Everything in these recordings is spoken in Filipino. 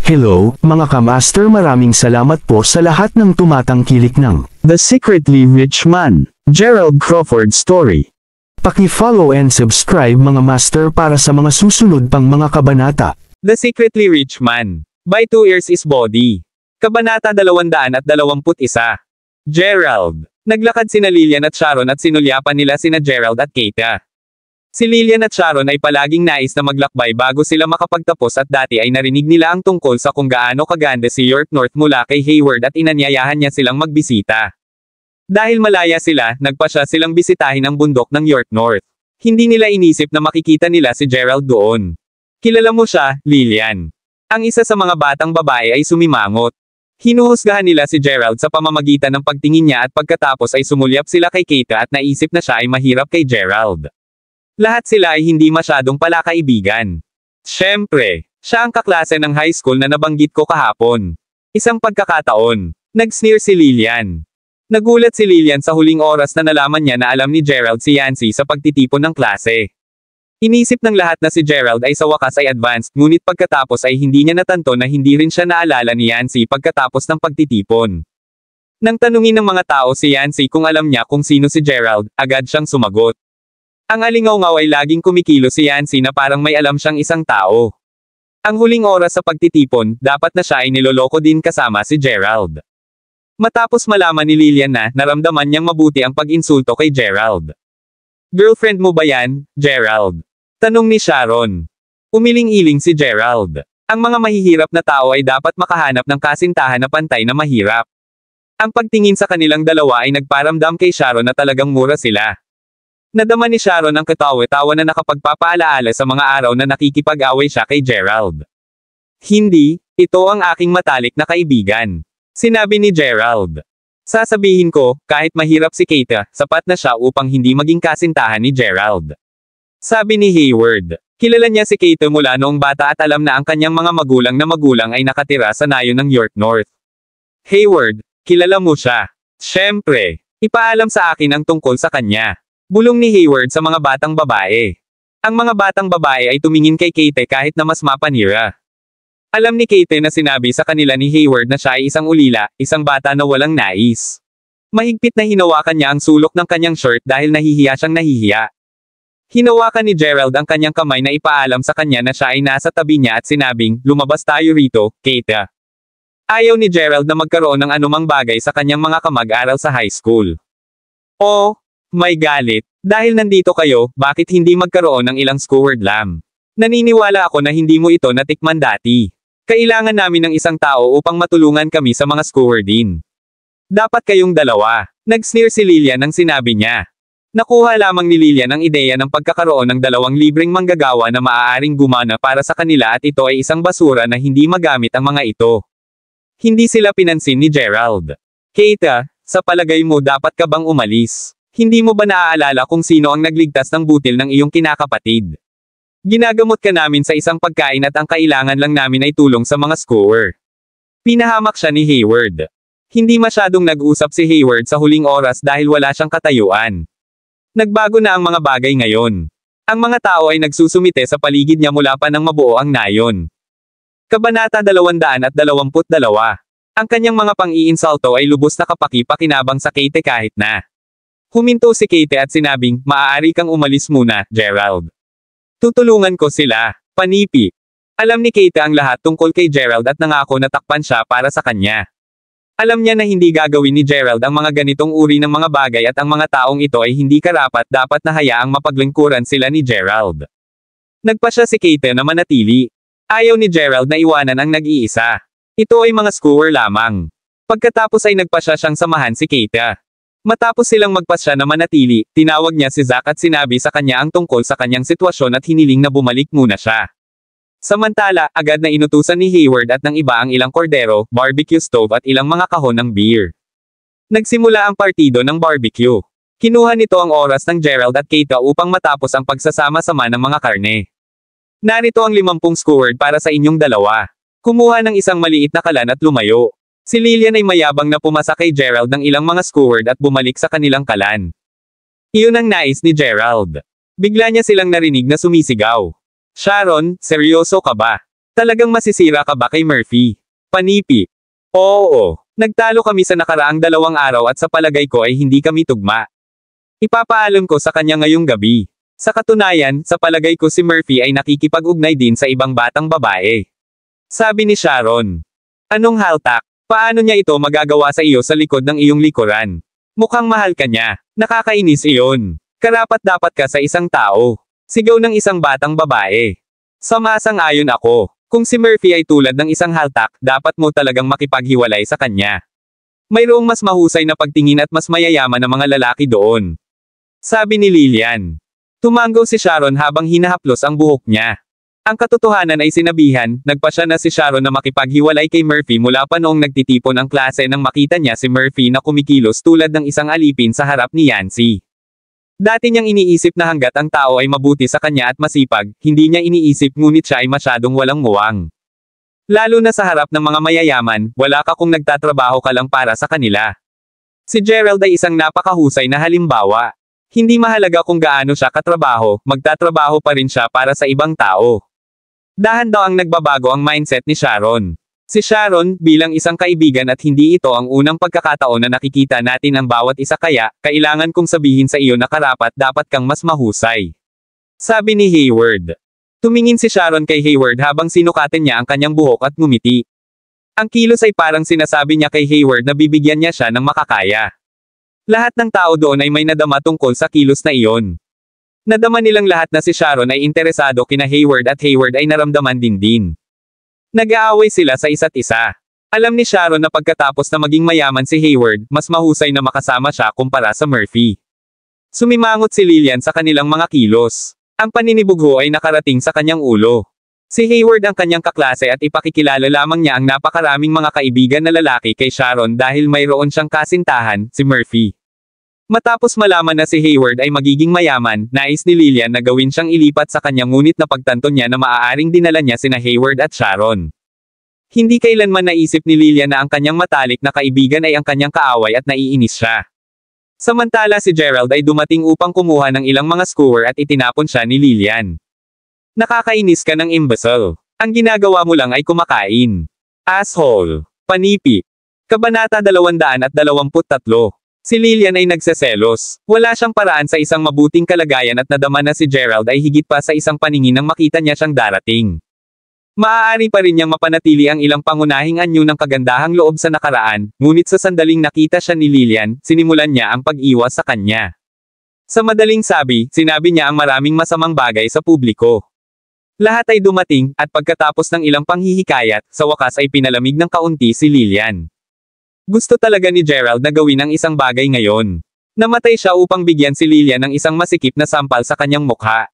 Hello, mga kamaster, maraming salamat po sa lahat ng tumatangkilik ng The Secretly Rich Man, Gerald Crawford Story. Paki-follow and subscribe mga master para sa mga susunod pang mga kabanata. The Secretly Rich Man, by 2 Ears is Body. Kabanata 221. Gerald. Naglakad sina Lillian at Sharon at sinulyapan nila sina Gerald at Keita. Si Lillian at Sharon ay palaging nais na maglakbay bago sila makapagtapos at dati ay narinig nila ang tungkol sa kung gaano kaganda si York North mula kay Hayward at inanyayahan niya silang magbisita. Dahil malaya sila, nagpasya silang bisitahin ang bundok ng York North. Hindi nila inisip na makikita nila si Gerald doon. Kilala mo siya, Lillian. Ang isa sa mga batang babae ay sumimangot. Hinuhusgahan nila si Gerald sa pamamagitan ng pagtingin niya at pagkatapos ay sumulyap sila kay Keita at naisip na siya ay mahirap kay Gerald. Lahat sila ay hindi masyadong palakaibigan. Siyempre, siya ang kaklase ng high school na nabanggit ko kahapon. Isang pagkakataon, nag-sneer si Lillian. Nagulat si Lillian sa huling oras na nalaman niya na alam ni Gerald si Yancy sa pagtitipon ng klase. Inisip ng lahat na si Gerald ay sa wakas ay advanced, ngunit pagkatapos ay hindi niya natanto na hindi rin siya naalala ni Yancy pagkatapos ng pagtitipon. Nang tanungin ng mga tao si Yancy kung alam niya kung sino si Gerald, agad siyang sumagot. Ang alingaw-ngaw ay laging kumikilo si Yancy na parang may alam siyang isang tao. Ang huling oras sa pagtitipon, dapat na siya ay niloloko din kasama si Gerald. Matapos malaman ni Lillian na naramdaman niyang mabuti ang pag-insulto kay Gerald. Girlfriend mo ba yan, Gerald? Tanong ni Sharon. Umiling-iling si Gerald. Ang mga mahihirap na tao ay dapat makahanap ng kasintahan na pantay na mahirap. Ang pagtingin sa kanilang dalawa ay nagparamdam kay Sharon na talagang mura sila. Nadama ni Sharon ang katawa-tawa na nakapagpapaalaala sa mga araw na nakikipag-away siya kay Gerald. Hindi, ito ang aking matalik na kaibigan. Sinabi ni Gerald. Sasabihin ko, kahit mahirap si Keita, sapat na siya upang hindi maging kasintahan ni Gerald. Sabi ni Hayward. Kilala niya si Keita mula noong bata at alam na ang kanyang mga magulang ay nakatira sa nayon ng York North. Hayward, kilala mo siya. Siyempre, ipaalam sa akin ang tungkol sa kanya. Bulong ni Hayward sa mga batang babae. Ang mga batang babae ay tumingin kay Keita kahit na mas mapanira. Alam ni Keita na sinabi sa kanila ni Hayward na siya ay isang ulila, isang bata na walang nais. Mahigpit na hinawakan niya ang sulok ng kanyang shirt dahil nahihiya siyang nahihiya. Hinawakan ni Gerald ang kanyang kamay na ipaalam sa kanya na siya ay nasa tabi niya at sinabing, lumabas tayo rito, Keita. Ayaw ni Gerald na magkaroon ng anumang bagay sa kanyang mga kamag-aral sa high school. Oh, may galit. Dahil nandito kayo, bakit hindi magkaroon ng ilang skewered lamb? Naniniwala ako na hindi mo ito natikman dati. Kailangan namin ng isang tao upang matulungan kami sa mga skewered din. Dapat kayong dalawa. Nag-sneer si Lillian nang sinabi niya. Nakuha lamang ni Lillian ang ideya ng pagkakaroon ng 2 libreng manggagawa na maaaring gumana para sa kanila at ito ay isang basura na hindi magamit ang mga ito. Hindi sila pinansin ni Gerald. Keita, sa palagay mo dapat ka bang umalis? Hindi mo ba naaalala kung sino ang nagligtas ng butil ng iyong kinakapatid? Ginagamot ka namin sa isang pagkain at ang kailangan lang namin ay tulong sa mga scorer. Pinahamak siya ni Hayward. Hindi masyadong nag-usap si Hayward sa huling oras dahil wala siyang katayuan. Nagbago na ang mga bagay ngayon. Ang mga tao ay nagsusumite sa paligid niya mula pa nang mabuo ang nayon. Kabanata 222. Ang kanyang mga pang-iinsulto ay lubos na kapaki-pakinabang sa Keita kahit na. Huminto si Keita at sinabing, maaari kang umalis muna, Gerald. Tutulungan ko sila. Panipi. Alam ni Keita ang lahat tungkol kay Gerald at nangako na takpan siya para sa kanya. Alam niya na hindi gagawin ni Gerald ang mga ganitong uri ng mga bagay at ang mga taong ito ay hindi karapat dapat na hayaang mapaglingkuran sila ni Gerald. Nagpasya si Keita na manatili. Ayaw ni Gerald na iwanan ang nag-iisa. Ito ay mga skewer lamang. Pagkatapos ay nagpasya siyang samahan si Keita. Matapos silang magpasya na manatili, tinawag niya si Zack at sinabi sa kanya ang tungkol sa kanyang sitwasyon at hiniling na bumalik muna siya. Samantala, agad na inutusan ni Hayward at ng iba ang ilang kordero, barbecue stove at ilang mga kahon ng beer. Nagsimula ang partido ng barbecue. Kinuha nito ang oras ng Gerald at Keita upang matapos ang pagsasama-sama ng mga karne. Narito ang 50 skewered para sa inyong dalawa. Kumuha ng isang maliit na kalan at lumayo. Si Lillian ay mayabang na pumasa kay Gerald ng ilang mga skewered at bumalik sa kanilang kalan. Iyon ang nais ni Gerald. Bigla niya silang narinig na sumisigaw. Sharon, seryoso ka ba? Talagang masisira ka ba kay Murphy? Panipi. Oo. Nagtalo kami sa nakaraang 2 araw at sa palagay ko ay hindi kami tugma. Ipapaalam ko sa kanya ngayong gabi. Sa katunayan, sa palagay ko si Murphy ay nakikipag-ugnay din sa ibang batang babae. Sabi ni Sharon. Anong haltak? Paano niya ito magagawa sa iyo sa likod ng iyong likuran? Mukhang mahal ka niya. Nakakainis iyon. Karapat-dapat ka sa isang tao. Sigaw ng isang batang babae. Sumasang-ayon ako. Kung si Murphy ay tulad ng isang haltak, dapat mo talagang makipaghiwalay sa kanya. Mayroong mas mahusay na pagtingin at mas mayayaman na mga lalaki doon. Sabi ni Lillian. Tumanggaw si Sharon habang hinahaplos ang buhok niya. Ang katotohanan ay sinabihan, nagpasya na si Sharon na makipaghiwalay kay Murphy mula pa noong nagtitipon ang klase nang makita niya si Murphy na kumikilos tulad ng isang alipin sa harap ni Yancy. Dati niyang iniisip na hanggat ang tao ay mabuti sa kanya at masipag, hindi niya iniisip ngunit siya ay masyadong walang muwang. Lalo na sa harap ng mga mayayaman, wala ka kung nagtatrabaho ka lang para sa kanila. Si Gerald ay isang napakahusay na halimbawa. Hindi mahalaga kung gaano siya katrabaho, magtatrabaho pa rin siya para sa ibang tao. Dahan-daang nagbabago ang mindset ni Sharon. Si Sharon, bilang isang kaibigan at hindi ito ang unang pagkakataon na nakikita natin ang bawat isa kaya, kailangan kong sabihin sa iyo na dapat kang mas mahusay. Sabi ni Hayward. Tumingin si Sharon kay Hayward habang sinukatin niya ang kanyang buhok at ngumiti. Ang kilos ay parang sinasabi niya kay Hayward na bibigyan niya siya ng makakaya. Lahat ng tao doon ay may nadama tungkol sa kilos na iyon. Nadama nilang lahat na si Sharon ay interesado kina Hayward at Hayward ay naramdaman din. Nag-aaway sila sa isa't isa. Alam ni Sharon na pagkatapos na maging mayaman si Hayward, mas mahusay na makasama siya kumpara sa Murphy. Sumimangot si Lillian sa kanilang mga kilos. Ang paninibugho ay nakarating sa kanyang ulo. Si Hayward ang kanyang kaklase at ipakikilala lamang niya ang napakaraming mga kaibigan na lalaki kay Sharon dahil mayroon siyang kasintahan, si Murphy. Matapos malaman na si Hayward ay magiging mayaman, nais ni Lillian na gawin siyang ilipat sa kanya ngunit napagtanto niya na maaaring dinala niya sina Hayward at Sharon. Hindi kailanman naisip ni Lillian na ang kanyang matalik na kaibigan ay ang kanyang kaaway at naiinis siya. Samantala si Gerald ay dumating upang kumuha ng ilang mga skewer at itinapon siya ni Lillian. Nakakainis ka ng imbecile. Ang ginagawa mo lang ay kumakain. Asshole. Panipi. Kabanata 223. Si Lillian ay nagseselos. Wala siyang paraan sa isang mabuting kalagayan at nadama na si Gerald ay higit pa sa isang paningin nang makita niya siyang darating. Maaari pa rin niyang mapanatili ang ilang pangunahing anyo ng kagandahang loob sa nakaraan, ngunit sa sandaling nakita siya ni Lillian, sinimulan niya ang pag-iwas sa kanya. Sa madaling sabi, sinabi niya ang maraming masamang bagay sa publiko. Lahat ay dumating, at pagkatapos ng ilang panghihikayat, sa wakas ay pinalamig ng kaunti si Lillian. Gusto talaga ni Gerald na gawin ang isang bagay ngayon. Namatay siya upang bigyan si Lillian ng isang masikip na sampal sa kanyang mukha.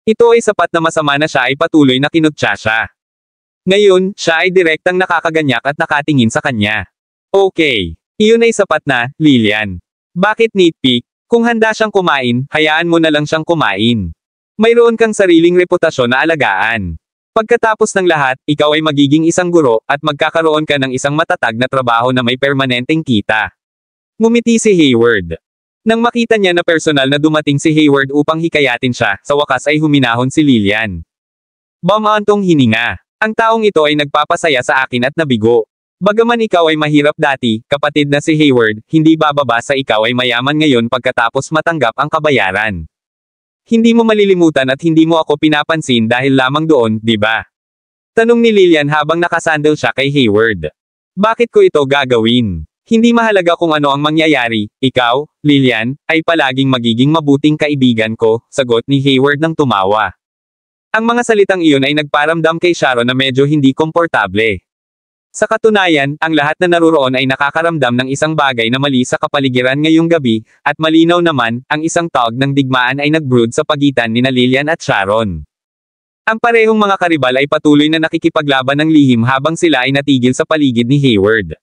Ito ay sapat na masama na siya ay patuloy na kinutya siya. Ngayon, siya ay direktang nakakaganyak at nakatingin sa kanya. Okay. Iyon ay sapat na, Lillian. Bakit nitpick? Kung handa siyang kumain, hayaan mo na lang siyang kumain. Mayroon kang sariling reputasyon na alagaan. Pagkatapos ng lahat, ikaw ay magiging isang guro, at magkakaroon ka ng isang matatag na trabaho na may permanenteng kita. Ngumiti si Hayward. Nang makita niya na personal na dumating si Hayward upang hikayatin siya, sa wakas ay huminahon si Lillian. Bumantong hininga. Ang taong ito ay nagpapasaya sa akin at nabigo. Bagaman ikaw ay mahirap dati, kapatid na si Hayward, hindi bababa sa ikaw ay mayaman ngayon pagkatapos matanggap ang kabayaran. Hindi mo malilimutan at hindi mo ako pinapansin dahil lamang doon, di ba? Tanong ni Lillian habang nakasandal siya kay Hayward. Bakit ko ito gagawin? Hindi mahalaga kung ano ang mangyayari, ikaw, Lillian, ay palaging magiging mabuting kaibigan ko, sagot ni Hayward nang tumawa. Ang mga salitang iyon ay nagparamdam kay Sharon na medyo hindi komportable. Sa katunayan, ang lahat na naruroon ay nakakaramdam ng isang bagay na mali sa kapaligiran ngayong gabi, at malinaw naman, ang isang tawag ng digmaan ay nagbrood sa pagitan nina Lillian at Sharon. Ang parehong mga karibal ay patuloy na nakikipaglaban ng lihim habang sila ay natigil sa paligid ni Hayward.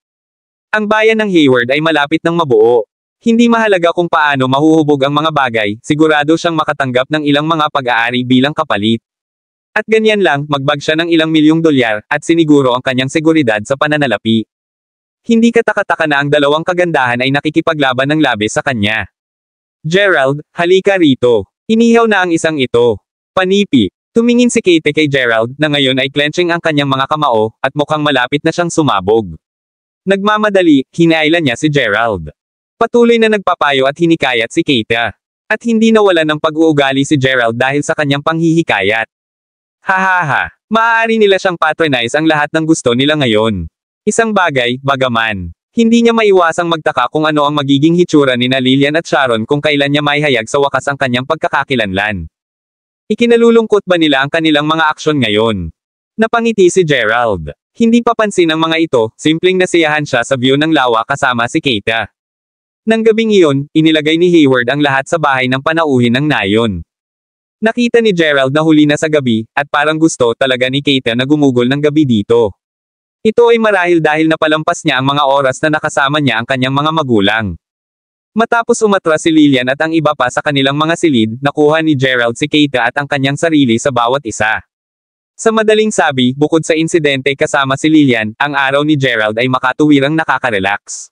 Ang bayan ng Hayward ay malapit ng mabuo. Hindi mahalaga kung paano mahuhubog ang mga bagay, sigurado siyang makatanggap ng ilang mga pag-aari bilang kapalit. At ganyan lang, magbag siya ng ilang milyong dolyar, at siniguro ang kanyang seguridad sa pananalapi. Hindi kataka-taka na ang dalawang kagandahan ay nakikipaglaban ng labis sa kanya. Gerald, halika rito. Inihaw na ang isang ito. Panipi. Tumingin si Kate kay Gerald, na ngayon ay clenching ang kanyang mga kamao, at mukhang malapit na siyang sumabog. Nagmamadali, hinailan niya si Gerald. Patuloy na nagpapayo at hinikayat si Kate. At hindi nawalan ng pag-uugali si Gerald dahil sa kanyang panghihikayat. Hahaha, maaari nila siyang patronize ang lahat ng gusto nila ngayon. Isang bagay, bagaman. Hindi niya maiwasang magtaka kung ano ang magiging hitsura ni Lillian at Sharon kung kailan niya maihayag sa wakas ang kanyang pagkakakilanlan. Ikinalulungkot ba nila ang kanilang mga aksyon ngayon? Napangiti si Gerald. Hindi papansin ang mga ito, simpleng nasiyahan siya sa view ng lawa kasama si Kate. Nang gabing iyon, inilagay ni Hayward ang lahat sa bahay ng panauhin ng nayon. Nakita ni Gerald na huli na sa gabi, at parang gusto talaga ni Kate na gumugol ng gabi dito. Ito ay marahil dahil napalampas niya ang mga oras na nakasama niya ang kanyang mga magulang. Matapos umatras si Lillian at ang iba pa sa kanilang mga silid, nakuha ni Gerald si Kate at ang kanyang sarili sa bawat isa. Sa madaling sabi, bukod sa insidente kasama si Lillian, ang araw ni Gerald ay makatuwirang nakaka-relax.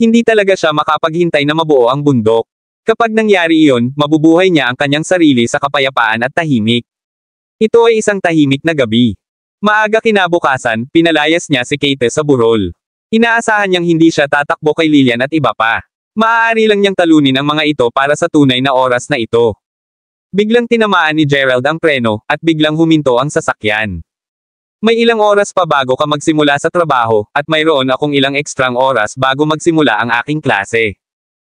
Hindi talaga siya makapaghintay na mabuo ang bundok. Kapag nangyari iyon, mabubuhay niya ang kanyang sarili sa kapayapaan at tahimik. Ito ay isang tahimik na gabi. Maaga kinabukasan, pinalayas niya si Kate sa burol. Inaasahan niyang hindi siya tatakbo kay Lillian at iba pa. Maaari lang niyang talunin ang mga ito para sa tunay na oras na ito. Biglang tinamaan ni Gerald ang preno, at biglang huminto ang sasakyan. May ilang oras pa bago ka magsimula sa trabaho, at mayroon akong ilang ekstrang oras bago magsimula ang aking klase.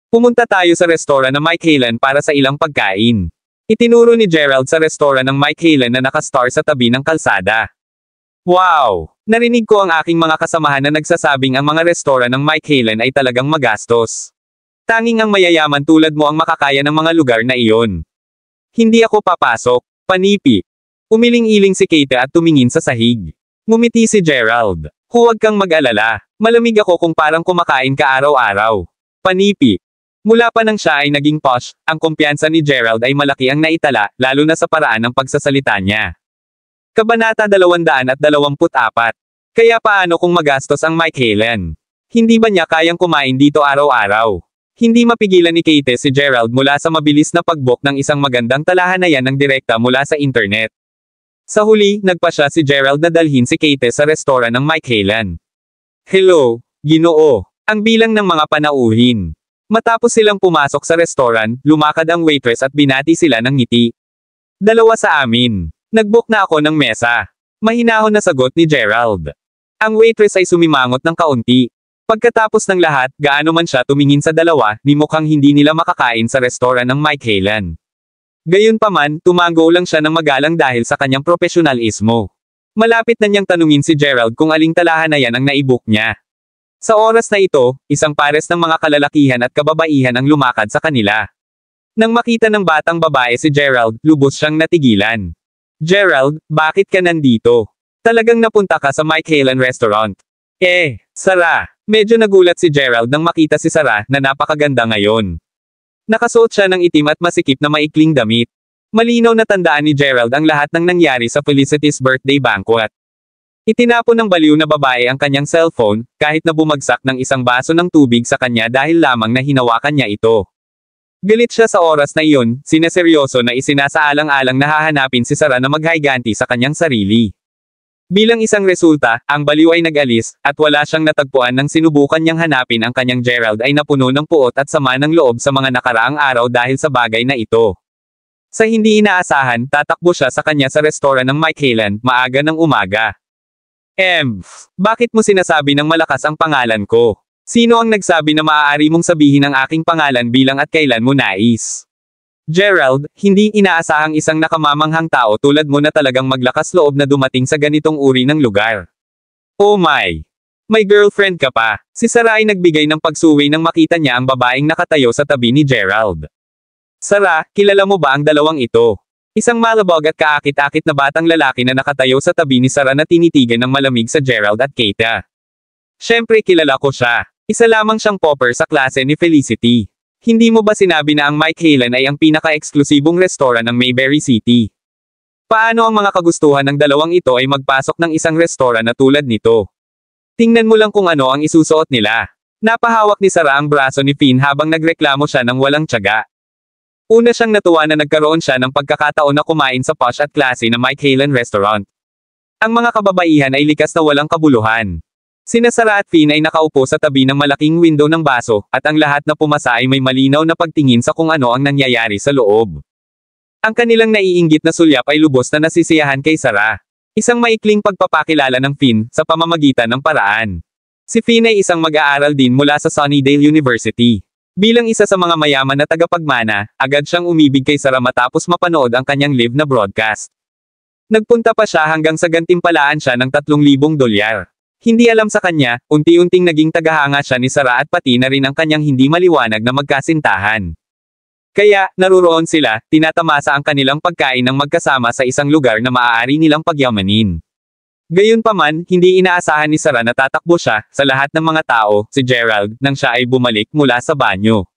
Pumunta tayo sa restoran ng Mike Halen para sa ilang pagkain. Itinuro ni Gerald sa restoran ng Mike Halen na nakastar sa tabi ng kalsada. Wow! Narinig ko ang aking mga kasamahan na nagsasabing ang mga restoran ng Mike Halen ay talagang magastos. Tanging ang mayayaman tulad mo ang makakaya ng mga lugar na iyon. Hindi ako papasok. Panipi. Umiling-iling si Kate at tumingin sa sahig. Ngumiti si Gerald. Huwag kang mag-alala. Malamig ako kung parang kumakain ka araw-araw. Panipi. Mula pa nang siya ay naging posh, ang kumpiyansa ni Gerald ay malaki ang naitala, lalo na sa paraan ng pagsasalita niya. Kabanata 224. Kaya paano kung magastos ang Mike Halen? Hindi ba niya kayang kumain dito araw-araw? Hindi mapigilan ni Kate si Gerald mula sa mabilis na pag-book ng isang magandang talahanayan ng direkta mula sa internet. Sa huli, nagpa siya si Gerald na dalhin si Kate sa restoran ng Mike Halen. Hello, Ginoo. Ang bilang ng mga panauhin. Matapos silang pumasok sa restoran, lumakad ang waitress at binati sila ng ngiti. Dalawa sa amin. Nag-book na ako ng mesa. Mahinahon na sagot ni Gerald. Ang waitress ay sumimangot ng kaunti. Pagkatapos ng lahat, gaano man siya tumingin sa dalawa, ni mukhang hindi nila makakain sa restoran ng Mike Halen. Gayunpaman, tumango lang siya ng magalang dahil sa kanyang profesionalismo. Malapit na niyang tanungin si Gerald kung aling talahanayan ang naibuk niya. Sa oras na ito, isang pares ng mga kalalakihan at kababaihan ang lumakad sa kanila. Nang makita ng batang babae si Gerald, lubos siyang natigilan. Gerald, bakit ka nandito? Talagang napunta ka sa Mike Halen restaurant. Sarah. Medyo nagulat si Gerald nang makita si Sarah na napakaganda ngayon. Nakasuot siya ng itim at masikip na maikling damit. Malinaw na tandaan ni Gerald ang lahat ng nangyari sa Felicity's birthday banquet. Itinapon ng baliw na babae ang kanyang cellphone, kahit na bumagsak ng isang baso ng tubig sa kanya dahil lamang na hinawakan niya ito. Galit siya sa oras na iyon, sineseryoso na isinasaalang-alang na hahanapin si Sarah na maghayganti sa kanyang sarili. Bilang isang resulta, ang baliw ay nag-alis, at wala siyang natagpuan nang sinubukan niyang hanapin ang kanyang Gerald ay napuno ng puot at sama ng loob sa mga nakaraang araw dahil sa bagay na ito. Sa hindi inaasahan, tatakbo siya sa kanya sa restoran ng Mike Halen, maaga ng umaga. Bakit mo sinasabi ng malakas ang pangalan ko? Sino ang nagsabi na maaari mong sabihin ang aking pangalan bilang at kailan mo nais? Gerald, hindi inaasahang isang nakamamanghang tao tulad mo na talagang maglakas loob na dumating sa ganitong uri ng lugar. Oh my! May girlfriend ka pa. Si Sarah ay nagbigay ng pagsuwi nang makita niya ang babaeng nakatayo sa tabi ni Gerald. Sarah, kilala mo ba ang dalawang ito? Isang malabog at kaakit-akit na batang lalaki na nakatayo sa tabi ni Sarah na tinitigan ng malamig sa Gerald at Kate. Siyempre kilala ko siya. Isa lamang siyang popper sa klase ni Felicity. Hindi mo ba sinabi na ang Mike Halen ay ang pinaka-eksklusibong restoran ng Mayberry City? Paano ang mga kagustuhan ng dalawang ito ay magpasok ng isang restoran na tulad nito? Tingnan mo lang kung ano ang isusuot nila. Napahawak ni Sarah ang braso ni Finn habang nagreklamo siya ng walang tiyaga. Una siyang natuwa na nagkaroon siya ng pagkakataon na kumain sa posh at classy na Mike Halen restaurant. Ang mga kababaihan ay likas na walang kabuluhan. Sina Sarah at Finn ay nakaupo sa tabi ng malaking window ng baso, at ang lahat na pumasa ay may malinaw na pagtingin sa kung ano ang nangyayari sa loob. Ang kanilang naiinggit na sulyap ay lubos na nasisiyahan kay Sarah. Isang maikling pagpapakilala ng Finn sa pamamagitan ng paraan. Si Finn ay isang mag-aaral din mula sa Sunnydale University. Bilang isa sa mga mayaman na tagapagmana, agad siyang umibig kay Sarah matapos mapanood ang kanyang live na broadcast. Nagpunta pa siya hanggang sa gantimpalaan siya ng $3,000. Hindi alam sa kanya, unti-unting naging tagahanga siya ni Sarah at pati na rin ang kanyang hindi maliwanag na magkasintahan. Kaya, naruroon sila, tinatamasa ang kanilang pagkain ng magkasama sa isang lugar na maaari nilang pagyamanin. Gayunpaman, hindi inaasahan ni Sarah na tatakbo siya, sa lahat ng mga tao, si Gerald, nang siya ay bumalik mula sa banyo.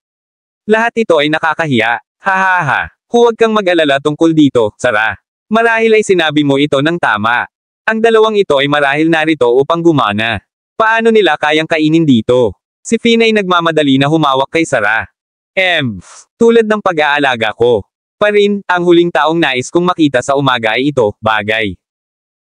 Lahat ito ay nakakahiya. Hahaha. Huwag kang mag-alala tungkol dito, Sarah. Marahil ay sinabi mo ito ng tama. Ang dalawang ito ay marahil narito upang gumana. Paano nila kayang kainin dito? Si Finn ay nagmamadali na humawak kay Sarah. Tulad ng pag-aalaga ko. Pa rin, ang huling taong nais kong makita sa umaga ay ito, bagay.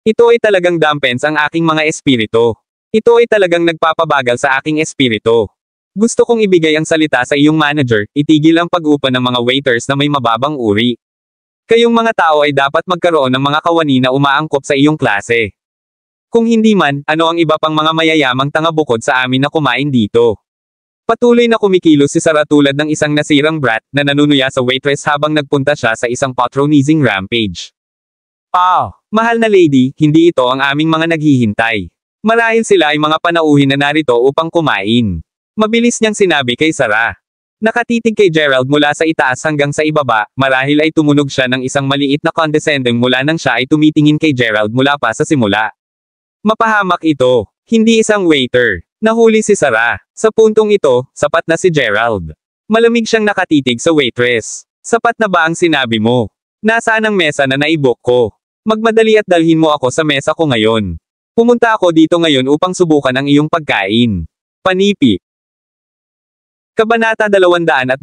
Ito ay talagang dampens ang aking mga espiritu. Ito ay talagang nagpapabagal sa aking espiritu. Gusto kong ibigay ang salita sa iyong manager, itigil ang pag-upa ng mga waiters na may mababang uri. Kayong mga tao ay dapat magkaroon ng mga kawani na umaangkop sa iyong klase. Kung hindi man, ano ang iba pang mga mayayamang tanga bukod sa amin na kumain dito? Patuloy na kumikilos si Sarah tulad ng isang nasirang brat na nanunuya sa waitress habang nagpunta siya sa isang patronizing rampage. Mahal na lady, hindi ito ang aming mga naghihintay. Marahil sila ay mga panauhin na narito upang kumain. Mabilis niyang sinabi kay Sarah. Nakatitig kay Gerald mula sa itaas hanggang sa ibaba, marahil ay tumunog siya ng isang maliit na condescending mula nang siya ay tumitingin kay Gerald mula pa sa simula. Mapahamak ito. Hindi isang waiter. Nahuli si Sarah. Sa puntong ito, sapat na si Gerald. Malamig siyang nakatitig sa waitress. Sapat na ba ang sinabi mo? Nasaan ang mesa na naibok ko? Magmadali at dalhin mo ako sa mesa ko ngayon. Pumunta ako dito ngayon upang subukan ang iyong pagkain. Panipi. Kabanata 225.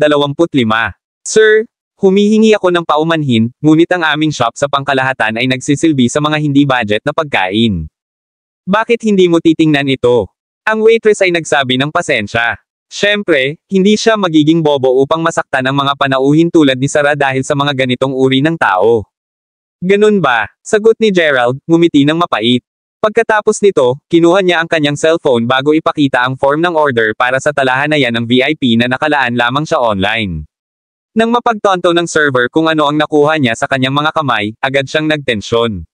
Sir, humihingi ako ng paumanhin, ngunit ang aming shop sa pangkalahatan ay nagsisilbi sa mga hindi budget na pagkain. Bakit hindi mo titingnan ito? Ang waitress ay nagsabi ng pasensya. Siyempre, hindi siya magiging bobo upang masaktan ang mga panauhin tulad ni Sarah dahil sa mga ganitong uri ng tao. Ganun ba? Sagot ni Gerald, ngumiti ng mapait. Pagkatapos nito, kinuha niya ang kanyang cellphone bago ipakita ang form ng order para sa talahanayan ng VIP na nakalaan lamang siya online. Nang mapagtonto ng server kung ano ang nakuha niya sa kanyang mga kamay, agad siyang nagtensyon.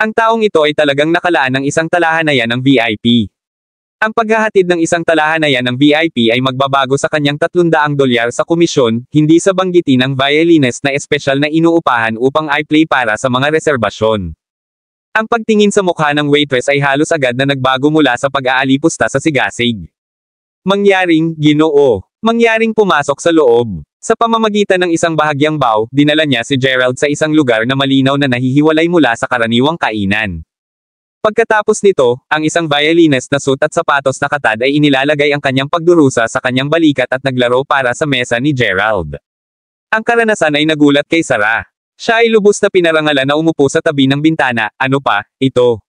Ang taong ito ay talagang nakalaan ng isang talahanayan ng VIP. Ang paghahatid ng isang talahanayan ng VIP ay magbabago sa kanyang $300 sa komisyon, hindi sa banggitin ng violinist na espesyal na inuupahan upang i-play para sa mga reserbasyon. Ang pagtingin sa mukha ng waitress ay halos agad na nagbago mula sa pag-aalipusta sa sigasig. Mangyaring, Ginoo. Mangyaring pumasok sa loob. Sa pamamagitan ng isang bahagyang bow, dinala niya si Gerald sa isang lugar na malinaw na nahihiwalay mula sa karaniwang kainan. Pagkatapos nito, ang isang violinist na suit at sapatos na katad ay inilalagay ang kanyang pagdurusa sa kanyang balikat at naglaro para sa mesa ni Gerald. Ang karanasan ay nagulat kay Sarah. Siya ay lubos na pinarangalan na umupo sa tabi ng bintana, ano pa, ito.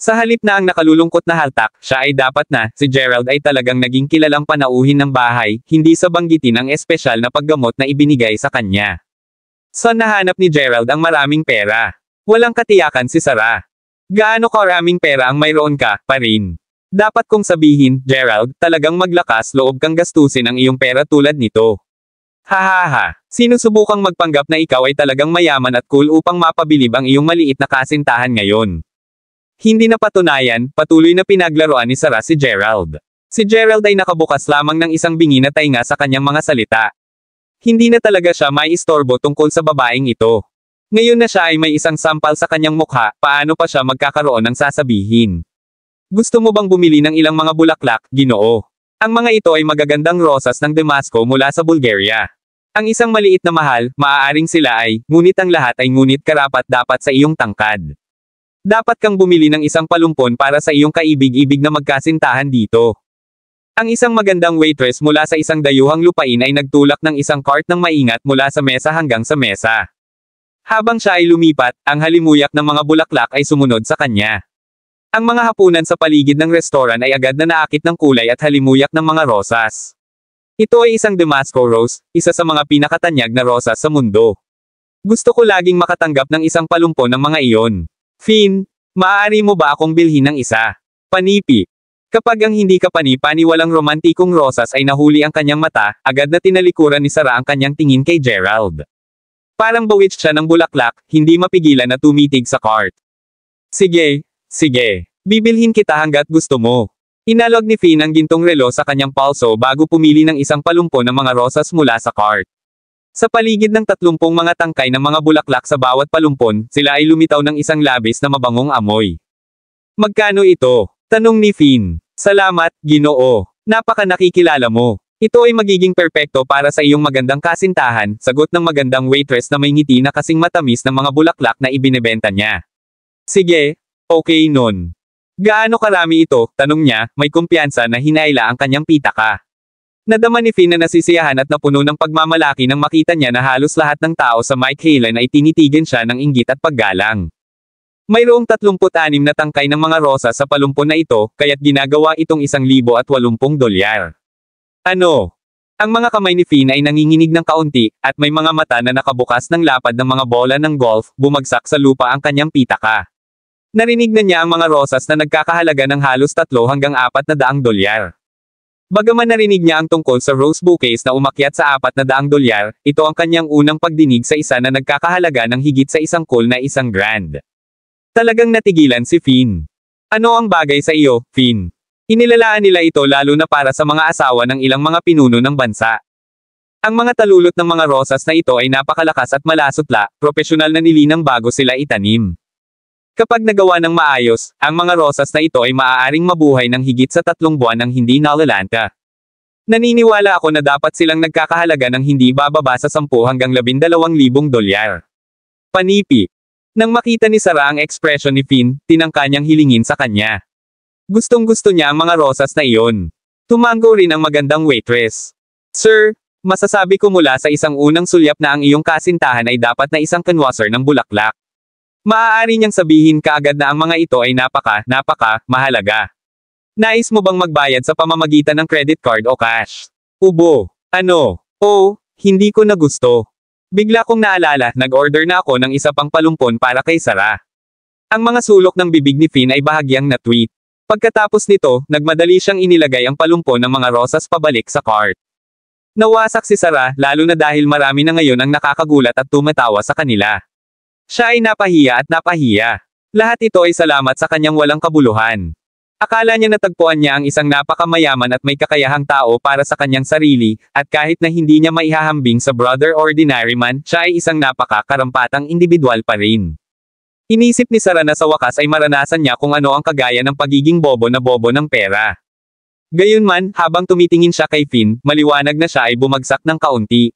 Sa halip na ang nakalulungkot na haltak, siya ay dapat na, si Gerald ay talagang naging kilalang panauhin ng bahay, hindi sa banggitin ang espesyal na paggamot na ibinigay sa kanya. Saan nahanap ni Gerald ang maraming pera? Walang katiyakan si Sarah. Gaano karaming pera ang mayroon ka, pa rin? Dapat kong sabihin, Gerald, talagang maglakas loob kang gastusin ang iyong pera tulad nito. Hahaha, sinusubukang magpanggap na ikaw ay talagang mayaman at cool upang mapabilib ang iyong maliit na kasintahan ngayon. Hindi na patunayan, patuloy na pinaglaruan ni Sarah si Gerald. Si Gerald ay nakabukas lamang ng isang bingi na tainga sa kanyang mga salita. Hindi na talaga siya may istorbo tungkol sa babaeng ito. Ngayon na siya ay may isang sampal sa kanyang mukha, paano pa siya magkakaroon ng sasabihin? Gusto mo bang bumili ng ilang mga bulaklak, Ginoo? Ang mga ito ay magagandang rosas ng Damasco mula sa Bulgaria. Ang isang maliit na mahal, maaaring sila ay, ngunit ang lahat ay ngunit karapat-dapat sa iyong tangkad. Dapat kang bumili ng isang palumpon para sa iyong kaibig-ibig na magkasintahan dito. Ang isang magandang waitress mula sa isang dayuhang lupain ay nagtulak ng isang cart ng maingat mula sa mesa hanggang sa mesa. Habang siya ay lumipat, ang halimuyak ng mga bulaklak ay sumunod sa kanya. Ang mga hapunan sa paligid ng restoran ay agad na naakit ng kulay at halimuyak ng mga rosas. Ito ay isang Damasco rose, isa sa mga pinakatanyag na rosas sa mundo. Gusto ko laging makatanggap ng isang palumpo ng mga iyon. Finn, maaari mo ba akong bilhin ng isa? Panipi. Kapag ang hindi ka pani-paniwalang romantikong rosas ay nahuli ang kanyang mata, agad na tinalikuran ni Sarah ang kanyang tingin kay Gerald. Parang bewitched siya ng bulaklak, hindi mapigilan na tumitig sa cart. Sige, sige. Bibilhin kita hanggat gusto mo. Inalog ni Finn ang gintong relo sa kanyang palso bago pumili ng isang palumpo ng mga rosas mula sa cart. Sa paligid ng 30 mga tangkay ng mga bulaklak sa bawat palumpon, sila ay lumitaw ng isang labis na mabangong amoy. Magkano ito? Tanong ni Finn. Salamat, Ginoo. Napaka nakikilala mo. Ito ay magiging perpekto para sa iyong magandang kasintahan, sagot ng magandang waitress na may ngiti na kasing matamis ng mga bulaklak na ibinebenta niya. Sige, okay nun. Gaano karami ito? Tanong niya, may kumpiyansa na hinaila ang kanyang pitaka. Nadama ni Finn na nasisiyahan at napuno ng pagmamalaki nang makita niya na halos lahat ng tao sa Mike Halen ay tinitigan siya ng inggit at paggalang. Mayroong 36 na tangkay ng mga rosa sa palumpon na ito, kaya't ginagawa itong $1,080. Ano? Ang mga kamay ni Finn ay nanginginig ng kaunti, at may mga mata na nakabukas ng lapad ng mga bola ng golf, bumagsak sa lupa ang kanyang pitaka. Narinig na niya ang mga rosas na nagkakahalaga ng halos $300 hanggang $400. Bagaman narinig niya ang tungkol sa rose bouquets na umakyat sa $400, ito ang kanyang unang pagdinig sa isa na nagkakahalaga ng higit sa $1,000,000. Talagang natigilan si Finn. Ano ang bagay sa iyo, Finn? Inilalaan nila ito lalo na para sa mga asawa ng ilang mga pinuno ng bansa. Ang mga talulot ng mga rosas na ito ay napakalakas at malasutla, propesyonal na nilinang bago sila itanim. Kapag nagawa ng maayos, ang mga rosas na ito ay maaaring mabuhay ng higit sa 3 buwan ng hindi nalalanta. Naniniwala ako na dapat silang nagkakahalaga ng hindi bababa sa 10 hanggang $12,000. Panipi. Nang makita ni Sarah ang ekspresyon ni Finn, tinangka niyang hilingin sa kanya. Gustong-gusto niya ang mga rosas na iyon. Tumango rin ang magandang waitress. Sir, masasabi ko mula sa isang unang sulyap na ang iyong kasintahan ay dapat na isang canvasser ng bulaklak. Maaari niyang sabihin kaagad na ang mga ito ay napaka mahalaga. Nais mo bang magbayad sa pamamagitan ng credit card o cash? Ubo. Ano? Oh, hindi ko na gusto. Bigla kong naalala, nag-order na ako ng isa pang palumpon para kay Sarah. Ang mga sulok ng bibig ni Finn ay bahagyang na-tweet. Pagkatapos nito, nagmadali siyang inilagay ang palumpon ng mga rosas pabalik sa cart. Nawasak si Sarah, lalo na dahil marami na ngayon ang nakakagulat at tumatawa sa kanila. Siya ay napahiya at napahiya. Lahat ito ay salamat sa kanyang walang kabuluhan. Akala niya natagpuan niya ang isang napakamayaman at may kakayahang tao para sa kanyang sarili, at kahit na hindi niya maihahambing sa brother ordinary man, siya ay isang napaka-karampatang individual pa rin. Inisip ni Sarah na sa wakas ay maranasan niya kung ano ang kagaya ng pagiging bobo ng pera. Gayunman, habang tumitingin siya kay Finn, maliwanag na siya ay bumagsak ng kaunti.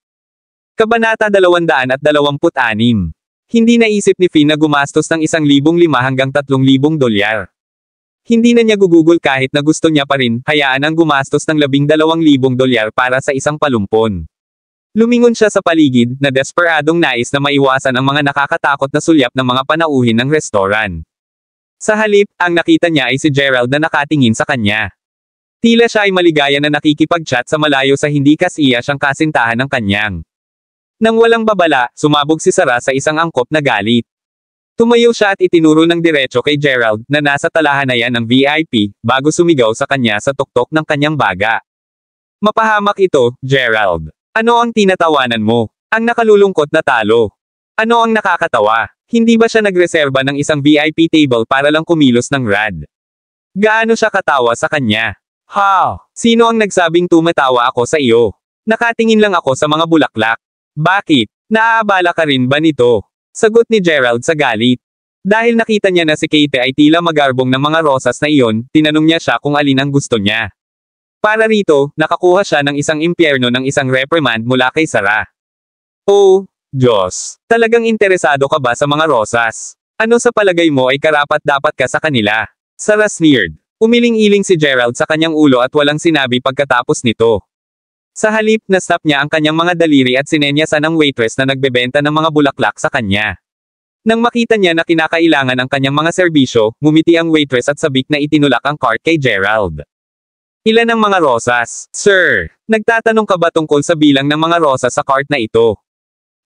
Kabanata 226. Hindi naisip ni Finn na gumastos ng $1,500 hanggang $3,000. Hindi na niya gugugol kahit na gusto niya pa rin, hayaan ang gumastos ng $12,000 para sa isang palumpon. Lumingon siya sa paligid, na desperadong nais na maiwasan ang mga nakakatakot na sulyap ng mga panauhin ng restoran. Sa halip, ang nakita niya ay si Gerald na nakatingin sa kanya. Tila siya ay maligaya na nakikipag-chat sa malayo sa hindi kasiya siyang kasintahan ng kanyang. Nang walang babala, sumabog si Sarah sa isang angkop na galit. Tumayo siya at itinuro ng diretso kay Gerald, na nasa talahanayan ng VIP, bago sumigaw sa kanya sa tuktok ng kanyang baga. Mapahamak ito, Gerald. Ano ang tinatawanan mo? Ang nakalulungkot na talo. Ano ang nakakatawa? Hindi ba siya nagreserba ng isang VIP table para lang kumilos ng rad? Gaano siya katawa sa kanya? Ha? Sino ang nagsabing tumatawa ako sa iyo? Nakatingin lang ako sa mga bulaklak. Bakit? Naaabala ka rin ba nito? Sagot ni Gerald sa galit. Dahil nakita niya na si Kate ay tila magarbong ng mga rosas na iyon, tinanong niya siya kung alin ang gusto niya. Para rito, nakakuha siya ng isang impyerno ng isang reprimand mula kay Sarah. Oh, Diyos. Talagang interesado ka ba sa mga rosas? Ano sa palagay mo ay karapat-dapat ka sa kanila? Sarah sneered. Umiling-iling si Gerald sa kanyang ulo at walang sinabi pagkatapos nito. Sa halip, na-snap niya ang kanyang mga daliri at sinenyasan ang waitress na nagbebenta ng mga bulaklak sa kanya. Nang makita niya na kinakailangan ang kanyang mga serbisyo, ngumiti ang waitress at sabik na itinulak ang cart kay Gerald. Ilan ang mga rosas? Sir, nagtatanong ka ba tungkol sa bilang ng mga rosas sa cart na ito?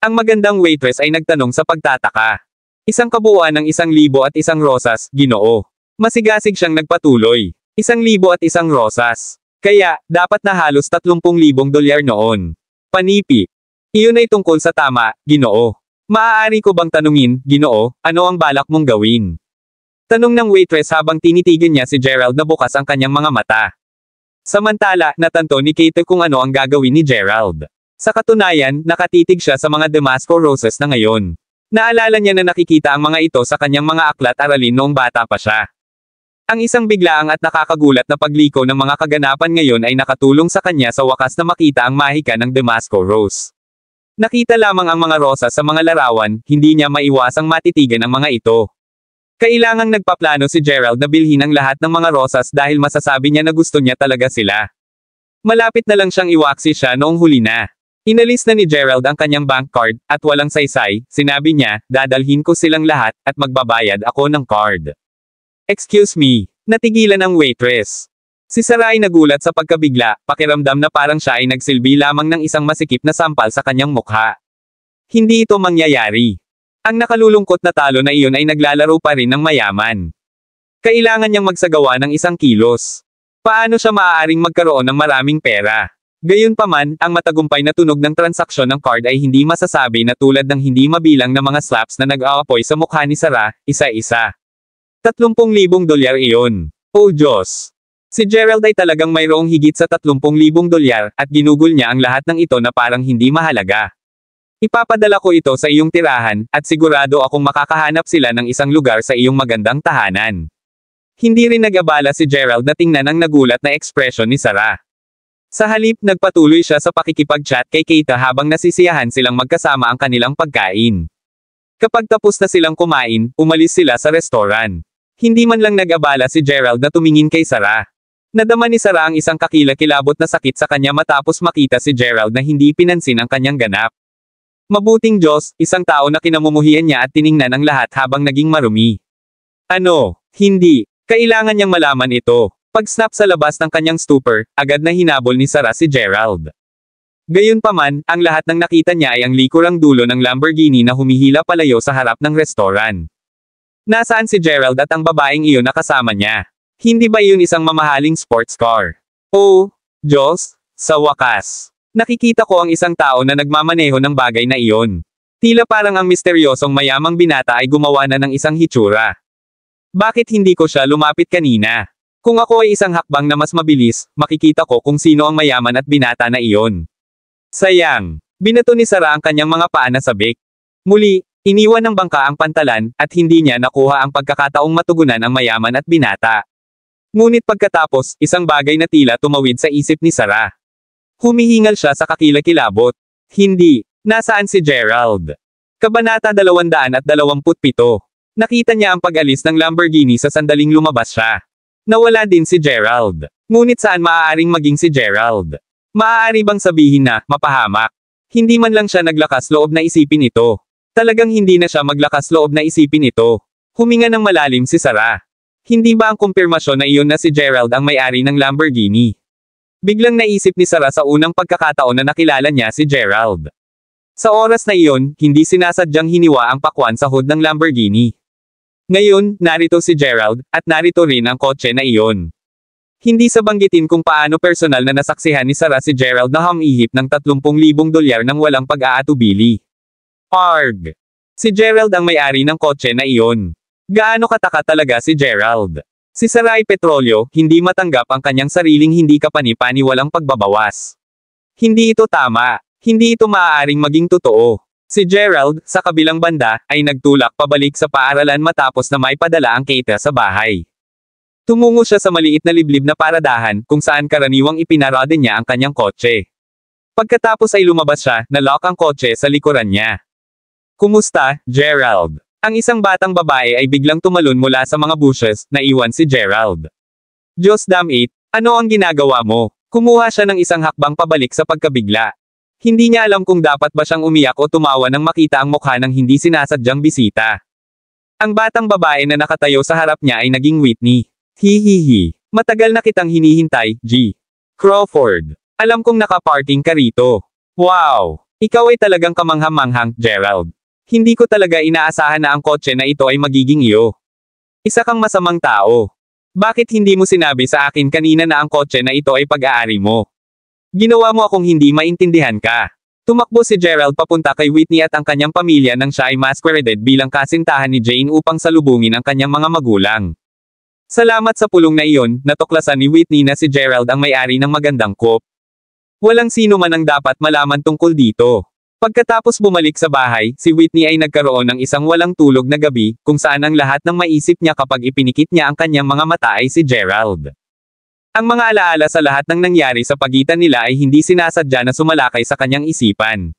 Ang magandang waitress ay nagtanong sa pagtataka. Isang kabuuan ng 1,000 at isang rosas, Ginoo. Masigasig siyang nagpatuloy. 1,000 at isang rosas. Kaya, dapat na halos 30,000 dolyar noon. Panipi. Iyon ay tungkol sa tama, Ginoo. Maaari ko bang tanungin, Ginoo, ano ang balak mong gawin? Tanong ng waitress habang tinitigan niya si Gerald na bukas ang kanyang mga mata. Samantala, natanto ni Kate kung ano ang gagawin ni Gerald. Sa katunayan, nakatitig siya sa mga Damasco roses na ngayon. Naalala niya na nakikita ang mga ito sa kanyang mga aklat-aralin noong bata pa siya. Ang isang biglaang at nakakagulat na pagliko ng mga kaganapan ngayon ay nakatulong sa kanya sa wakas na makita ang mahika ng Damasco rose. Nakita lamang ang mga rosas sa mga larawan, hindi niya maiwasang matitigan ang mga ito. Kailangang nagpaplano si Gerald na bilhin ang lahat ng mga rosas dahil masasabi niya na gusto niya talaga sila. Malapit na lang siyang iwaksi siya noong huli na. Inalis na ni Gerald ang kanyang bank card, at walang saysay, sinabi niya, dadalhin ko silang lahat, at magbabayad ako ng card. Excuse me, natigilan ang waitress. Si Sarah ay nagulat sa pagkabigla, pakiramdam na parang siya ay nagsilbi lamang ng isang masikip na sampal sa kanyang mukha. Hindi ito mangyayari. Ang nakalulungkot na talo na iyon ay naglalaro pa rin ng mayaman. Kailangan niyang magsagawa ng 1 kilos. Paano siya maaaring magkaroon ng maraming pera? Gayunpaman, ang matagumpay na tunog ng transaksyon ng card ay hindi masasabi na tulad ng hindi mabilang na mga slaps na nag-aapoy sa mukha ni Sarah, isa-isa. 30,000 dolyar iyon. Oh Diyos! Si Gerald ay talagang mayroong higit sa 30,000 dolyar, at ginugol niya ang lahat ng ito na parang hindi mahalaga. Ipapadala ko ito sa iyong tirahan, at sigurado akong makakahanap sila ng isang lugar sa iyong magandang tahanan. Hindi rin nag-abala si Gerald na tingnan ang nagulat na ekspresyon ni Sarah. Sa halip, nagpatuloy siya sa pakikipag-chat kay Keita habang nasisiyahan silang magkasama ang kanilang pagkain. Kapag tapos na silang kumain, umalis sila sa restoran. Hindi man lang nag-abala si Gerald na tumingin kay Sarah. Nadama ni Sarah ang isang kakilakilabot na sakit sa kanya matapos makita si Gerald na hindi pinansin ang kanyang ganap. Mabuting Diyos, isang tao na kinamumuhian niya at tiningnan ang lahat habang naging marumi. Ano? Hindi. Kailangan niyang malaman ito. Pag-snap sa labas ng kanyang stupor, agad na hinabol ni Sarah si Gerald. Gayunpaman, ang lahat ng nakita niya ay ang likurang dulo ng Lamborghini na humihila palayo sa harap ng restoran. Nasaan si Gerald at ang babaeng iyon na kasama niya? Hindi ba iyon isang mamahaling sports car? Oh, Diyos, sa wakas. Nakikita ko ang isang tao na nagmamaneho ng bagay na iyon. Tila parang ang misteryosong mayamang binata ay gumawa na ng isang hitsura. Bakit hindi ko siya lumapit kanina? Kung ako ay isang hakbang na mas mabilis, makikita ko kung sino ang mayaman at binata na iyon. Sayang. Binato ni Sarah ang kanyang mga paa na sabik. Muli, iniwan ng bangka ang pantalan, at hindi niya nakuha ang pagkakataong matugunan ang mayaman at binata. Ngunit pagkatapos, isang bagay na tila tumawid sa isip ni Sarah. Humihingal siya sa kakilakilabot. Hindi. Nasaan si Gerald? Kabanata 227. Nakita niya ang pag-alis ng Lamborghini sa sandaling lumabas siya. Nawala din si Gerald. Ngunit saan maaaring maging si Gerald? Maaari bang sabihin na, mapahamak? Hindi man lang siya naglakas loob na isipin ito. Talagang hindi na siya maglakas loob na isipin ito. Huminga ng malalim si Sarah. Hindi ba ang kumpirmasyon na iyon na si Gerald ang may-ari ng Lamborghini? Biglang naisip ni Sarah sa unang pagkakataon na nakilala niya si Gerald. Sa oras na iyon, hindi sinasadyang hiniwa ang pakwan sa hood ng Lamborghini. Ngayon, narito si Gerald, at narito rin ang kotse na iyon. Hindi sa banggitin kung paano personal na nasaksihan ni Sarah si Gerald na humihip ng 30,000 dolyar nang walang pag-aatubili. Arg! Si Gerald ang may-ari ng kotse na iyon. Gaano kataka talaga si Gerald? Si Sarah ay petrolyo, hindi matanggap ang kanyang sariling hindi kapani-pani walang pagbabawas. Hindi ito tama. Hindi ito maaaring maging totoo. Si Gerald, sa kabilang banda, ay nagtulak pabalik sa paaralan matapos na may padala ang Keita sa bahay. Tumungo siya sa maliit na liblib na paradahan, kung saan karaniwang ipinarada niya ang kanyang kotse. Pagkatapos ay lumabas siya, na-lock ang kotse sa likuran niya. Kumusta, Gerald? Ang isang batang babae ay biglang tumalon mula sa mga bushes, naiwan si Gerald. Diyos damn it, ano ang ginagawa mo? Kumuha siya ng isang hakbang pabalik sa pagkabigla. Hindi niya alam kung dapat ba siyang umiyak o tumawa nang makita ang mukha ng hindi sinasadyang bisita. Ang batang babae na nakatayo sa harap niya ay naging Whitney. Hihihi. Matagal na kitang hinihintay, G. Crawford. Alam kong nakaparking ka rito. Wow! Ikaw ay talagang kamangha-manghang, Gerald. Hindi ko talaga inaasahan na ang kotse na ito ay magiging iyo. Isa kang masamang tao. Bakit hindi mo sinabi sa akin kanina na ang kotse na ito ay pag-aari mo? Ginawa mo akong hindi maintindihan ka. Tumakbo si Gerald papunta kay Whitney at ang kanyang pamilya nang siya ay masqueraded bilang kasintahan ni Jane upang salubungin ang kanyang mga magulang. Salamat sa pulong na iyon, natuklasan ni Whitney na si Gerald ang may-ari ng magandang coupe. Walang sino man ang dapat malaman tungkol dito. Pagkatapos bumalik sa bahay, si Whitney ay nagkaroon ng isang walang tulog na gabi, kung saan ang lahat ng maisip niya kapag ipinikit niya ang kanyang mga mata ay si Gerald. Ang mga alaala sa lahat ng nangyari sa pagitan nila ay hindi sinasadya na sumalakay sa kanyang isipan.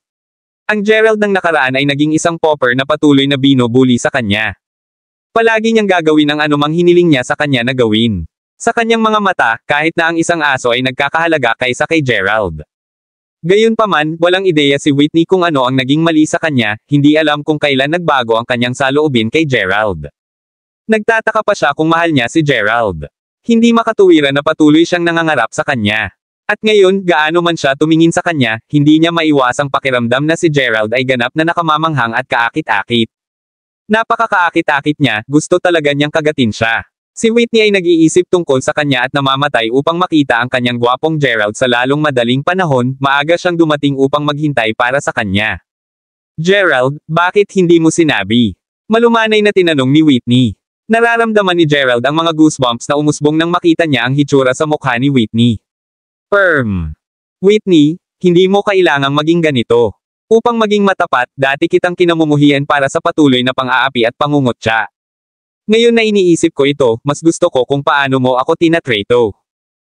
Ang Gerald ng nakaraan ay naging isang popper na patuloy na binubuli sa kanya. Palagi niyang gagawin ang anumang hiniling niya sa kanya na gawin. Sa kanyang mga mata, kahit na ang isang aso ay nagkakahalaga kaysa kay Gerald. Gayunpaman, walang ideya si Whitney kung ano ang naging mali sa kanya, hindi alam kung kailan nagbago ang kanyang saloobin kay Gerald. Nagtataka pa siya kung mahal niya si Gerald. Hindi makatuwiran na patuloy siyang nangangarap sa kanya. At ngayon, gaano man siya tumingin sa kanya, hindi niya maiwasang pakiramdam na si Gerald ay ganap na nakamamanghang at kaakit-akit. Napakakaakit-akit niya, gusto talaga niyang kagatin siya. Si Whitney ay nag-iisip tungkol sa kanya at namamatay upang makita ang kanyang gwapong Gerald sa lalong madaling panahon, maaga siyang dumating upang maghintay para sa kanya. Gerald, bakit hindi mo sinabi? Malumanay na tinanong ni Whitney. Nararamdaman ni Gerald ang mga goosebumps na umusbong nang makita niya ang hitsura sa mukha ni Whitney. Whitney, hindi mo kailangang maging ganito. Upang maging matapat, dati kitang kinamumuhian para sa patuloy na pang-aapi at pangungutya. Ngayon na iniisip ko ito, mas gusto ko kung paano mo ako tinatrato.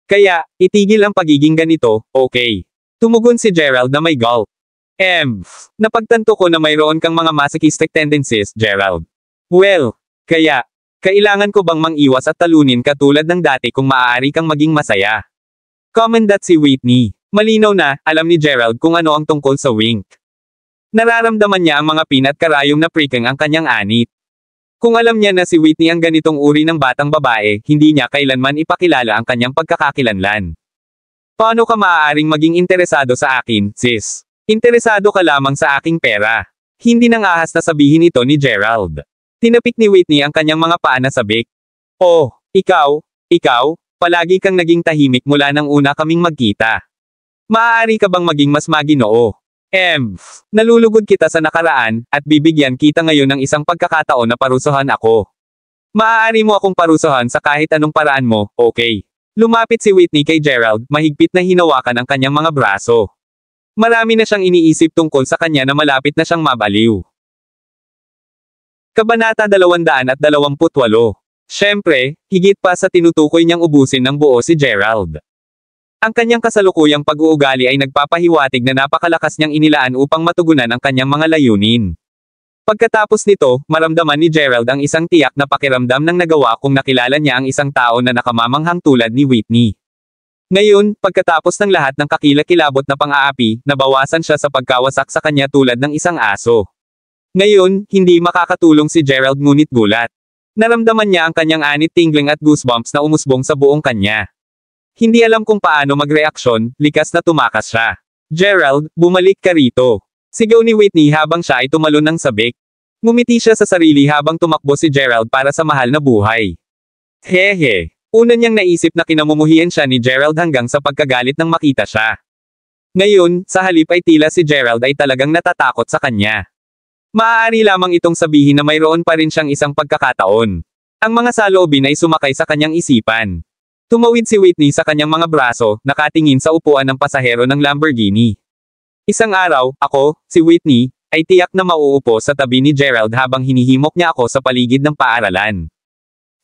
Kaya, itigil ang pagiging ganito, okay? Tumugon si Gerald na may gulp. Napagtanto ko na mayroon kang mga masochistic tendencies, Gerald. Well, kaya, kailangan ko bang mang-iwas at talunin ka tulad ng dati kung maaari kang maging masaya? Comment that si Whitney. Malinaw na, alam ni Gerald kung ano ang tungkol sa wink. Nararamdaman niya ang mga pin at karayom na prickeng ang kanyang anit. Kung alam niya na si Whitney ang ganitong uri ng batang babae, hindi niya kailanman ipakilala ang kanyang pagkakakilanlan. Paano ka maaaring maging interesado sa akin, sis? Interesado ka lamang sa aking pera. Hindi nang ahas na sabihin ito ni Gerald. Tinapik ni Whitney ang kanyang mga paa na sabik. Oh, ikaw, palagi kang naging tahimik mula nang una kaming magkita. Maaari ka bang maging mas maginoo? Nalulugod kita sa nakaraan, at bibigyan kita ngayon ng isang pagkakataon na parusahan ako. Maaari mo akong parusahan sa kahit anong paraan mo, okay? Lumapit si Whitney kay Gerald, mahigpit na hinawakan ang kanyang mga braso. Marami na siyang iniisip tungkol sa kanya na malapit na siyang mabaliw. Kabanata 228. Siyempre, higit pa sa tinutukoy niyang ubusin ng buo si Gerald. Ang kanyang kasalukuyang pag-uugali ay nagpapahiwatig na napakalakas niyang inilaan upang matugunan ang kanyang mga layunin. Pagkatapos nito, maramdaman ni Gerald ang isang tiyak na pakiramdam ng nagawa kung nakilala niya ang isang tao na nakamamanghang tulad ni Whitney. Ngayon, pagkatapos ng lahat ng kakilakilabot na pang-aapi, nabawasan siya sa pagkawasak sa kanya tulad ng isang aso. Ngayon, hindi makakatulong si Gerald ngunit gulat. Naramdaman niya ang kanyang anit tingling at goosebumps na umusbong sa buong kanya. Hindi alam kung paano magreaksyon, likas na tumakas siya. Gerald, bumalik ka rito. Sigaw ni Whitney habang siya ay tumalon ng sabik. Ngumiti siya sa sarili habang tumakbo si Gerald para sa mahal na buhay. Hehe. Una niyang naisip na kinamumuhian siya ni Gerald hanggang sa pagkagalit nang makita siya. Ngayon, sa halip ay tila si Gerald ay talagang natatakot sa kanya. Maaari lamang itong sabihin na mayroon pa rin siyang isang pagkakataon. Ang mga saloobin ay sumakay sa kanyang isipan. Tumawid si Whitney sa kanyang mga braso, nakatingin sa upuan ng pasahero ng Lamborghini. Isang araw, ako, si Whitney, ay tiyak na mauupo sa tabi ni Gerald habang hinihimok niya ako sa paligid ng paaralan.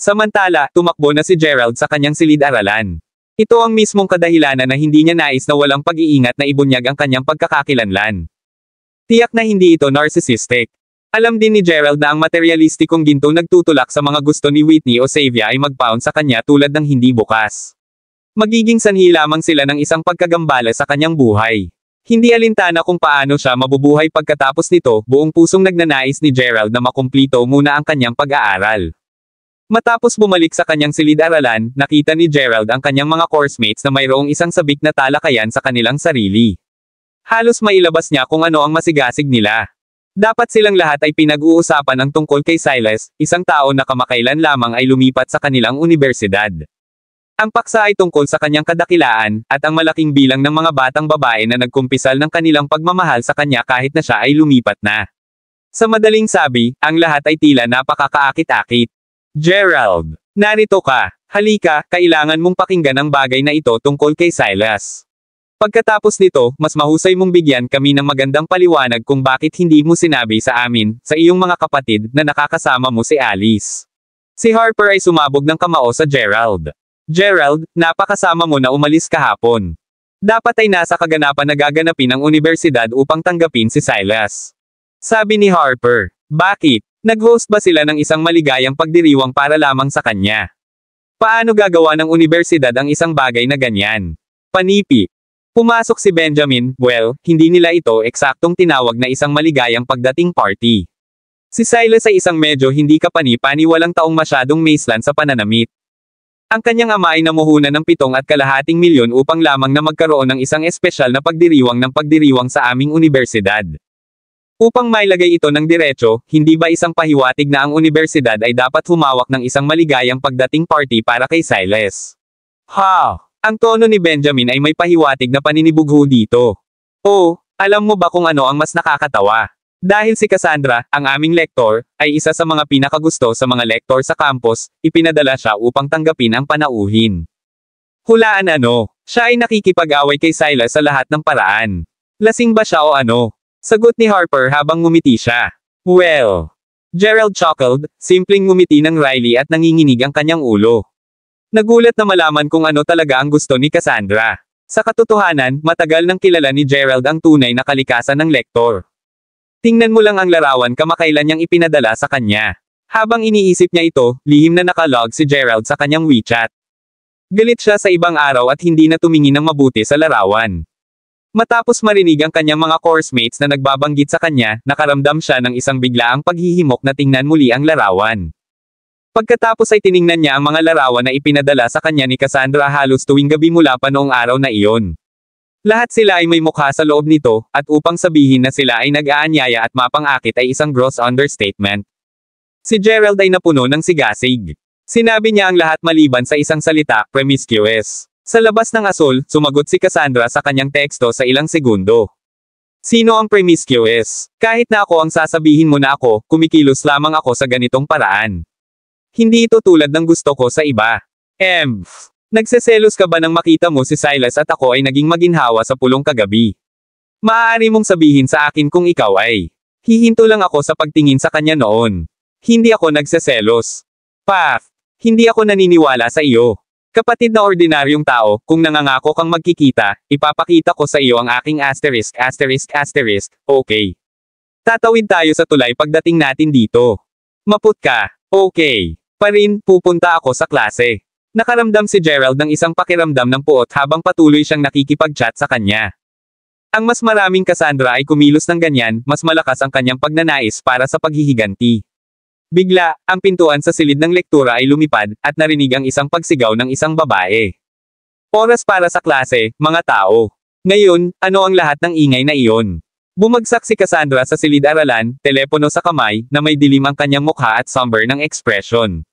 Samantala, tumakbo na si Gerald sa kanyang silid-aralan. Ito ang mismong kadahilanan na hindi niya nais na walang pag-iingat na ibunyag ang kanyang pagkakakilanlan. Tiyak na hindi ito narcissistic. Alam din ni Gerald na ang materialistikong ginto nagtutulak sa mga gusto ni Whitney o Xavier ay mag-pound sa kanya tulad ng hindi bukas. Magiging sanhi lamang sila ng isang pagkagambala sa kanyang buhay. Hindi alintana kung paano siya mabubuhay pagkatapos nito, buong pusong nagnanais ni Gerald na makumplito muna ang kanyang pag-aaral. Matapos bumalik sa kanyang silid-aralan, nakita ni Gerald ang kanyang mga coursemates na mayroong isang sabik na talakayan sa kanilang sarili. Halos mailabas niya kung ano ang masigasig nila. Dapat silang lahat ay pinag-uusapan ang tungkol kay Silas, isang tao na kamakailan lamang ay lumipat sa kanilang unibersidad. Ang paksa ay tungkol sa kanyang kadakilaan, at ang malaking bilang ng mga batang babae na nagkumpisal ng kanilang pagmamahal sa kanya kahit na siya ay lumipat na. Sa madaling sabi, ang lahat ay tila napakakaakit-akit. Gerald, narito ka. Halika, kailangan mong pakinggan ang bagay na ito tungkol kay Silas. Pagkatapos nito, mas mahusay mong bigyan kami ng magandang paliwanag kung bakit hindi mo sinabi sa amin, sa iyong mga kapatid, na nakakasama mo si Alice. Si Harper ay sumabog ng kamao sa Gerald. Gerald, napakasama mo na umalis kahapon. Dapat ay nasa kaganapan na gaganapin ang unibersidad upang tanggapin si Silas. Sabi ni Harper, bakit? Nag-host ba sila ng isang maligayang pagdiriwang para lamang sa kanya? Paano gagawa ng unibersidad ang isang bagay na ganyan? Panipi. Pumasok si Benjamin, well, hindi nila ito eksaktong tinawag na isang maligayang pagdating party. Si Silas ay isang medyo hindi kapani-pani walang taong masyadong maislan sa pananamit. Ang kanyang ama ay namuhunan ng 7.2 milyon upang lamang na magkaroon ng isang espesyal na pagdiriwang sa aming unibersidad. Upang mailagay ito ng diretso, hindi ba isang pahiwatig na ang unibersidad ay dapat humawak ng isang maligayang pagdating party para kay Silas? Ha! Ang tono ni Benjamin ay may pahiwatig na paninibugho dito. Oh, alam mo ba kung ano ang mas nakakatawa? Dahil si Cassandra, ang aming lektor, ay isa sa mga pinakagusto sa mga lektor sa campus, ipinadala siya upang tanggapin ang panauhin. Hulaan ano? Siya ay nakikipag-away kay Silas sa lahat ng paraan. Lasing ba siya o ano? Sagot ni Harper habang ngumiti siya. Well. Gerald chuckled, simpleng ngumiti ng Riley at nanginginig ang kanyang ulo. Nagulat na malaman kung ano talaga ang gusto ni Cassandra. Sa katotohanan, matagal nang kilala ni Gerald ang tunay na kalikasan ng lektor. Tingnan mo lang ang larawan kamakailan niyang ipinadala sa kanya. Habang iniisip niya ito, lihim na nakalog si Gerald sa kanyang WeChat. Galit siya sa ibang araw at hindi na tumingin ng mabuti sa larawan. Matapos marinig ang kanyang mga coursemates na nagbabanggit sa kanya, nakaramdam siya ng isang biglaang paghihimok na tingnan muli ang larawan. Pagkatapos ay tiningnan niya ang mga larawan na ipinadala sa kanya ni Cassandra halos tuwing gabi mula pa noong araw na iyon. Lahat sila ay may mukha sa loob nito, at upang sabihin na sila ay nag-aanyaya at mapang-akit ay isang gross understatement. Si Gerald ay napuno ng sigasig. Sinabi niya ang lahat maliban sa isang salita, promiscuous. Sa labas ng asul, sumagot si Cassandra sa kanyang teksto sa ilang segundo. Sino ang promiscuous? Kahit na ako ang sasabihin mo na ako, kumikilos lamang ako sa ganitong paraan. Hindi ito tulad ng gusto ko sa iba. Nagseselos ka ba nang makita mo si Silas at ako ay naging maginhawa sa pulong kagabi? Maaari mong sabihin sa akin kung ikaw ay. Hihinto lang ako sa pagtingin sa kanya noon. Hindi ako nagseselos. Hindi ako naniniwala sa iyo. Kapatid na ordinaryong tao, kung nangangako kang magkikita, ipapakita ko sa iyo ang aking asterisk, okay. Tatawid tayo sa tulay pagdating natin dito. Maput ka, okay. Pa rin, pupunta ako sa klase. Nakaramdam si Gerald ng isang pakiramdam ng puot habang patuloy siyang nakikipag-chat sa kanya. Ang mas maraming Cassandra ay kumilos ng ganyan, mas malakas ang kanyang pagnanais para sa paghihiganti. Bigla, ang pintuan sa silid ng lektura ay lumipad, at narinig ang isang pagsigaw ng isang babae. Oras para sa klase, mga tao. Ngayon, ano ang lahat ng ingay na iyon? Bumagsak si Cassandra sa silid-aralan, telepono sa kamay, na may dilim ang kanyang mukha at somber ng ekspresyon.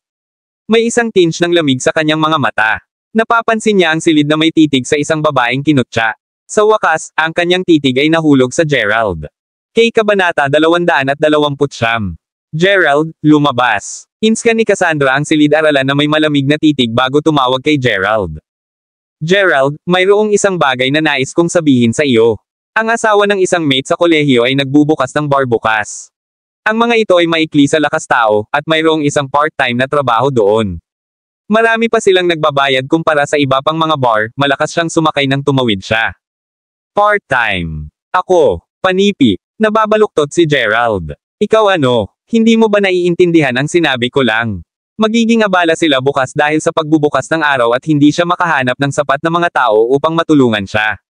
May isang tinge ng lamig sa kanyang mga mata. Napapansin niya ang silid na may titig sa isang babaeng kinutya. Sa wakas, ang kanyang titig ay nahulog sa Gerald. Kay Kabanata 229. Gerald, lumabas. Inska ni Cassandra ang silid-aralan na may malamig na titig bago tumawag kay Gerald. Gerald, mayroong isang bagay na nais kong sabihin sa iyo. Ang asawa ng isang mate sa kolehiyo ay nagbubukas ng bar bukas. Ang mga ito ay maikli sa lakas tao, at mayroong isang part-time na trabaho doon. Marami pa silang nagbabayad kumpara sa iba pang mga bar, malakas siyang sumakay nang tumawid siya. Part-time. Ako, panipi. Nababaluktot si Gerald. Ikaw ano? Hindi mo ba naiintindihan ang sinabi ko lang? Magiging abala sila bukas dahil sa pagbubukas ng araw at hindi siya makahanap ng sapat na mga tao upang matulungan siya.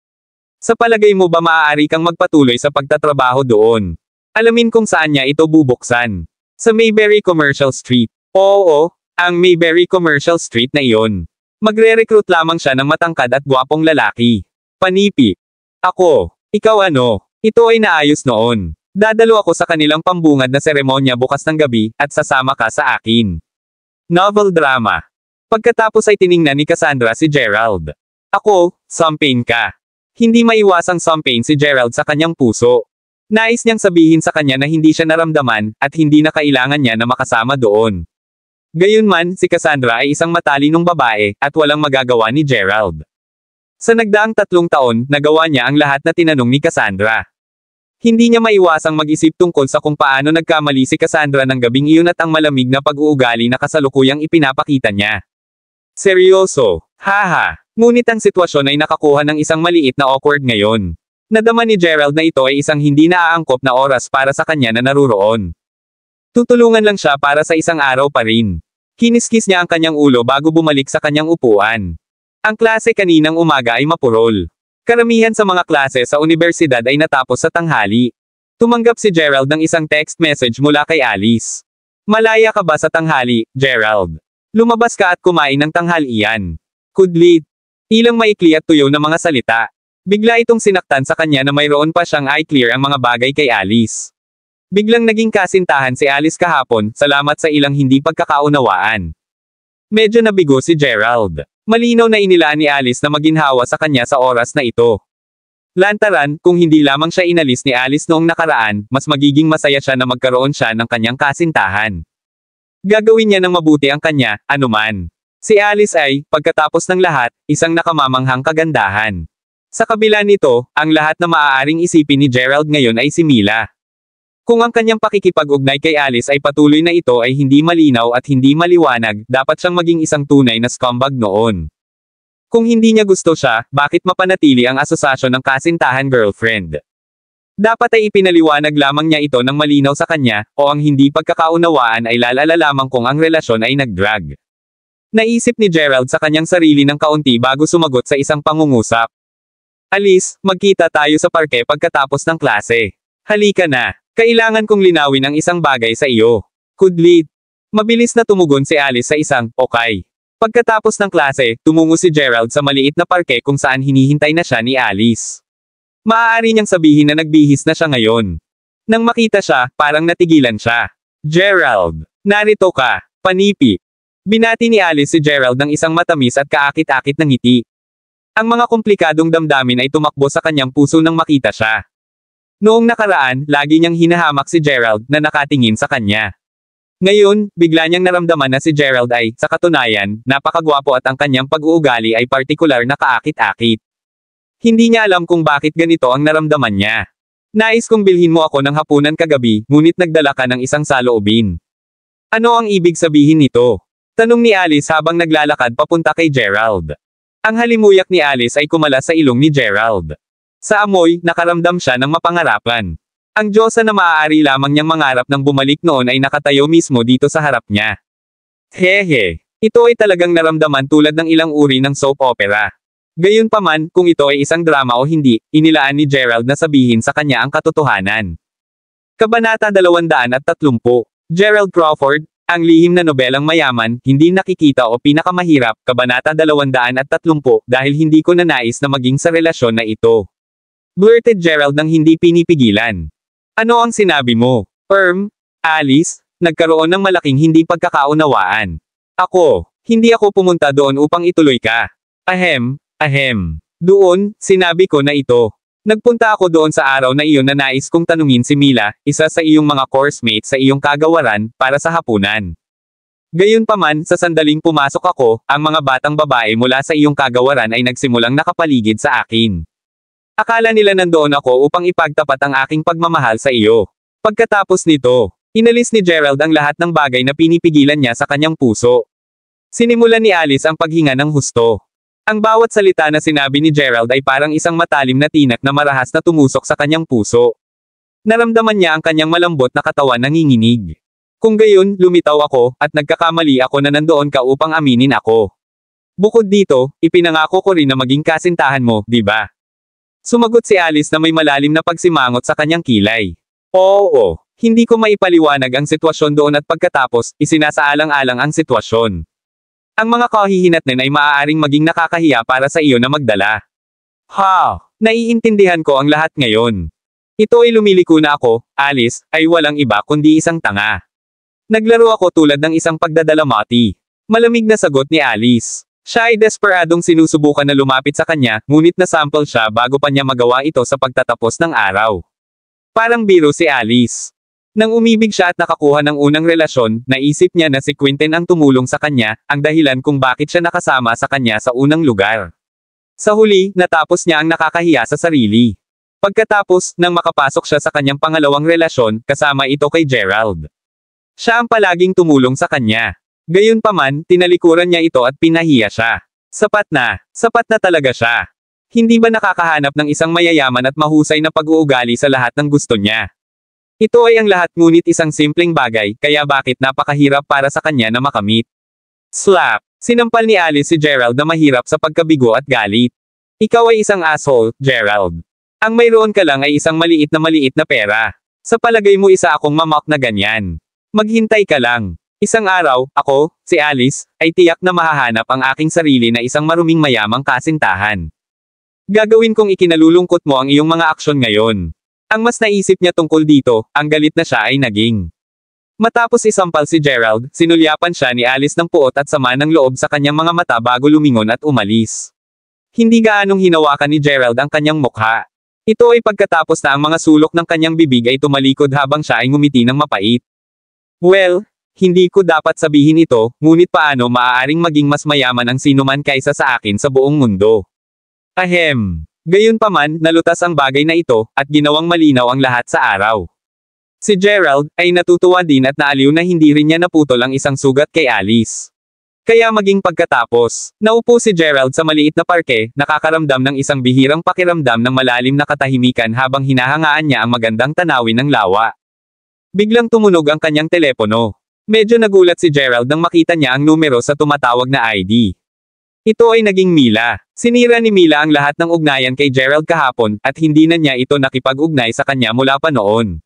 Sa palagay mo ba maaari kang magpatuloy sa pagtatrabaho doon? Alamin kung saan niya ito bubuksan. Sa Mayberry Commercial Street. Oo, ang Mayberry Commercial Street na iyon. Magre-recruit lamang siya ng matangkad at gwapong lalaki. Panipi. Ako. Ikaw ano? Ito ay naayos noon. Dadalo ako sa kanilang pambungad na seremonya bukas ng gabi, at sasama ka sa akin. Novel drama. Pagkatapos ay tiningnan ni Cassandra si Gerald. Ako, champagne ka. Hindi maiwasang champagne si Gerald sa kanyang puso. Nais niyang sabihin sa kanya na hindi siya naramdaman, at hindi na kailangan niya na makasama doon. Gayunman, si Cassandra ay isang matalinong babae, at walang magagawa ni Gerald. Sa nagdaang 3 taon, nagawa niya ang lahat na tinanong ni Cassandra. Hindi niya maiwasang mag-isip tungkol sa kung paano nagkamali si Cassandra ng gabing iyon at ang malamig na pag-uugali na kasalukuyang ipinapakita niya. Seryoso. Haha. Ngunit ang sitwasyon ay nakakuha ng isang maliit na awkward ngayon. Nadama ni Gerald na ito ay isang hindi naaangkop na oras para sa kanya na naruroon. Tutulungan lang siya para sa isang araw pa rin. Kiniskis niya ang kanyang ulo bago bumalik sa kanyang upuan. Ang klase kaninang umaga ay mapurol. Karamihan sa mga klase sa universidad ay natapos sa tanghali. Tumanggap si Gerald ng isang text message mula kay Alice. Malaya ka ba sa tanghali, Gerald? Lumabas ka at kumain ng tanghalian. Kudlit. Ilang maikli at tuyo na mga salita. Bigla itong sinaktan sa kanya na mayroon pa siyang i-clear ang mga bagay kay Alice. Biglang naging kasintahan si Alice kahapon, salamat sa ilang hindi pagkakaunawaan. Medyo nabigo si Gerald. Malinaw na inilaan ni Alice na maginhawa sa kanya sa oras na ito. Lantaran, kung hindi lamang siya inalis ni Alice noong nakaraan, mas magiging masaya siya na magkaroon siya ng kanyang kasintahan. Gagawin niya ng mabuti ang kanya, anuman. Si Alice ay, pagkatapos ng lahat, isang nakamamanghang kagandahan. Sa kabila nito, ang lahat na maaaring isipin ni Gerald ngayon ay si Mila. Kung ang kanyang pakikipag-ugnay kay Alice ay patuloy na ito ay hindi malinaw at hindi maliwanag, dapat siyang maging isang tunay na scumbag noon. Kung hindi niya gusto siya, bakit mapanatili ang asosasyon ng kasintahan-girlfriend? Dapat ay ipinaliwanag lamang niya ito ng malinaw sa kanya, o ang hindi pagkakaunawaan ay lalala lamang kung ang relasyon ay nag-drag. Naisip ni Gerald sa kanyang sarili ng kaunti bago sumagot sa isang pangungusap. Alice, magkita tayo sa parke pagkatapos ng klase. Halika na. Kailangan kong linawin ang isang bagay sa iyo. Kudlit. Mabilis na tumugon si Alice sa isang, okay. Pagkatapos ng klase, tumungo si Gerald sa maliit na parke kung saan hinihintay na siya ni Alice. Maaari niyang sabihin na nagbihis na siya ngayon. Nang makita siya, parang natigilan siya. Gerald, narito ka, panipi. Binati ni Alice si Gerald ng isang matamis at kaakit-akit na ngiti. Ang mga komplikadong damdamin ay tumakbo sa kanyang puso nang makita siya. Noong nakaraan, lagi niyang hinahamak si Gerald na nakatingin sa kanya. Ngayon, bigla niyang naramdaman na si Gerald ay, sa katunayan, napakagwapo at ang kanyang pag-uugali ay partikular na kaakit-akit. Hindi niya alam kung bakit ganito ang naramdaman niya. Nais kong bilhin mo ako ng hapunan kagabi, ngunit nagdala ka ng isang saloobin. Ano ang ibig sabihin nito? Tanong ni Alice habang naglalakad papunta kay Gerald. Ang halimuyak ni Alice ay kumala sa ilong ni Gerald. Sa amoy, nakaramdam siya ng mapangarapan. Ang Diyosa na maaari lamang niyang mangarap nang bumalik noon ay nakatayo mismo dito sa harap niya. Hehe. Ito ay talagang naramdaman tulad ng ilang uri ng soap opera. Gayunpaman, kung ito ay isang drama o hindi, inilaan ni Gerald na sabihin sa kanya ang katotohanan. Kabanata 230. Gerald Crawford, ang lihim na nobelang mayaman, hindi nakikita o pinakamahirap, Kabanata 230, dahil hindi ko na nais na maging sa relasyon na ito. Blurted Gerald nang hindi pinipigilan. Ano ang sinabi mo? Alice, nagkaroon ng malaking hindi pagkakaunawaan. Hindi ako pumunta doon upang ituloy ka. Doon, sinabi ko na ito. Nagpunta ako doon sa araw na iyon na nais kong tanungin si Mila, isa sa iyong mga course mates sa iyong kagawaran, para sa hapunan. Gayunpaman, sa sandaling pumasok ako, ang mga batang babae mula sa iyong kagawaran ay nagsimulang nakapaligid sa akin. Akala nila nandoon ako upang ipagtapat ang aking pagmamahal sa iyo. Pagkatapos nito, inalis ni Gerald ang lahat ng bagay na pinipigilan niya sa kanyang puso. Sinimulan ni Alice ang paghinga ng husto. Ang bawat salita na sinabi ni Gerald ay parang isang matalim na tinak na marahas na tumusok sa kanyang puso. Naramdaman niya ang kanyang malambot na katawan nanginginig. Kung gayon, lumitaw ako, at nagkakamali ako na nandoon ka upang aminin ako. Bukod dito, ipinangako ko rin na maging kasintahan mo, di ba? Sumagot si Alice na may malalim na pagsimangot sa kanyang kilay. Oo, hindi ko maipaliwanag ang sitwasyon doon at pagkatapos, isinasaalang-alang ang sitwasyon. Ang mga kahihinatnan ay maaaring maging nakakahiya para sa iyo na magdala. Naiintindihan ko ang lahat ngayon. Ito ay lumiliko na ako, Alice, ay walang iba kundi isang tanga. Naglaro ako tulad ng isang pagdadalamati. Malamig na sagot ni Alice. Siya ay desperadong sinusubukan na lumapit sa kanya, ngunit nasample siya bago pa niya magawa ito sa pagtatapos ng araw. Parang biro si Alice. Nang umibig siya at nakakuha ng unang relasyon, naisip niya na si Quentin ang tumulong sa kanya, ang dahilan kung bakit siya nakasama sa kanya sa unang lugar. Sa huli, natapos niya ang nakakahiya sa sarili. Pagkatapos, nang makapasok siya sa kanyang pangalawang relasyon, kasama ito kay Gerald. Siya ang palaging tumulong sa kanya. Gayunpaman, tinalikuran niya ito at pinahiya siya. Sapat na talaga siya. Hindi ba nakakahanap ng isang mayayaman at mahusay na pag-uugali sa lahat ng gusto niya? Ito ay ang lahat ngunit isang simpleng bagay, kaya bakit napakahirap para sa kanya na makamit? Slap! Sinampal ni Alice si Gerald na mahirap sa pagkabigo at galit. Ikaw ay isang asshole, Gerald. Ang mayroon ka lang ay isang maliit na pera. Sa palagay mo isa akong mamak na ganyan. Maghintay ka lang. Isang araw, ako, si Alice, ay tiyak na mahahanap ang aking sarili na isang maruming mayamang kasintahan. Gagawin kong ikinalulungkot mo ang iyong mga aksyon ngayon. Ang mas naisip niya tungkol dito, ang galit na siya ay naging. Matapos isampal si Gerald, sinulyapan siya ni Alice ng puot at sama ng loob sa kanyang mga mata bago lumingon at umalis. Hindi gaanong hinawakan ni Gerald ang kanyang mukha. Ito ay pagkatapos na ang mga sulok ng kanyang bibig ay tumalikod habang siya ay ngumiti ng mapait. Well, hindi ko dapat sabihin ito, ngunit paano maaaring maging mas mayaman ang sinuman kaysa sa akin sa buong mundo? Ahem. Gayunpaman, nalutas ang bagay na ito, at ginawang malinaw ang lahat sa araw. Si Gerald, ay natutuwa din at naaliw na hindi rin niya naputol ang isang sugat kay Alice. Kaya maging pagkatapos, naupo si Gerald sa maliit na parke, nakakaramdam ng isang bihirang pakiramdam ng malalim na katahimikan habang hinahangaan niya ang magandang tanawin ng lawa. Biglang tumunog ang kanyang telepono. Medyo nagulat si Gerald nang makita niya ang numero sa tumatawag na ID. Ito ay naging Mila. Sinira ni Mila ang lahat ng ugnayan kay Gerald kahapon, at hindi na niya ito nakipag-ugnay sa kanya mula pa noon.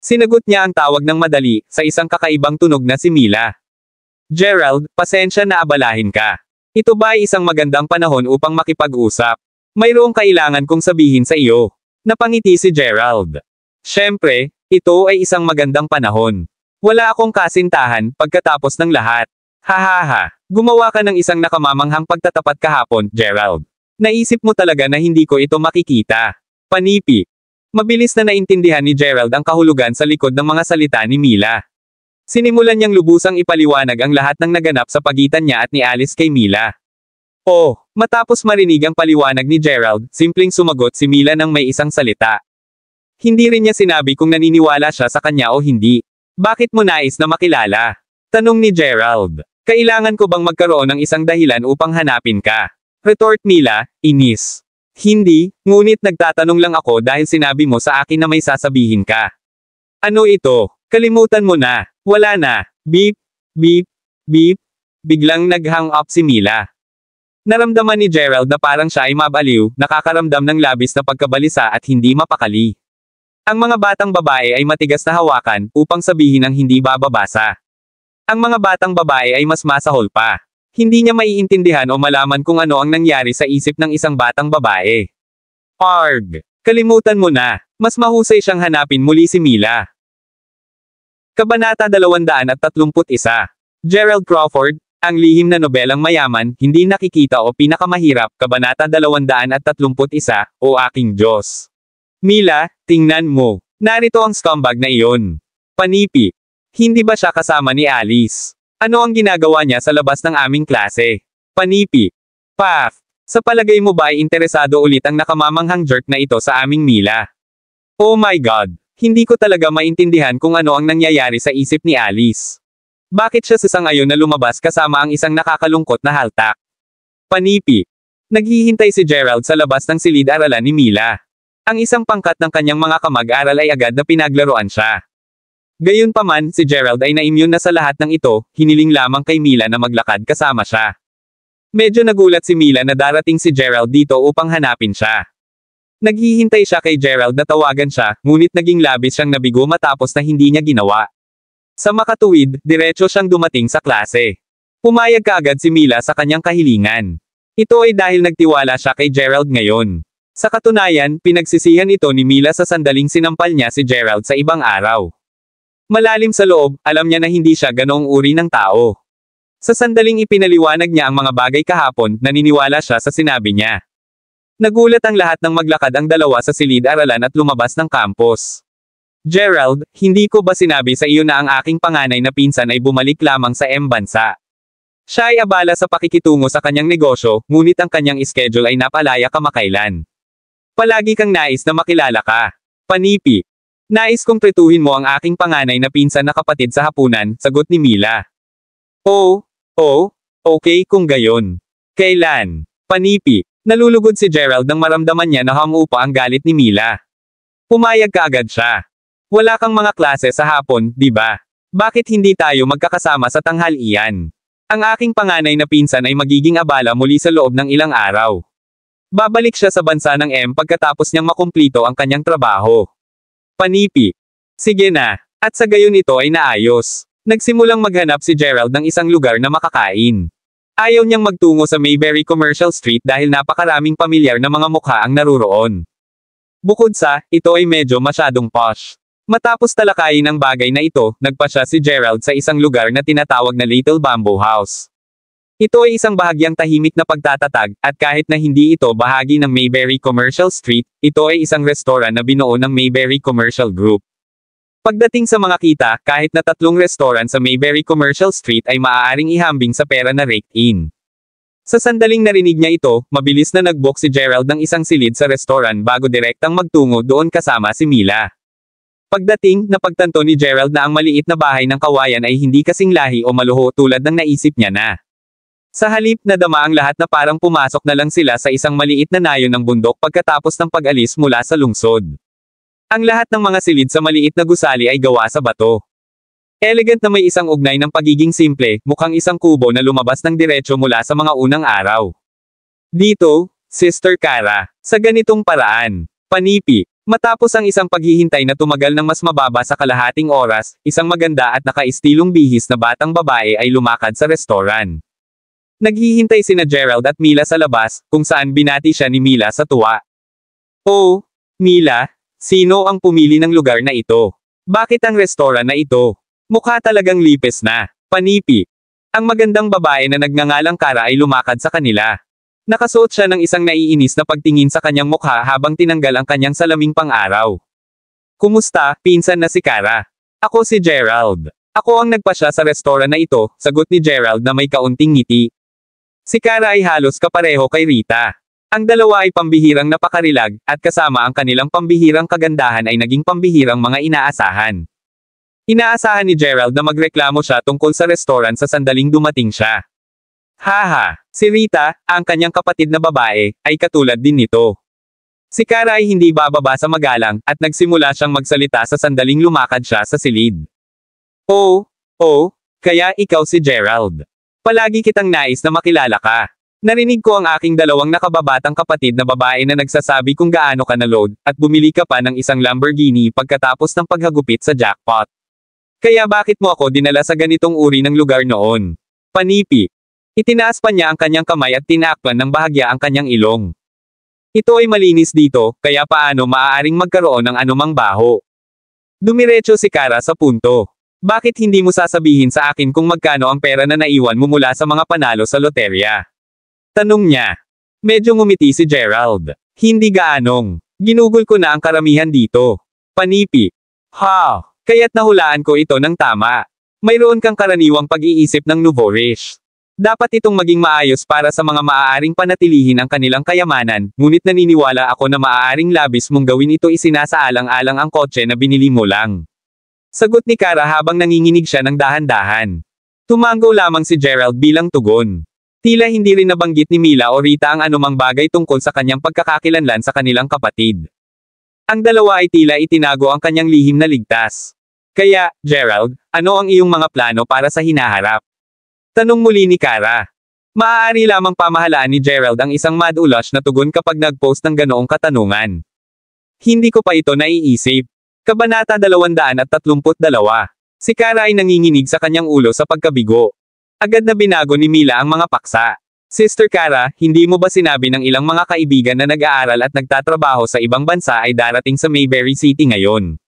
Sinagot niya ang tawag ng madali, sa isang kakaibang tunog na si Mila. Gerald, pasensya na abalahin ka. Ito ba ay isang magandang panahon upang makipag-usap? Mayroong kailangan kong sabihin sa iyo. Napangiti si Gerald. Siyempre, ito ay isang magandang panahon. Wala akong kasintahan, pagkatapos ng lahat. Hahaha, gumawa ka ng isang nakamamanghang pagtatapat kahapon, Gerald. Naisip mo talaga na hindi ko ito makikita. Panipi. Mabilis na naintindihan ni Gerald ang kahulugan sa likod ng mga salita ni Mila. Sinimulan niyang lubusang ipaliwanag ang lahat ng naganap sa pagitan niya at ni Alice kay Mila. Matapos marinig ang paliwanag ni Gerald, simpleng sumagot si Mila ng may isang salita. Hindi rin niya sinabi kung naniniwala siya sa kanya o hindi. Bakit mo nais na makilala? Tanong ni Gerald. Kailangan ko bang magkaroon ng isang dahilan upang hanapin ka? Retort Mila, inis. Hindi, ngunit nagtatanong lang ako dahil sinabi mo sa akin na may sasabihin ka. Ano ito? Kalimutan mo na. Wala na. Beep, beep, beep. Biglang nag-hang up si Mila. Naramdaman ni Gerald na parang siya ay mabaliw, nakakaramdam ng labis na pagkabalisa at hindi mapakali. Ang mga batang babae ay matigas na hawakan, upang sabihin ang hindi bababasa. Ang mga batang babae ay mas masahol pa. Hindi niya maiintindihan o malaman kung ano ang nangyari sa isip ng isang batang babae. Arg! Kalimutan mo na. Mas mahusay siyang hanapin muli si Mila. Kabanata 231. Gerald Crawford, ang lihim na nobelang mayaman, hindi nakikita o pinakamahirap, Kabanata 231, O aking Diyos. Mila, tingnan mo. Narito ang scumbag na iyon. Panipi. Hindi ba siya kasama ni Alice? Ano ang ginagawa niya sa labas ng aming klase? Panipi. Paf. Sa palagay mo ba ay interesado ulit ang nakamamanghang jerk na ito sa aming Mila? Oh my God. Hindi ko talaga maintindihan kung ano ang nangyayari sa isip ni Alice. Bakit siya sasangayon na lumabas kasama ang isang nakakalungkot na haltak? Panipi. Naghihintay si Gerald sa labas ng silid-aralan ni Mila. Ang isang pangkat ng kanyang mga kamag-aral ay agad na pinaglaruan siya. Gayunpaman, si Gerald ay na-immune na sa lahat ng ito, hiniling lamang kay Mila na maglakad kasama siya. Medyo nagulat si Mila na darating si Gerald dito upang hanapin siya. Naghihintay siya kay Gerald na tawagan siya, ngunit naging labis siyang nabigo matapos na hindi niya ginawa. Sa makatuwid, diretso siyang dumating sa klase. Pumayag kaagad si Mila sa kanyang kahilingan. Ito ay dahil nagtiwala siya kay Gerald ngayon. Sa katunayan, pinagsisihan ito ni Mila sa sandaling sinampal niya si Gerald sa ibang araw. Malalim sa loob, alam niya na hindi siya ganoong uri ng tao. Sa sandaling ipinaliwanag niya ang mga bagay kahapon, naniniwala siya sa sinabi niya. Nagulat ang lahat ng maglakad ang dalawa sa silid-aralan at lumabas ng campus. Gerald, hindi ko ba sinabi sa iyo na ang aking panganay na pinsan ay bumalik lamang sa bansa? Siya ay abala sa pakikitungo sa kanyang negosyo, ngunit ang kanyang schedule ay napalaya kamakailan. Palagi kang nais na makilala ka. Panipi. Nais kong tretuhin mo ang aking panganay na pinsan na kapatid sa hapunan, sagot ni Mila. Oh, okay kung gayon. Kailan? Panipi. Nalulugod si Gerald nang maramdaman niya na hamupa ang galit ni Mila. Pumayag kaagad siya. Wala kang mga klase sa hapon, di ba? Bakit hindi tayo magkakasama sa tanghalian? Ang aking panganay na pinsan ay magiging abala muli sa loob ng ilang araw. Babalik siya sa bansa ng pagkatapos niyang makumplito ang kanyang trabaho. Panipi. Sige na. At sa gayon ito ay naayos. Nagsimulang maghanap si Gerald ng isang lugar na makakain. Ayaw niyang magtungo sa Mayberry Commercial Street dahil napakaraming pamilyar na mga mukha ang naruroon. Bukod sa, ito ay medyo masyadong posh. Matapos talakayin ang bagay na ito, nagpasya si Gerald sa isang lugar na tinatawag na Little Bamboo House. Ito ay isang bahagyang tahimik na pagtatatag, at kahit na hindi ito bahagi ng Mayberry Commercial Street, ito ay isang restoran na binuo ng Mayberry Commercial Group. Pagdating sa mga kita, kahit na 3 restoran sa Mayberry Commercial Street ay maaaring ihambing sa pera na raked in. Sa sandaling narinig niya ito, mabilis na nag-book si Gerald ng isang silid sa restoran bago direktang magtungo doon kasama si Mila. Pagdating, napagtanto ni Gerald na ang maliit na bahay ng kawayan ay hindi kasing lahi o maluho tulad ng naisip niya na. Sa halip, nadama ang lahat na parang pumasok na lang sila sa isang maliit na nayon ng bundok pagkatapos ng pag-alis mula sa lungsod. Ang lahat ng mga silid sa maliit na gusali ay gawa sa bato. Elegant na may isang ugnay ng pagiging simple, mukhang isang kubo na lumabas ng diretso mula sa mga unang araw. Dito, Sister Cara, sa ganitong paraan. Panipi. Matapos ang isang paghihintay na tumagal ng mas mababa sa kalahating oras, isang maganda at nakaistilong bihis na batang babae ay lumakad sa restoran. Naghihintay sina Gerald at Mila sa labas, kung saan binati siya ni Mila sa tuwa. Oh, Mila. Sino ang pumili ng lugar na ito? Bakit ang restoran na ito? Mukha talagang lipes na. Panipi. Ang magandang babae na nagngangalang Cara ay lumakad sa kanila. Nakasuot siya ng isang naiinis na pagtingin sa kanyang mukha habang tinanggal ang kanyang salaming pang-araw. Kumusta, pinsan na si Cara? Ako si Gerald. Ako ang nagpasya sa restoran na ito, sagot ni Gerald na may kaunting ngiti. Si Cara ay halos kapareho kay Rita. Ang dalawa ay pambihirang napakarilag, at kasama ang kanilang pambihirang kagandahan ay naging pambihirang mga inaasahan. Inaasahan ni Gerald na magreklamo siya tungkol sa restoran sa sandaling dumating siya. Haha, si Rita, ang kanyang kapatid na babae, ay katulad din nito. Si Cara ay hindi bababa sa magalang, at nagsimula siyang magsalita sa sandaling lumakad siya sa silid. Oh, kaya ikaw si Gerald. Palagi kitang nais na makilala ka. Narinig ko ang aking dalawang nakababatang kapatid na babae na nagsasabi kung gaano ka na-load, at bumili ka pa ng isang Lamborghini pagkatapos ng paghagupit sa jackpot. Kaya bakit mo ako dinala sa ganitong uri ng lugar noon? Panipi. Itinaas pa niya ang kanyang kamay at tinakpan ng bahagya ang kanyang ilong. Ito ay malinis dito, kaya paano maaaring magkaroon ng anumang baho? Dumiretso si Cara sa punto. Bakit hindi mo sasabihin sa akin kung magkano ang pera na naiwan mo mula sa mga panalo sa loterya? Tanong niya. Medyo ngumiti si Gerald. Hindi gaanong. Ginugol ko na ang karamihan dito. Panipi. Kaya't nahulaan ko ito ng tama. Mayroon kang karaniwang pag-iisip ng Novorish. Dapat itong maging maayos para sa mga maaaring panatilihin ang kanilang kayamanan, ngunit naniniwala ako na maaaring labis mong gawin ito isinasaalang-alang ang kotse na binili mo lang. Sagot ni Cara habang nanginginig siya ng dahan-dahan. Tumango lamang si Gerald bilang tugon. Tila hindi rin nabanggit ni Mila o Rita ang anumang bagay tungkol sa kanyang pagkakakilanlan sa kanilang kapatid. Ang dalawa ay tila itinago ang kanyang lihim na ligtas. Kaya, Gerald, ano ang iyong mga plano para sa hinaharap? Tanong muli ni Kara. Maaari lamang pamahalaan ni Gerald ang isang mad-ulash na tugon kapag nag-post ng ganoong katanungan. Hindi ko pa ito naiisip. Kabanata 232. Si Kara ay nanginginig sa kanyang ulo sa pagkabigo. Agad na binago ni Mila ang mga paksa. Sister Kara, hindi mo ba sinabi ng ilang mga kaibigan na nag-aaral at nagtatrabaho sa ibang bansa ay darating sa Mayberry City ngayon?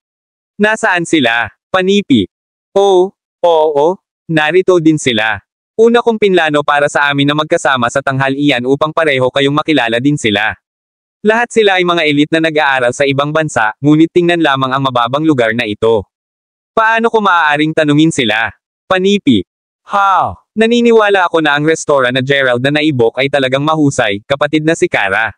Nasaan sila? Panipi. Oo, narito din sila. Una kong pinlano para sa amin na magkasama sa tanghalian upang pareho kayong makilala din sila. Lahat sila ay mga elite na nag-aaral sa ibang bansa, ngunit tingnan lamang ang mababang lugar na ito. Paano ko maaaring tanungin sila? Panipi. Naniniwala ako na ang restaurant na Gerald na naibok ay talagang mahusay, kapatid na si Kara.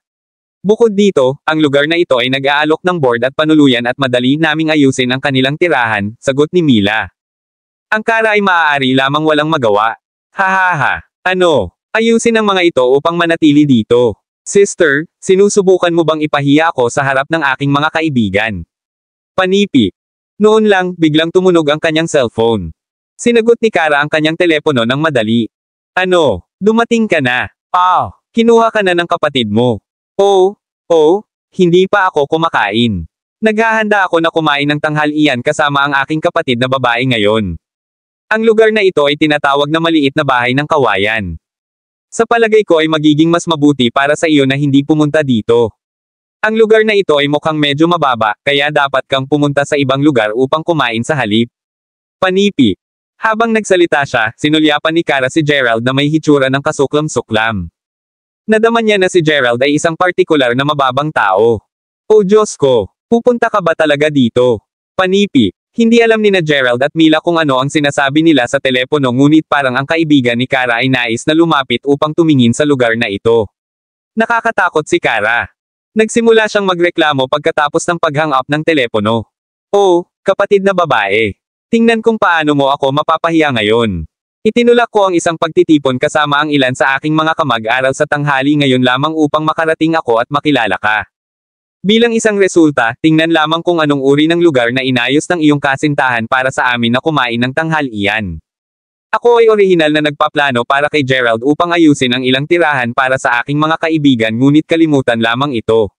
Bukod dito, ang lugar na ito ay nag-aalok ng board at panuluyan at madali naming ayusin ang kanilang tirahan, sagot ni Mila. Ang Kara ay maaari lamang walang magawa. Hahaha. Ano? Ayusin ang mga ito upang manatili dito. Sister, sinusubukan mo bang ipahiya ako sa harap ng aking mga kaibigan? Panipi. Noon lang, biglang tumunog ang kanyang cellphone. Sinagot ni Kara ang kanyang telepono ng madali. Ano? Dumating ka na. Kinuha ka na ng kapatid mo. Hindi pa ako kumakain. Naghahanda ako na kumain ng tanghalian kasama ang aking kapatid na babae ngayon. Ang lugar na ito ay tinatawag na maliit na bahay ng kawayan. Sa palagay ko ay magiging mas mabuti para sa iyo na hindi pumunta dito. Ang lugar na ito ay mukhang medyo mababa, kaya dapat kang pumunta sa ibang lugar upang kumain sa halip. Panipi. Habang nagsalita siya, sinulyapan ni Kara si Gerald na may hitsura ng kasuklam-suklam. Nadaman niya na si Gerald ay isang partikular na mababang tao. O Diyos ko, pupunta ka ba talaga dito? Panipi. Hindi alam ni na Gerald at Mila kung ano ang sinasabi nila sa telepono, ngunit parang ang kaibigan ni Kara ay nais na lumapit upang tumingin sa lugar na ito. Nakakatakot si Kara. Nagsimula siyang magreklamo pagkatapos ng pag-hang up ng telepono. Kapatid na babae. Tingnan kung paano mo ako mapapahiya ngayon. Itinulak ko ang isang pagtitipon kasama ang ilan sa aking mga kamag-aral sa tanghali ngayon lamang upang makarating ako at makilala ka. Bilang isang resulta, tingnan lamang kung anong uri ng lugar na inayos ng iyong kasintahan para sa amin na kumain ng tanghalian. Ako ay orihinal na nagpaplano para kay Gerald upang ayusin ang ilang tirahan para sa aking mga kaibigan, ngunit kalimutan lamang ito.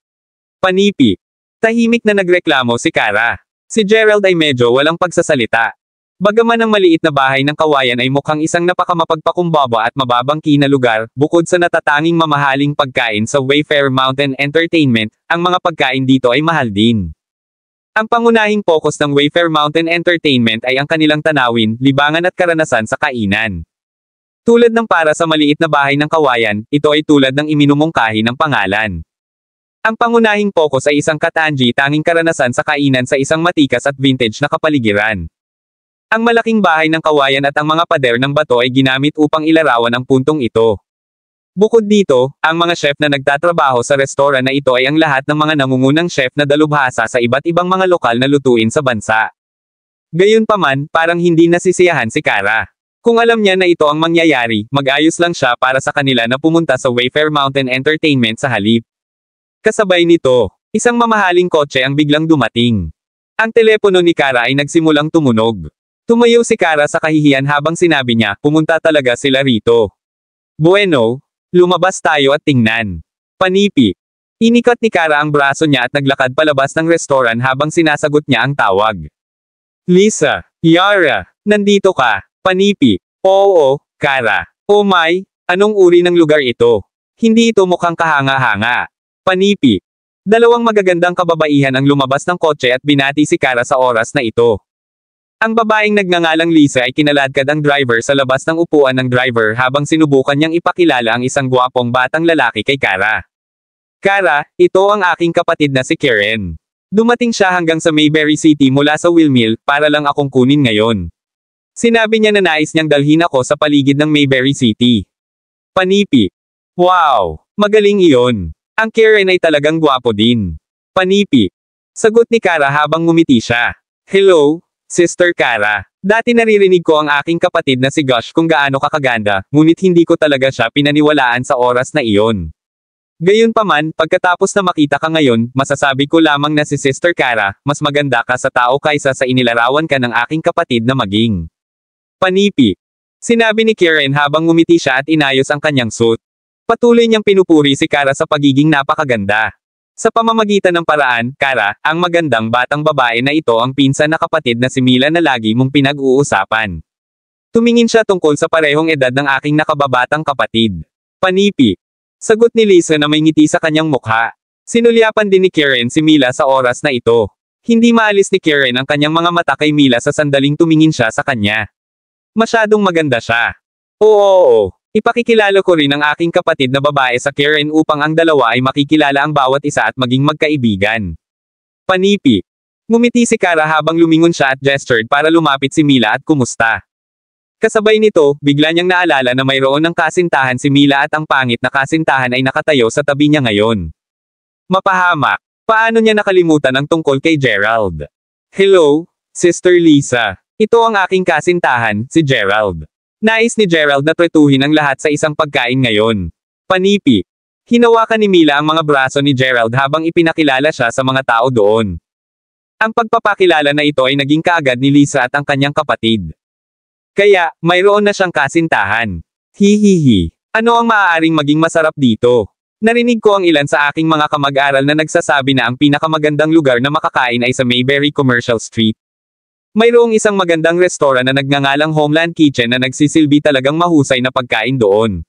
Panipi. Tahimik na nagreklamo si Kara. Si Gerald ay medyo walang pagsasalita. Bagaman ang maliit na bahay ng kawayan ay mukhang isang napakamapagpakumbaba at mababangki na lugar, bukod sa natatanging mamahaling pagkain sa Wayfarer Mountain Entertainment, ang mga pagkain dito ay mahal din. Ang pangunahing focus ng Wayfarer Mountain Entertainment ay ang kanilang tanawin, libangan at karanasan sa kainan. Tulad ng para sa maliit na bahay ng kawayan, ito ay tulad ng iminumungkahi ng pangalan. Ang pangunahing focus ay isang katangi-tanging karanasan sa kainan sa isang matikas at vintage na kapaligiran. Ang malaking bahay ng kawayan at ang mga pader ng bato ay ginamit upang ilarawan ang puntong ito. Bukod dito, ang mga chef na nagtatrabaho sa restoran na ito ay ang lahat ng mga nangungunang chef na dalubhasa sa iba't ibang mga lokal na lutuin sa bansa. Gayunpaman, parang hindi nasisiyahan si Kara. Kung alam niya na ito ang mangyayari, mag-ayos lang siya para sa kanila na pumunta sa Wayfarer Mountain Entertainment sa halip. Kasabay nito, isang mamahaling kotse ang biglang dumating. Ang telepono ni Kara ay nagsimulang tumunog. Tumayo si Kara sa kahihiyan habang sinabi niya, pumunta talaga sila rito. Bueno, lumabas tayo at tingnan. Panipi. Inikot ni Kara ang braso niya at naglakad palabas ng restoran habang sinasagot niya ang tawag. Lisa, Yara, nandito ka. Panipi. Oo, Kara. Oh my, anong uri ng lugar ito? Hindi ito mukhang kahanga-hanga. Panipi. Dalawang magagandang kababaihan ang lumabas ng kotse at binati si Kara sa oras na ito. Ang babaeng nagngangalang Lisa ay kinaladkad ang driver sa labas ng upuan ng driver habang sinubukan niyang ipakilala ang isang gwapong batang lalaki kay Kara. Kara, ito ang aking kapatid na si Karen. Dumating siya hanggang sa Mayberry City mula sa Windmill para lang akong kunin ngayon. Sinabi niya na nais niyang dalhin ako sa paligid ng Mayberry City. Panipi. Wow, magaling iyon. Ang Karen ay talagang gwapo din. Panipi. Sagot ni Kara habang ngumiti siya. Hello, Sister Kara. Dati naririnig ko ang aking kapatid na si Gosh kung gaano kakaganda, ngunit hindi ko talaga siya pinaniwalaan sa oras na iyon. Gayunpaman, pagkatapos na makita ka ngayon, masasabi ko lamang na si Sister Kara, mas maganda ka sa tao kaysa sa inilarawan ka ng aking kapatid na maging panipi. Sinabi ni Karen habang ngumiti siya at inayos ang kanyang suit. Patuloy niyang pinupuri si Kara sa pagiging napakaganda. Sa pamamagitan ng paraan, Kara, ang magandang batang babae na ito ang pinsan na kapatid na si Mila na lagi mong pinag-uusapan. Tumingin siya tungkol sa parehong edad ng aking nakababatang kapatid. Panipi. Sagot ni Lisa na may ngiti sa kanyang mukha. Sinulyapan din ni Karen si Mila sa oras na ito. Hindi maalis ni Karen ang kanyang mga mata kay Mila sa sandaling tumingin siya sa kanya. Masyadong maganda siya. Oo. Ipakikilala ko rin ang aking kapatid na babae sa Karen upang ang dalawa ay makikilala ang bawat isa at maging magkaibigan. Panipi. Ngumiti si Kara habang lumingon siya at gestured para lumapit si Mila at kumusta. Kasabay nito, bigla niyang naalala na mayroon ng kasintahan si Mila at ang pangit na kasintahan ay nakatayo sa tabi niya ngayon. Mapahamak. Paano niya nakalimutan ang tungkol kay Gerald? Hello, Sister Lisa. Ito ang aking kasintahan, si Gerald. Nais ni Gerald na tretuhin ang lahat sa isang pagkain ngayon. Panipi. Hinawakan ni Mila ang mga braso ni Gerald habang ipinakilala siya sa mga tao doon. Ang pagpapakilala na ito ay naging kaagad ni Lisa at ang kanyang kapatid. Kaya, mayroon na siyang kasintahan. Hihihi. Ano ang maaaring maging masarap dito? Narinig ko ang ilan sa aking mga kamag-aral na nagsasabi na ang pinakamagandang lugar na makakain ay sa Mayberry Commercial Street. Mayroong isang magandang restoran na nagngangalang Homeland Kitchen na nagsisilbi talagang mahusay na pagkain doon.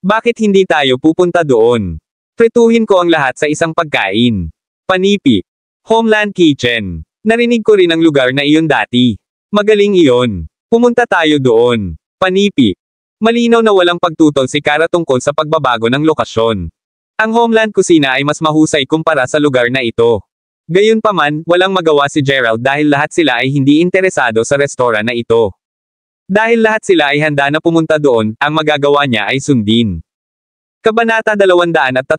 Bakit hindi tayo pupunta doon? Pretuhin ko ang lahat sa isang pagkain. Panipi. Homeland Kitchen. Narinig ko rin ang lugar na iyon dati. Magaling iyon. Pumunta tayo doon. Panipi. Malinaw na walang pagtutol si Kara tungkol sa pagbabago ng lokasyon. Ang Homeland Kusina ay mas mahusay kumpara sa lugar na ito. Gayunpaman, walang magawa si Gerald dahil lahat sila ay hindi interesado sa restoran na ito. Dahil lahat sila ay handa na pumunta doon, ang magagawa niya ay sundin. Kabanata 233.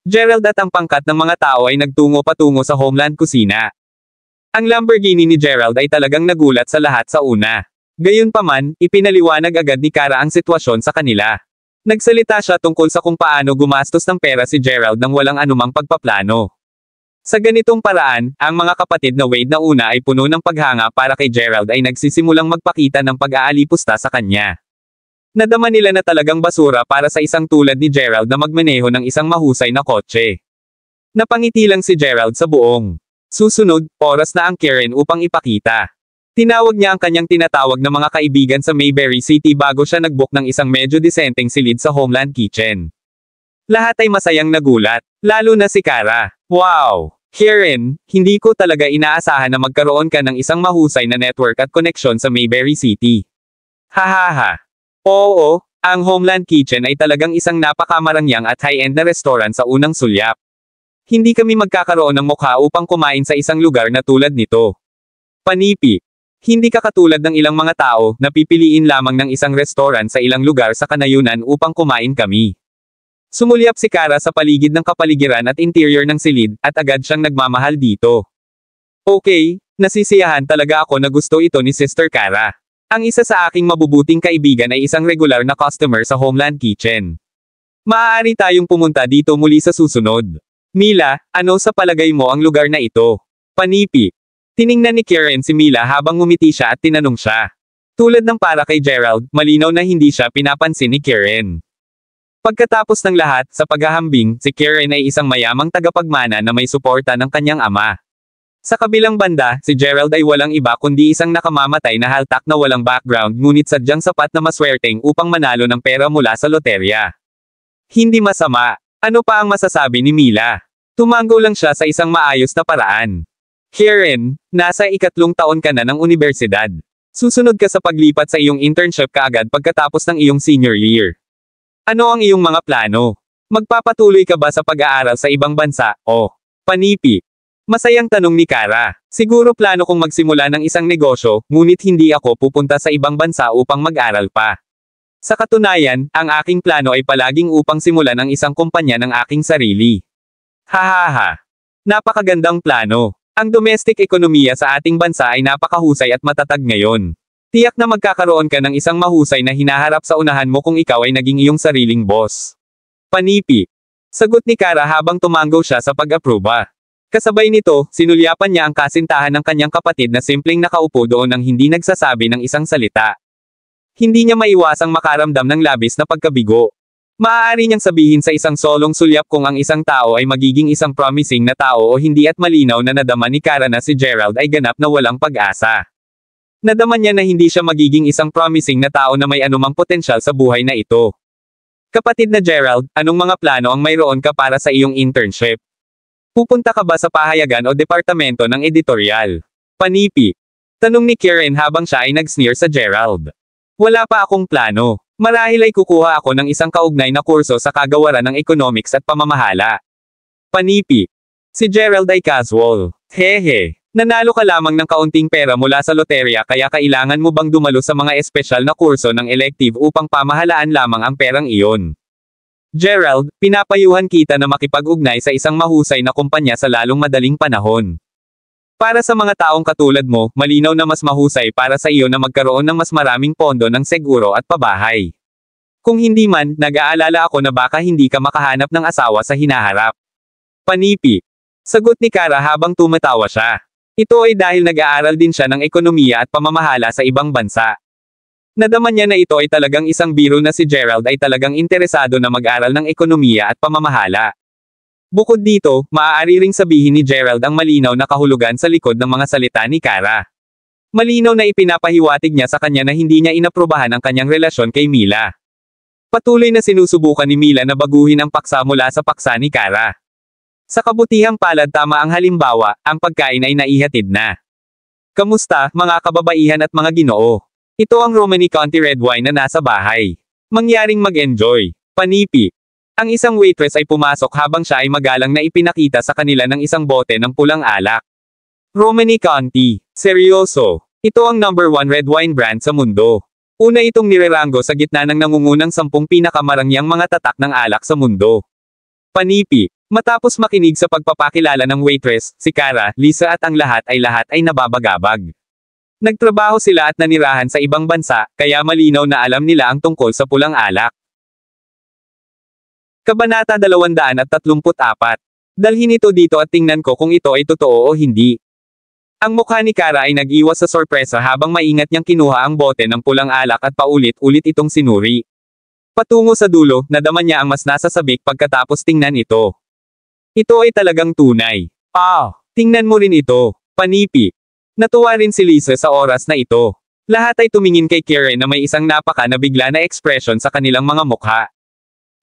Gerald at ang pangkat ng mga tao ay nagtungo patungo sa Homeland Kusina. Ang Lamborghini ni Gerald ay talagang nagulat sa lahat sa una. Gayunpaman, ipinaliwanag agad ni Kara ang sitwasyon sa kanila. Nagsalita siya tungkol sa kung paano gumastos ng pera si Gerald nang walang anumang pagpaplano. Sa ganitong paraan, ang mga kapatid na Wade na una ay puno ng paghanga para kay Gerald ay nagsisimulang magpakita ng pag-aalipusta sa kanya. Nadama nila na talagang basura para sa isang tulad ni Gerald na magmaneho ng isang mahusay na kotse. Napangiti lang si Gerald sa buong. Susunod, oras na ang Karen upang ipakita. Tinawag niya ang kanyang tinatawag na mga kaibigan sa Mayberry City bago siya nag-book ng isang medyo disenteng silid sa Homeland Kitchen. Lahat ay masayang nagulat, lalo na si Kara. Wow! Karen, hindi ko talaga inaasahan na magkaroon ka ng isang mahusay na network at koneksyon sa Mayberry City. Hahaha. Oo, ang Homeland Kitchen ay talagang isang napakamarangyang at high-end na restaurant sa unang sulyap. Hindi kami magkakaroon ng mukha upang kumain sa isang lugar na tulad nito. Panipi. Hindi ka katulad ng ilang mga tao na pipiliin lamang ng isang restaurant sa ilang lugar sa kanayunan upang kumain kami. Sumulyap si Kara sa paligid ng kapaligiran at interior ng silid, at agad siyang nagmamahal dito. Okay, nasisiyahan talaga ako na gusto ito ni Sister Kara. Ang isa sa aking mabubuting kaibigan ay isang regular na customer sa Homeland Kitchen. Maaari tayong pumunta dito muli sa susunod. Mila, ano sa palagay mo ang lugar na ito? Panipi. Tiningnan ni Karen si Mila habang ngumiti siya at tinanong siya. Tulad ng para kay Gerald, malinaw na hindi siya pinapansin ni Karen. Pagkatapos ng lahat, sa paghahambing, si Karen ay isang mayamang tagapagmana na may suporta ng kanyang ama. Sa kabilang banda, si Gerald ay walang iba kundi isang nakamamatay na haltak na walang background ngunit sadyang sapat na maswerteng upang manalo ng pera mula sa loterya. Hindi masama. Ano pa ang masasabi ni Mila? Tumango lang siya sa isang maayos na paraan. Karen, nasa 3 taon ka na ng unibersidad. Susunod ka sa paglipat sa iyong internship kaagad pagkatapos ng iyong senior year. Ano ang iyong mga plano? Magpapatuloy ka ba sa pag-aaral sa ibang bansa, o panipi? Masayang tanong ni Kara. Siguro plano kong magsimula ng isang negosyo, ngunit hindi ako pupunta sa ibang bansa upang mag-aral pa. Sa katunayan, ang aking plano ay palaging upang simulan ang isang kumpanya ng aking sarili. Hahaha. Napakagandang plano. Ang domestic ekonomiya sa ating bansa ay napakahusay at matatag ngayon. Tiyak na magkakaroon ka ng isang mahusay na hinaharap sa unahan mo kung ikaw ay naging iyong sariling boss. Panipi. Sagot ni Kara habang tumango siya sa pag-aproba. Kasabay nito, sinulyapan niya ang kasintahan ng kanyang kapatid na simpleng nakaupo doon nang hindi nagsasabi ng isang salita. Hindi niya maiwasang makaramdam ng labis na pagkabigo. Maaari niyang sabihin sa isang solong sulyap kung ang isang tao ay magiging isang promising na tao o hindi at malinaw na nadama ni Kara na si Gerald ay ganap na walang pag-asa. Nadama niya na hindi siya magiging isang promising na tao na may anumang potensyal sa buhay na ito. Kapatid na Gerald, anong mga plano ang mayroon ka para sa iyong internship? Pupunta ka ba sa pahayagan o departamento ng editorial? Panipi. Tanong ni Karen habang siya ay nag-sneer sa Gerald. Wala pa akong plano. Marahil ay kukuha ako ng isang kaugnay na kurso sa kagawaran ng economics at pamamahala. Panipi. Si Gerald ay casual. Hehe. Nanalo ka lamang ng kaunting pera mula sa loterya kaya kailangan mo bang dumalo sa mga espesyal na kurso ng elective upang pamahalaan lamang ang perang iyon? Gerald, pinapayuhan kita na makipag-ugnay sa isang mahusay na kumpanya sa lalong madaling panahon. Para sa mga taong katulad mo, malinaw na mas mahusay para sa iyo na magkaroon ng mas maraming pondo ng seguro at pabahay. Kung hindi man, nag-aalala ako na baka hindi ka makahanap ng asawa sa hinaharap. Panipi. Sagot ni Kara habang tumatawa siya. Ito ay dahil nag-aaral din siya ng ekonomiya at pamamahala sa ibang bansa. Nadama niya na ito ay talagang isang biro na si Gerald ay talagang interesado na mag-aral ng ekonomiya at pamamahala. Bukod dito, maaari ring sabihin ni Gerald ang malinaw na kahulugan sa likod ng mga salita ni Kara. Malinaw na ipinapahiwatig niya sa kanya na hindi niya inaprubahan ang kanyang relasyon kay Mila. Patuloy na sinusubukan ni Mila na baguhin ang paksa mula sa paksa ni Kara. Sa kabutihang palad tama ang halimbawa, ang pagkain ay naihatid na. Kamusta, mga kababaihan at mga ginoo? Ito ang Romani Conti Red Wine na nasa bahay. Mangyaring mag-enjoy. Panipi. Ang isang waitress ay pumasok habang siya ay magalang na ipinakita sa kanila ng isang bote ng pulang alak. Romani Conti. Seryoso. Ito ang #1 red wine brand sa mundo. Una itong nirerango sa gitna ng nangungunang 10 pinakamarangyang mga tatak ng alak sa mundo. Panipi. Matapos makinig sa pagpapakilala ng waitress, si Kara, Lisa at ang lahat ay nababagabag. Nagtrabaho sila at nanirahan sa ibang bansa, kaya malinaw na alam nila ang tungkol sa pulang alak. Kabanata 234. Dalhin ito dito at tingnan ko kung ito ay totoo o hindi. Ang mukha ni Kara ay nag-iwas sa sorpresa habang maingat niyang kinuha ang bote ng pulang alak at paulit-ulit itong sinuri. Patungo sa dulo, nadama niya ang mas nasasabik pagkatapos tingnan ito. Ito ay talagang tunay. Tingnan mo rin ito. Panipi. Natuwa rin si Lisa sa oras na ito. Lahat ay tumingin kay Karen na may isang napaka-nabigla na ekspresyon sa kanilang mga mukha.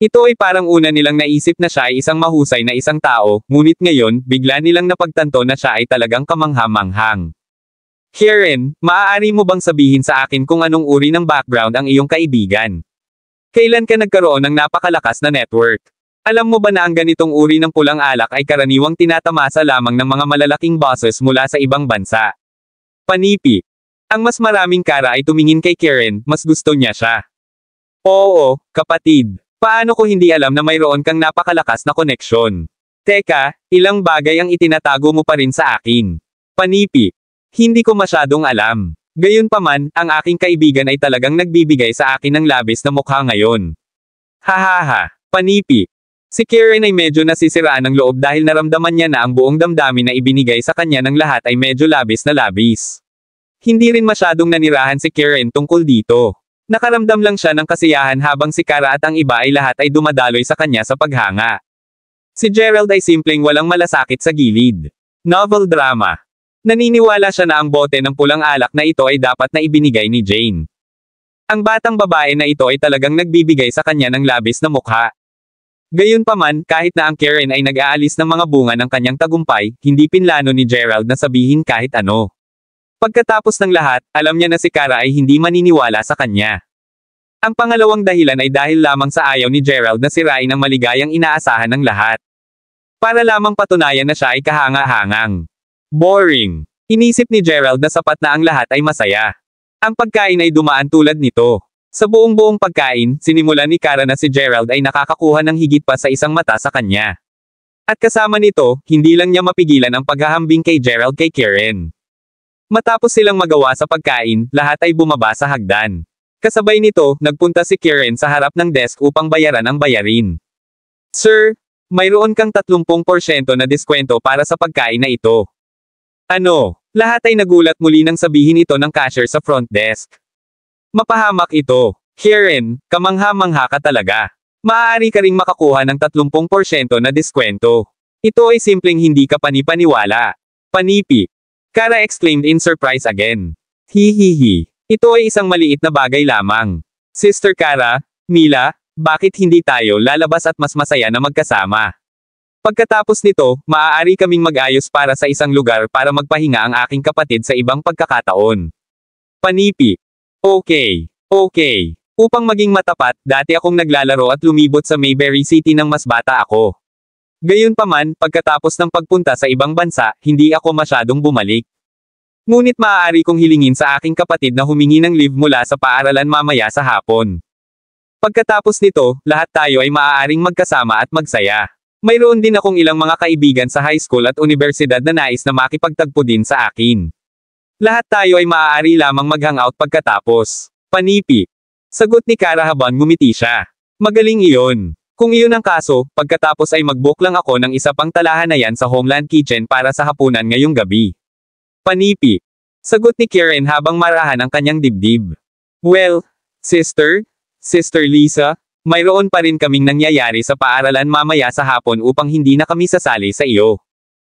Ito ay parang una nilang naisip na siya ay isang mahusay na isang tao, ngunit ngayon, bigla nilang napagtanto na siya ay talagang kamangha-manghang. Karen, maaari mo bang sabihin sa akin kung anong uri ng background ang iyong kaibigan? Kailan ka nagkaroon ng napakalakas na network? Alam mo ba na ang ganitong uri ng pulang alak ay karaniwang tinatamasa lamang ng mga malalaking bosses mula sa ibang bansa? Panipi. Ang mas maraming Kara ay tumingin kay Karen, mas gusto niya siya. Oo, kapatid. Paano ko hindi alam na mayroon kang napakalakas na koneksyon? Teka, ilang bagay ang itinatago mo pa rin sa akin. Panipi. Hindi ko masyadong alam. Gayunpaman, ang aking kaibigan ay talagang nagbibigay sa akin ng labis na mukha ngayon. Hahaha. Panipi. Si Karen ay medyo nasisiraan ng loob dahil naramdaman niya na ang buong damdamin na ibinigay sa kanya ng lahat ay medyo labis na labis. Hindi rin masyadong nanirahan si Karen tungkol dito. Nakaramdam lang siya ng kasiyahan habang si Kara at ang iba ay lahat ay dumadaloy sa kanya sa paghanga. Si Gerald ay simpleng walang malasakit sa gilid. Novel drama. Naniniwala siya na ang bote ng pulang alak na ito ay dapat na ibinigay ni Jane. Ang batang babae na ito ay talagang nagbibigay sa kanya ng labis na mukha. Gayunpaman, kahit na ang Karen ay nag-aalis ng mga bunga ng kanyang tagumpay, hindi pinlano ni Gerald na sabihin kahit ano. Pagkatapos ng lahat, alam niya na si Kara ay hindi maniniwala sa kanya. Ang pangalawang dahilan ay dahil lamang sa ayaw ni Gerald na sirain ang maligayang inaasahan ng lahat. Para lamang patunayan na siya ay kahanga-hangang. Boring. Inisip ni Gerald na sapat na ang lahat ay masaya. Ang pagkain ay dumaan tulad nito. Sa buong pagkain, sinimulan ni Kara na si Gerald ay nakakakuha ng higit pa sa isang mata sa kanya. At kasama nito, hindi lang niya mapigilan ang paghahambing kay Gerald kay Karen. Matapos silang magawa sa pagkain, lahat ay bumaba sa hagdan. Kasabay nito, nagpunta si Karen sa harap ng desk upang bayaran ang bayarin. Sir, Mayroon kang 30% na diskwento para sa pagkain na ito. Ano? Lahat ay nagulat muli nang sabihin ito ng cashier sa front desk. Mapahamak ito. Karen, kamangha-mangha ka talaga. Maaari ka ring makakuha ng 30% na diskwento. Ito ay simpleng hindi ka panipaniwala. Panipi. Kara exclaimed in surprise again. Hihihi. Ito ay isang maliit na bagay lamang. Sister Kara, Mila, bakit hindi tayo lalabas at mas masaya na magkasama? Pagkatapos nito, maaari kaming mag-ayos para sa isang lugar para magpahinga ang aking kapatid sa ibang pagkakataon. Panipi. Okay. Upang maging matapat, dati akong naglalaro at lumibot sa Mayberry City nang mas bata ako. Gayunpaman, pagkatapos ng pagpunta sa ibang bansa, hindi ako masyadong bumalik. Ngunit maaari kong hilingin sa aking kapatid na humingi ng leave mula sa paaralan mamaya sa hapon. Pagkatapos nito, lahat tayo ay maaaring magkasama at magsaya. Mayroon din akong ilang mga kaibigan sa high school at universidad na nais na makipagtagpo din sa akin. Lahat tayo ay maaari lamang mag-hangout pagkatapos. Panipi. Sagot ni Kara habang ngumiti siya. Magaling iyon. Kung iyon ang kaso, pagkatapos ay mag-book lang ako ng isa pang talahanayan sa Homeland Kitchen para sa hapunan ngayong gabi. Panipi. Sagot ni Karen habang marahan ang kanyang dibdib. Well, Sister Lisa, mayroon pa rin kaming nangyayari sa paaralan mamaya sa hapon upang hindi na kami sasali sa iyo.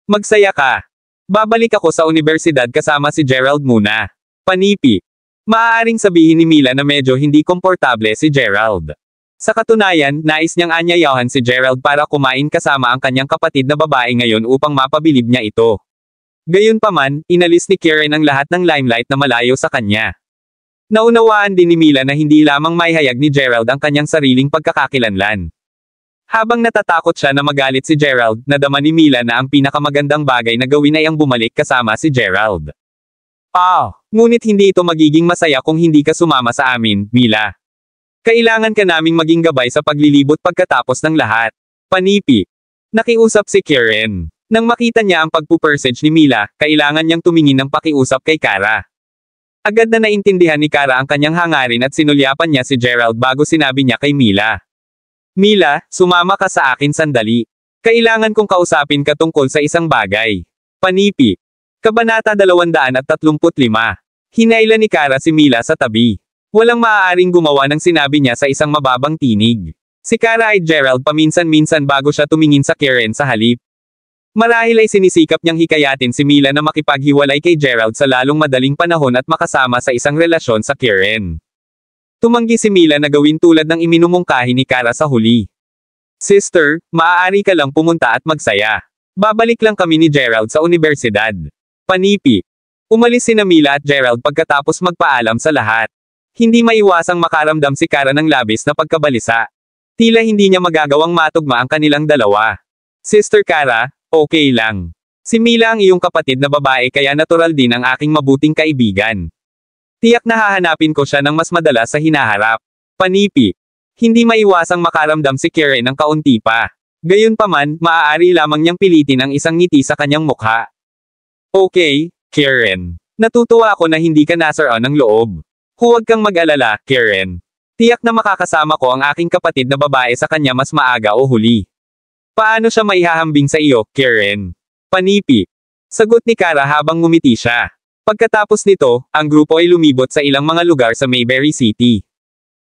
Magsaya ka. Babalik ako sa universidad kasama si Gerald muna. Panipi. Maaaring sabihin ni Mila na medyo hindi komportable si Gerald. Sa katunayan, nais niyang anyayahan si Gerald para kumain kasama ang kanyang kapatid na babae ngayon upang mapabilib niya ito. Gayunpaman, inalis ni Karen ang lahat ng limelight na malayo sa kanya. Naunawaan din ni Mila na hindi lamang maihayag ni Gerald ang kanyang sariling pagkakakilanlan. Habang natatakot siya na magalit si Gerald, nadama ni Mila na ang pinakamagandang bagay na gawin ay ang bumalik kasama si Gerald. Ngunit hindi ito magiging masaya kung hindi ka sumama sa amin, Mila. Kailangan ka naming maging gabay sa paglilibot pagkatapos ng lahat. Panipi. Nakiusap si Karen. Nang makita niya ang pagpupersage ni Mila, kailangan niyang tumingin ng pakiusap kay Kara. Agad na naintindihan ni Kara ang kanyang hangarin at sinulyapan niya si Gerald bago sinabi niya kay Mila. Mila, sumama ka sa akin sandali. Kailangan kong kausapin ka tungkol sa isang bagay. Panipi. Kabanata 235. Hinailan ni Kara si Mila sa tabi. Walang maaaring gumawa ng sinabi niya sa isang mababang tinig. Si Kara ay Gerald paminsan-minsan bago siya tumingin sa Karen sa halip. Marahil ay sinisikap niyang hikayatin si Mila na makipaghiwalay kay Gerald sa lalong madaling panahon at makasama sa isang relasyon sa Karen. Tumanggi si Mila na gawin tulad ng iminumungkahi ni Kara sa huli. Sister, maaari ka lang pumunta at magsaya. Babalik lang kami ni Gerald sa universidad. Panipi. Umalis sina Mila at Gerald pagkatapos magpaalam sa lahat. Hindi maiwasang makaramdam si Kara ng labis na pagkabalisa. Tila hindi niya magagawang matugma ang kanilang dalawa. Sister Kara, okay lang. Si Mila ang iyong kapatid na babae kaya natural din ang aking mabuting kaibigan. Tiyak na hahanapin ko siya ng mas madalas sa hinaharap. Panipi. Hindi maiwasang makaramdam si Karen ng kaunti pa. Gayunpaman, maaari lamang niyang pilitin ang isang ngiti sa kanyang mukha. Okay, Karen. Natutuwa ako na hindi ka nasaraan ng loob. Huwag kang mag-alala, Karen. Tiyak na makakasama ko ang aking kapatid na babae sa kanya mas maaga o huli. Paano siya maihahambing sa iyo, Karen? Panipi. Sagot ni Kara habang ngumiti siya. Pagkatapos nito, ang grupo ay lumibot sa ilang mga lugar sa Mayberry City.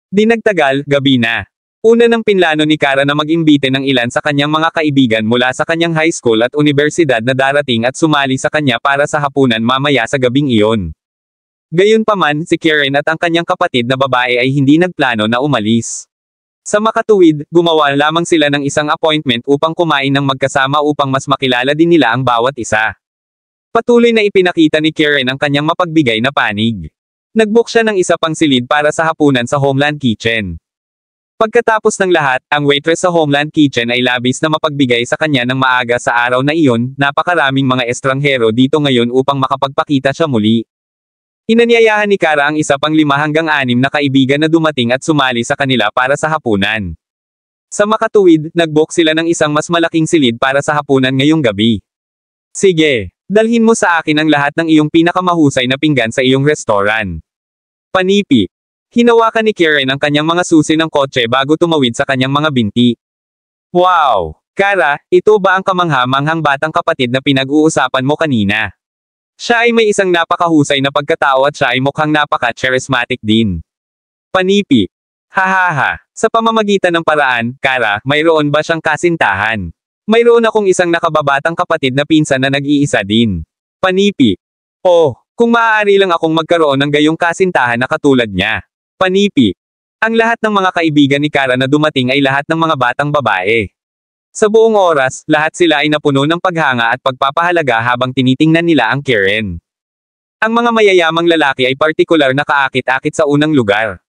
Di nagtagal, gabi na. Una ng pinlano ni Kara na mag-imbite ng ilan sa kanyang mga kaibigan mula sa kanyang high school at universidad na darating at sumali sa kanya para sa hapunan mamaya sa gabing iyon. Gayunpaman, si Karen at ang kanyang kapatid na babae ay hindi nagplano na umalis. Sa makatuwid, gumawa lamang sila ng isang appointment upang kumain ng magkasama upang mas makilala din nila ang bawat isa. Patuloy na ipinakita ni Karen ang kanyang mapagbigay na panig. Nagbook siya ng isa pang silid para sa hapunan sa Homeland Kitchen. Pagkatapos ng lahat, ang waitress sa Homeland Kitchen ay labis na mapagbigay sa kanya ng maaga sa araw na iyon, napakaraming mga estranghero dito ngayon upang makapagpakita siya muli. Inanyayahan ni Kara ang isa pang 5 hanggang 6 na kaibigan na dumating at sumali sa kanila para sa hapunan. Sa makatuwid, nagbook sila ng isang mas malaking silid para sa hapunan ngayong gabi. Sige, dalhin mo sa akin ang lahat ng iyong pinakamahusay na pinggan sa iyong restoran. Panipi. Hinawakan ni Karen ang kanyang mga susi ng kotse bago tumawid sa kanyang mga binti. Wow! Kara, ito ba ang kamangha-manghang batang kapatid na pinag-uusapan mo kanina? Siya ay may isang napakahusay na pagkatao at siya ay mukhang napaka-charismatic din. Panipi. Hahaha. Sa pamamagitan ng paraan, Kara, mayroon ba siyang kasintahan? Mayroon akong isang nakababatang kapatid na pinsan na nag-iisa din. Panipi. Oh, kung maaari lang akong magkaroon ng gayong kasintahan na katulad niya. Panipi. Ang lahat ng mga kaibigan ni Kara na dumating ay lahat ng mga batang babae. Sa buong oras, lahat sila ay napuno ng paghanga at pagpapahalaga habang tinitingnan nila ang Karen. Ang mga mayayamang lalaki ay partikular na kaakit-akit sa unang lugar.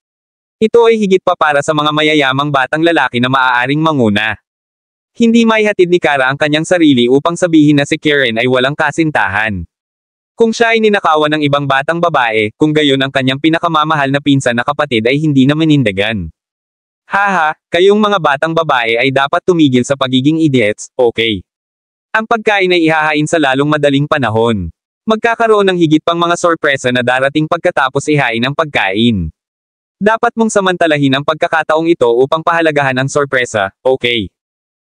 Ito ay higit pa para sa mga mayayamang batang lalaki na maaaring manguna. Hindi maihatid ni Kara ang kanyang sarili upang sabihin na si Karen ay walang kasintahan. Kung siya ay ninakawan ng ibang batang babae, kung gayon ang kanyang pinakamamahal na pinsan na kapatid ay hindi na manindagan. Haha, kayong mga batang babae ay dapat tumigil sa pagiging idiots, okay? Ang pagkain ay ihahain sa lalong madaling panahon. Magkakaroon ng higit pang mga sorpresa na darating pagkatapos ihain ang pagkain. Dapat mong samantalahin ang pagkakataong ito upang pahalagahan ang sorpresa, okay?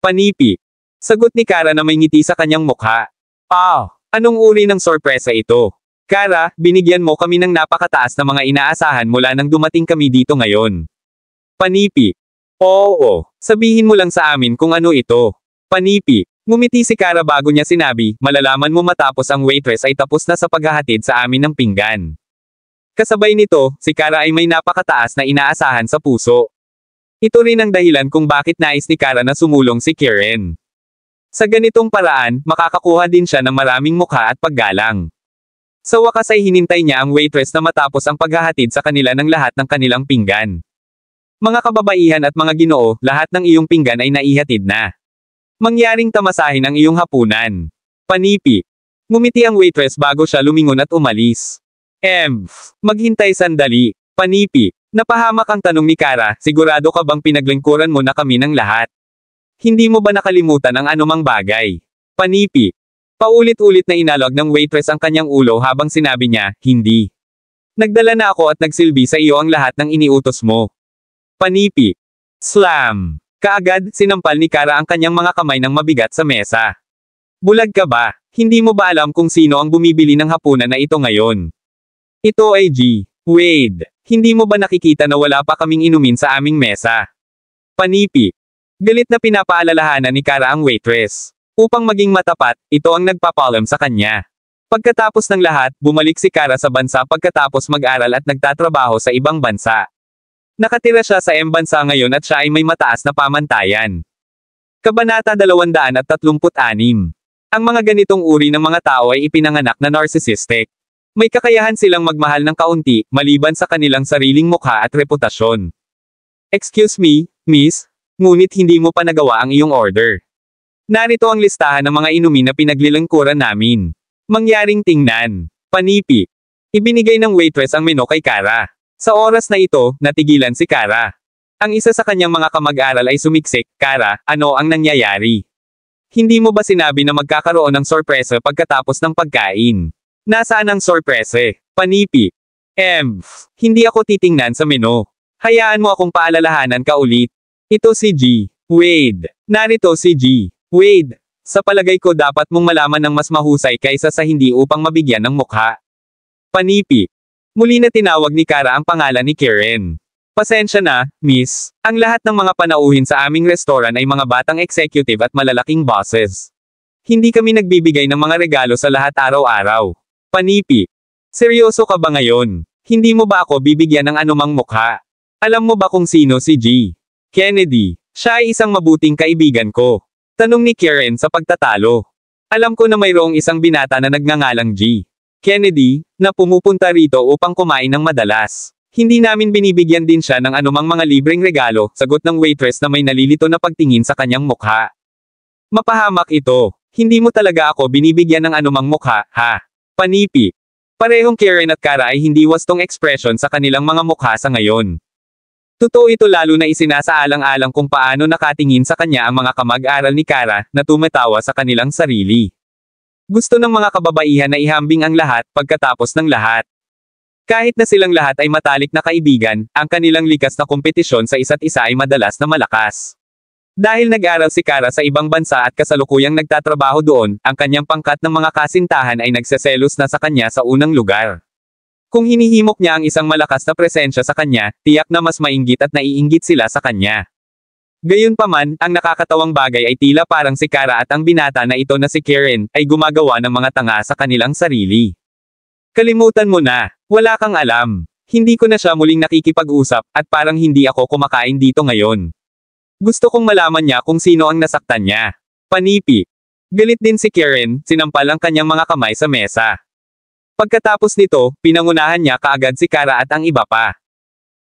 Panipi. Sagot ni Kara na may ngiti sa kanyang mukha. Anong uri ng sorpresa ito? Kara, binigyan mo kami ng napakataas na mga inaasahan mula nang dumating kami dito ngayon. Panipi. Oo, sabihin mo lang sa amin kung ano ito. Panipi. Ngumiti si Kara bago niya sinabi, malalaman mo matapos ang waitress ay tapos na sa paghahatid sa amin ng pinggan. Kasabay nito, si Kara ay may napakataas na inaasahan sa puso. Ito rin ang dahilan kung bakit nais ni Kara na sumulong si Karen. Sa ganitong paraan, makakakuha din siya ng maraming mukha at paggalang. Sa wakas ay hinintay niya ang waitress na matapos ang paghahatid sa kanila ng lahat ng kanilang pinggan. Mga kababaihan at mga ginoo, lahat ng iyong pinggan ay naihatid na. Mangyaring tamasahin ang iyong hapunan. Panipi. Ngumiti ang waitress bago siya lumingon at umalis. Maghintay sandali. Panipi. Napahamak ang tanong ni Kara, sigurado ka bang pinaglingkuran mo na kami ng lahat? Hindi mo ba nakalimutan ang anumang bagay? Panipi. Paulit-ulit na inalog ng waitress ang kanyang ulo habang sinabi niya, hindi. Nagdala na ako at nagsilbi sa iyo ang lahat ng iniutos mo. Panipi. Slam. Kaagad, sinampal ni Kara ang kanyang mga kamay ng mabigat sa mesa. Bulag ka ba? Hindi mo ba alam kung sino ang bumibili ng hapunan na ito ngayon? Ito ay G. Wade. Hindi mo ba nakikita na wala pa kaming inumin sa aming mesa? Panipi. Galit na pinapaalalahanan ni Kara ang waitress. Upang maging matapat, ito ang nagpapalam sa kanya. Pagkatapos ng lahat, bumalik si Kara sa bansa pagkatapos mag-aral at nagtatrabaho sa ibang bansa. Nakatira siya sa bansa ngayon at siya ay may mataas na pamantayan. Kabanata 236. Ang mga ganitong uri ng mga tao ay ipinanganak na narcissistic. May kakayahan silang magmahal ng kaunti, maliban sa kanilang sariling mukha at reputasyon. Excuse me, miss, ngunit hindi mo pa nagawa ang iyong order. Narito ang listahan ng mga inumin na pinaglilingkuran namin. Mangyaring tingnan. Panipi. Ibinigay ng waitress ang menu kay Kara. Sa oras na ito, natigilan si Kara. Ang isa sa kanyang mga kamag-aral ay sumiksik, Kara, ano ang nangyayari? Hindi mo ba sinabi na magkakaroon ng sorpresa pagkatapos ng pagkain? Nasaan ang sorpresa? Panipi. Hindi ako titingnan sa menu. Hayaan mo akong paalalahanan ka ulit. Ito si G. Wade. Narito si G. Wade. Sa palagay ko dapat mong malaman ng mas mahusay kaysa sa hindi upang mabigyan ng mukha. Panipi. Muli na tinawag ni Kara ang pangalan ni Karen. Pasensya na, miss. Ang lahat ng mga panauhin sa aming restoran ay mga batang executive at malalaking bosses. Hindi kami nagbibigay ng mga regalo sa lahat araw-araw. Panipi. Seryoso ka ba ngayon? Hindi mo ba ako bibigyan ng anumang mukha? Alam mo ba kung sino si G? Kennedy. Siya ay isang mabuting kaibigan ko. Tanong ni Karen sa pagtatalo. Alam ko na mayroong isang binata na nagngangalang G. Kennedy, na pumupunta rito upang kumain ng madalas. Hindi namin binibigyan din siya ng anumang mga libreng regalo, sagot ng waitress na may nalilito na pagtingin sa kanyang mukha. Mapahamak ito. Hindi mo talaga ako binibigyan ng anumang mukha, ha? Panipi. Parehong Karen at Kara ay hindi wastong ekspresyon sa kanilang mga mukha sa ngayon. Totoo ito lalo na isinasaalang-alang kung paano nakatingin sa kanya ang mga kamag-aral ni Kara, na tumatawa sa kanilang sarili. Gusto ng mga kababaihan na ihambing ang lahat, pagkatapos ng lahat. Kahit na silang lahat ay matalik na kaibigan, ang kanilang likas na kompetisyon sa isa't isa ay madalas na malakas. Dahil nag-aral si Kara sa ibang bansa at kasalukuyang nagtatrabaho doon, ang kanyang pangkat ng mga kasintahan ay nagseselos na sa kanya sa unang lugar. Kung hinihimok niya ang isang malakas na presensya sa kanya, tiyak na mas mainggit at naiinggit sila sa kanya. Gayunpaman, ang nakakatawang bagay ay tila parang si Kara at ang binata na ito na si Karen, ay gumagawa ng mga tanga sa kanilang sarili. Kalimutan mo na, wala kang alam. Hindi ko na siya muling nakikipag-usap, at parang hindi ako kumakain dito ngayon. Gusto kong malaman niya kung sino ang nasaktan niya. Panipi. Galit din si Karen, sinampal ang kanyang mga kamay sa mesa. Pagkatapos nito, pinangunahan niya kaagad si Kara at ang iba pa.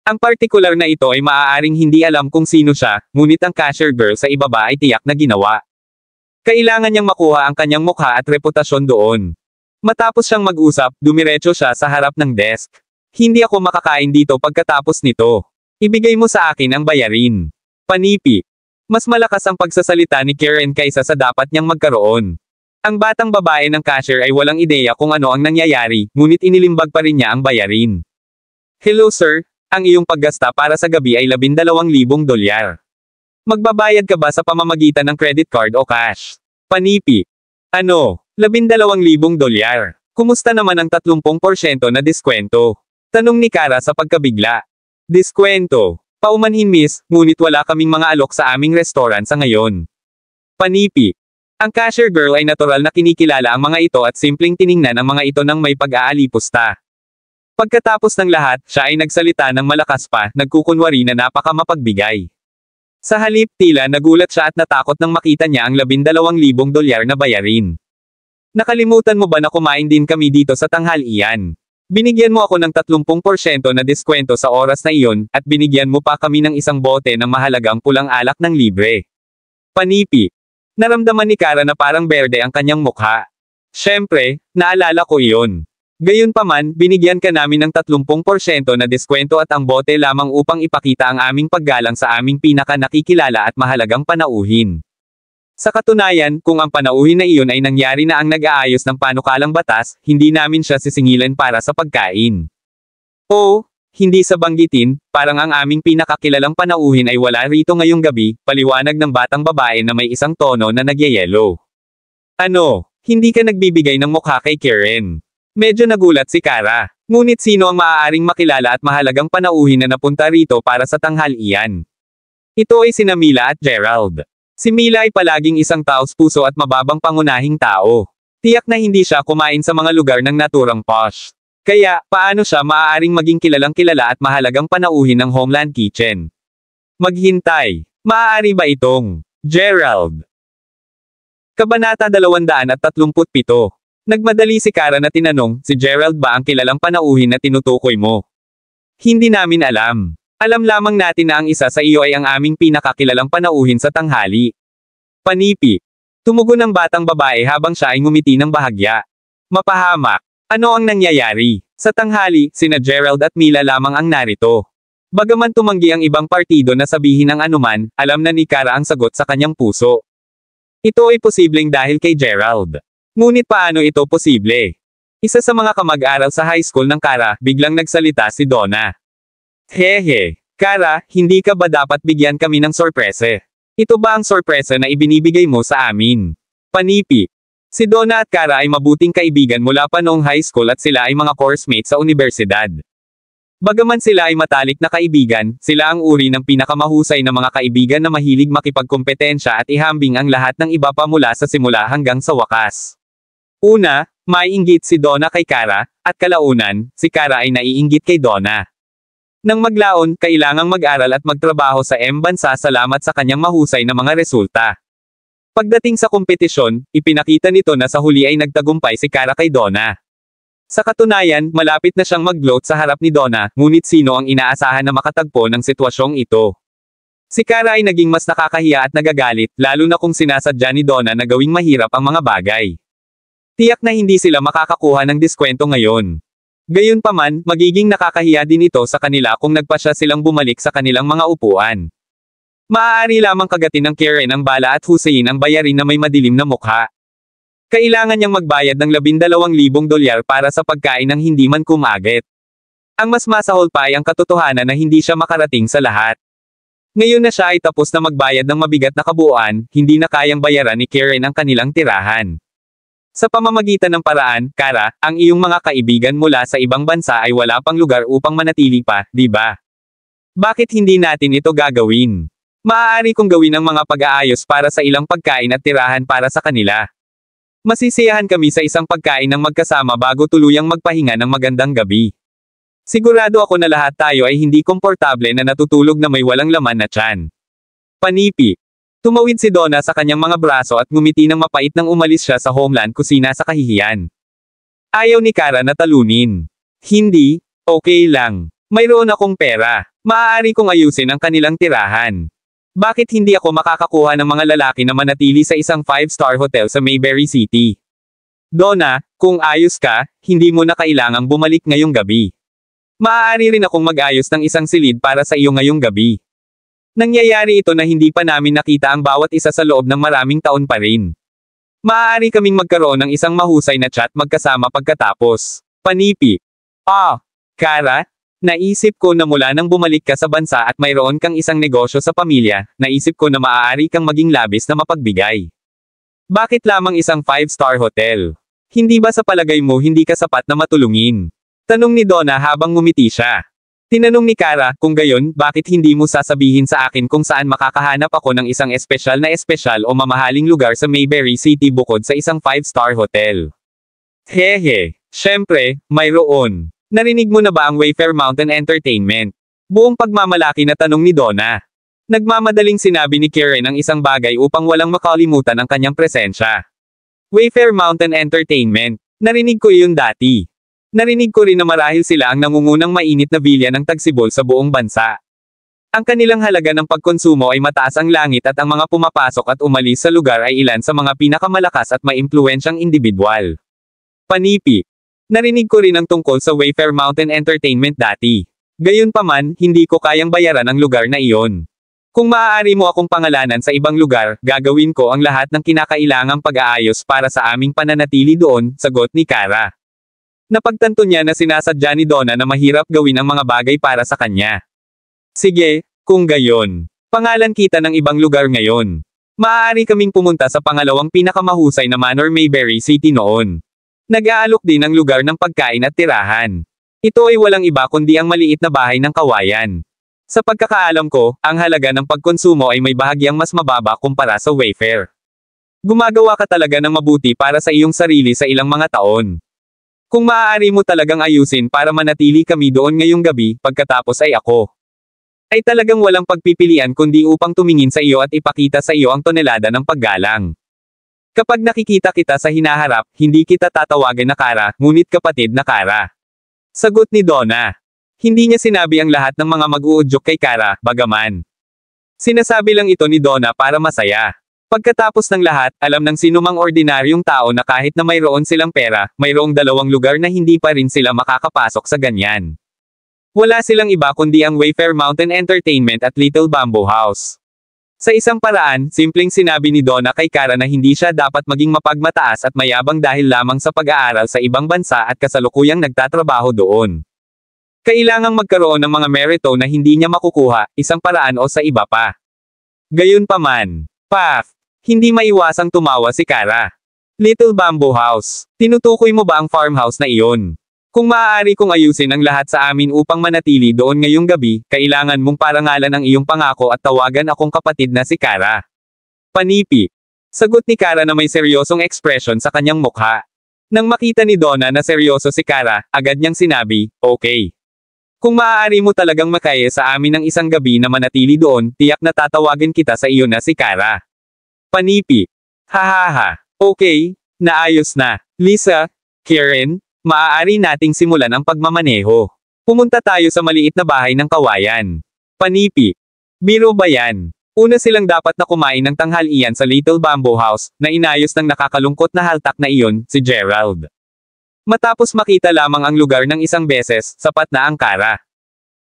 Ang partikular na ito ay maaaring hindi alam kung sino siya, ngunit ang cashier girl sa ibaba ay tiyak na ginawa. Kailangan niyang makuha ang kanyang mukha at reputasyon doon. Matapos siyang mag-usap, dumiretso siya sa harap ng desk. Hindi ako makakain dito pagkatapos nito. Ibigay mo sa akin ang bayarin. Panipi. Mas malakas ang pagsasalita ni Karen kaysa sa dapat niyang magkaroon. Ang batang babae ng cashier ay walang ideya kung ano ang nangyayari, ngunit inilimbag pa rin niya ang bayarin. Hello sir, ang iyong paggasta para sa gabi ay $12,000. Magbabayad ka ba sa pamamagitan ng credit card o cash? Panipi. Ano? $12,000. Kumusta naman ang 30% na diskwento? Tanong ni Kara sa pagkabigla. Diskwento. Paumanhin miss, ngunit wala kaming mga alok sa aming restaurant sa ngayon. Panipi. Ang cashier girl ay natural na kinikilala ang mga ito at simpleng tiningnan ang mga ito ng may pag-aalipusta. Pagkatapos ng lahat, siya ay nagsalita ng malakas pa, nagkukunwari na napakamapagbigay. Sa halip tila nagulat siya at natakot nang makita niya ang $12,000 na bayarin. Nakalimutan mo ba na kumain din kami dito sa tanghalian? Binigyan mo ako ng 30% na diskwento sa oras na iyon, at binigyan mo pa kami ng isang bote ng mahalagang pulang alak ng libre. Panipi. Naramdaman ni Kara na parang berde ang kanyang mukha. Siyempre, naalala ko iyon. Gayunpaman, binigyan ka namin ng 30% na diskwento at ang bote lamang upang ipakita ang aming paggalang sa aming pinaka-nakikilala at mahalagang panauhin. Sa katunayan, kung ang panauhin na iyon ay nangyari na ang nag-aayos ng panukalang batas, hindi namin siya sisingilan para sa pagkain. O, hindi sa banggitin, parang ang aming pinakakilalang panauhin ay wala rito ngayong gabi, paliwanag ng batang babae na may isang tono na nagyayelo. Ano, hindi ka nagbibigay ng mukha kay Karen? Medyo nagulat si Kara. Ngunit sino ang maaaring makilala at mahalagang panauhin na napunta rito para sa tanghalian? Ito ay sina Mila at Gerald. Si Mila ay palaging isang taos-puso at mababang pangunahing tao. Tiyak na hindi siya kumain sa mga lugar ng naturang posh. Kaya, paano siya maaaring maging kilalang-kilala at mahalagang panauhin ng Homeland Kitchen? Maghintay. Maaari ba itong Gerald? Kabanata 237. Nagmadali si Kara na tinanong, si Gerald ba ang kilalang panauhin na tinutukoy mo? Hindi namin alam. Alam lamang natin na ang isa sa iyo ay ang aming pinakakilalang panauhin sa tanghali. Panipi. Tumugon ang batang babae habang siya ay ngumiti ng bahagya. Mapahamak. Ano ang nangyayari? Sa tanghali, sina Gerald at Mila lamang ang narito. Bagaman tumanggi ang ibang partido na sabihin ang anuman, alam na ni Kara ang sagot sa kanyang puso. Ito ay posibleng dahil kay Gerald. Ngunit paano ito posible? Isa sa mga kamag-aral sa high school ng Kara, biglang nagsalita si Donna. Hehe. Kara, hindi ka ba dapat bigyan kami ng sorprese? Ito ba ang sorpresa na ibinibigay mo sa amin? Panipi. Si Donna at Kara ay mabuting kaibigan mula pa noong high school at sila ay mga course mates sa universidad. Bagaman sila ay matalik na kaibigan, sila ang uri ng pinakamahusay na mga kaibigan na mahilig makipagkompetensya at ihambing ang lahat ng iba pa mula sa simula hanggang sa wakas. Una, maiinggit si Donna kay Kara, at kalaunan, si Kara ay naiinggit kay Donna. Nang maglaon, kailangang mag-aral at magtrabaho sa bansa salamat sa kanyang mahusay na mga resulta. Pagdating sa kompetisyon, ipinakita nito na sa huli ay nagtagumpay si Kara kay Donna. Sa katunayan, malapit na siyang mag-gloat sa harap ni Donna, ngunit sino ang inaasahan na makatagpo ng sitwasyong ito? Si Kara ay naging mas nakakahiya at nagagalit, lalo na kung sinasadya ni Donna na gawing mahirap ang mga bagay. Tiyak na hindi sila makakakuha ng diskwento ngayon. Gayunpaman, magiging nakakahiya din ito sa kanila kung nagpasya silang bumalik sa kanilang mga upuan. Maaari lamang kagatin ng Karen ang bala at husayin ang bayarin na may madilim na mukha. Kailangan niyang magbayad ng $12,000 para sa pagkain ng hindi man kumagit. Ang mas masahol pa ay ang katotohanan na hindi siya makarating sa lahat. Ngayon na siya ay tapos na magbayad ng mabigat na kabuuan, hindi na kayang bayaran ni Karen ang kanilang tirahan. Sa pamamagitan ng paraan, Kara, ang iyong mga kaibigan mula sa ibang bansa ay wala pang lugar upang manatili pa, di ba? Bakit hindi natin ito gagawin? Maaari kong gawin ang mga pag-aayos para sa ilang pagkain at tirahan para sa kanila. Masisiyahan kami sa isang pagkain ng magkasama bago tuluyang magpahinga ng magandang gabi. Sigurado ako na lahat tayo ay hindi komportable na natutulog na may walang laman na tiyan. Panipi. Tumawid si Donna sa kanyang mga braso at ngumiti ng mapait nang umalis siya sa Homeland Kusina sa kahihiyan. Ayaw ni Kara na talunin. Hindi, okay lang. Mayroon akong pera. Maaari kong ayusin ang kanilang tirahan. Bakit hindi ako makakakuha ng mga lalaki na manatili sa isang 5-star hotel sa Mayberry City? Donna, kung ayos ka, hindi mo na kailangang bumalik ngayong gabi. Maaari rin akong mag-ayos ng isang silid para sa iyo ngayong gabi. Nangyayari ito na hindi pa namin nakita ang bawat isa sa loob ng maraming taon pa rin. Maaari kaming magkaroon ng isang mahusay na chat magkasama pagkatapos. Panipi. Kara? Naisip ko na mula nang bumalik ka sa bansa at mayroon kang isang negosyo sa pamilya, naisip ko na maaari kang maging labis na mapagbigay. Bakit lamang isang 5-star hotel? Hindi ba sa palagay mo hindi ka sapat na matulungin? Tanong ni Donna habang ngumiti siya. Tinanong ni Kara, kung gayon, bakit hindi mo sasabihin sa akin kung saan makakahanap ako ng isang espesyal o mamahaling lugar sa Mayberry City bukod sa isang 5-star hotel? Hehe, syempre, mayroon. Narinig mo na ba ang Wayfair Mountain Entertainment? Buong pagmamalaki na tanong ni Donna. Nagmamadaling sinabi ni Karen ang isang bagay upang walang makalimutan ang kanyang presensya. Wayfair Mountain Entertainment. Narinig ko iyon dati. Narinig ko rin na marahil sila ang nangungunang mainit na bilya ng tagsibol sa buong bansa. Ang kanilang halaga ng pagkonsumo ay mataas ang langit at ang mga pumapasok at umalis sa lugar ay ilan sa mga pinakamalakas at maimpluwensyang individual. Panipi. Narinig ko rin ang tungkol sa Wayfair Mountain Entertainment dati. Gayunpaman, hindi ko kayang bayaran ang lugar na iyon. Kung maaari mo akong pangalanan sa ibang lugar, gagawin ko ang lahat ng kinakailangang pag-aayos para sa aming pananatili doon, sagot ni Kara. Napagtanto niya na sinasadya ni Donna na mahirap gawin ang mga bagay para sa kanya. Sige, kung gayon. Pangalan kita ng ibang lugar ngayon. Maaari kaming pumunta sa pangalawang pinakamahusay na manor Mayberry City noon. Nag-aalok din ng lugar ng pagkain at tirahan. Ito ay walang iba kundi ang maliit na bahay ng kawayan. Sa pagkakaalam ko, ang halaga ng pagkonsumo ay may bahagyang mas mababa kumpara sa Wayfair. Gumagawa ka talaga ng mabuti para sa iyong sarili sa ilang mga taon. Kung maaari mo talagang ayusin para manatili kami doon ngayong gabi, pagkatapos ay ako. Ay talagang walang pagpipilian kundi upang tumingin sa iyo at ipakita sa iyo ang tonelada ng paggalang. Kapag nakikita kita sa hinaharap, hindi kita tatawagin na Kara, ngunit kapatid na Kara. Sagot ni Donna. Hindi niya sinabi ang lahat ng mga mag-uudyok kay Kara, bagaman. Sinasabi lang ito ni Donna para masaya. Pagkatapos ng lahat, alam ng sinumang ordinaryong tao na kahit na mayroon silang pera, mayroong dalawang lugar na hindi pa rin sila makakapasok sa ganyan. Wala silang iba kundi ang Wayfair Mountain Entertainment at Little Bamboo House. Sa isang paraan, simpleng sinabi ni Donna kay Kara na hindi siya dapat maging mapagmataas at mayabang dahil lamang sa pag-aaral sa ibang bansa at kasalukuyang nagtatrabaho doon. Kailangang magkaroon ng mga merito na hindi niya makukuha, isang paraan o sa iba pa. Gayunpaman, hindi maiwasang tumawa si Kara. Little Bamboo House, tinutukoy mo ba ang farmhouse na iyon? Kung maaari kong ayusin ang lahat sa amin upang manatili doon ngayong gabi, kailangan mong parangalan ang iyong pangako at tawagan akong kapatid na si Kara. Panipi. Sagot ni Kara na may seryosong ekspresyon sa kanyang mukha. Nang makita ni Donna na seryoso si Kara, agad niyang sinabi, okay. Kung maaari mo talagang makaya sa amin ng isang gabi na manatili doon, tiyak na tatawagin kita sa iyo na si Kara. Panipi. Hahaha. Okay, naayos na. Lisa, Karen, maaari nating simulan ang pagmamaneho. Pumunta tayo sa maliit na bahay ng kawayan. Panipi. Biro ba yan? Una silang dapat na kumain ng tanghalian sa Little Bamboo House, na inayos ng nakakalungkot na haltak na iyon, si Gerald. Matapos makita lamang ang lugar ng isang beses, sapat na ang Kara.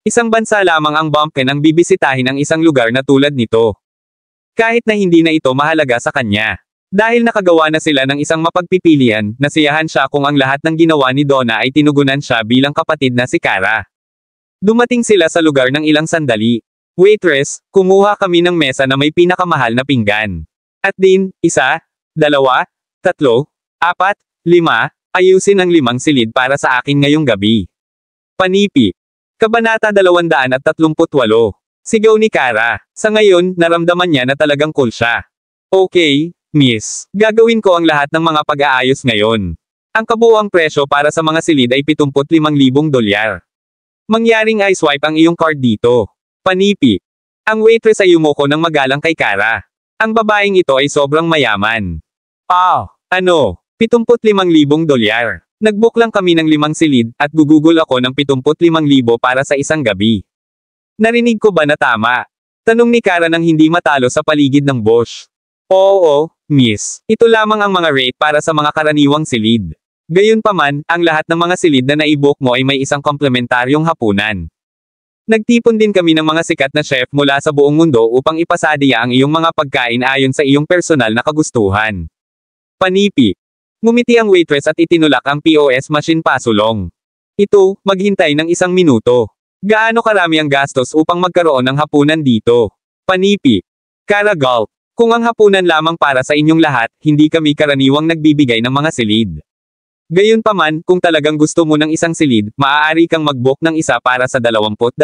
Isang bansa lamang ang Bumpkin ang bibisitahin ang isang lugar na tulad nito. Kahit na hindi na ito mahalaga sa kanya. Dahil nakagawa na sila ng isang mapagpipilian, nasiyahan siya kung ang lahat ng ginawa ni Donna ay tinugunan siya bilang kapatid na si Kara. Dumating sila sa lugar ng ilang sandali. Waitress, kumuha kami ng mesa na may pinakamahal na pinggan. At din, 1, 2, 3, 4, 5, ayusin ang 5 silid para sa akin ngayong gabi. Panipi. Kabanata 238. Sigaw ni Kara. Sa ngayon, naramdaman niya na talagang cool siya. Okay, miss. Gagawin ko ang lahat ng mga pag-aayos ngayon. Ang kabuuang presyo para sa mga silid ay $75,000. Mangyaring i-swipe ang iyong card dito. Panipi. Ang waitress ay yumuko ng magalang kay Kara. Ang babaeng ito ay sobrang mayaman. Ano? $75,000. Nag-book lang kami ng 5 silid, at gugugol ako ng $75,000 para sa isang gabi. Narinig ko ba na tama? Tanong ni Kara nang hindi matalo sa paligid ng boss. Oo, miss. Ito lamang ang mga rate para sa mga karaniwang silid. Gayunpaman, ang lahat ng mga silid na naibook mo ay may isang komplementaryong hapunan. Nagtipon din kami ng mga sikat na chef mula sa buong mundo upang ipasadiya ang iyong mga pagkain ayon sa iyong personal na kagustuhan. Panipi. Ngumiti ang waitress at itinulak ang POS machine pasulong. Ito, maghintay ng 1 minuto. Gaano karami ang gastos upang magkaroon ng hapunan dito? Panipi. Kara gulp. Kung ang hapunan lamang para sa inyong lahat, hindi kami karaniwang nagbibigay ng mga silid. Gayunpaman, kung talagang gusto mo ng isang silid, maaari kang mag-book ng isa para sa $22,000.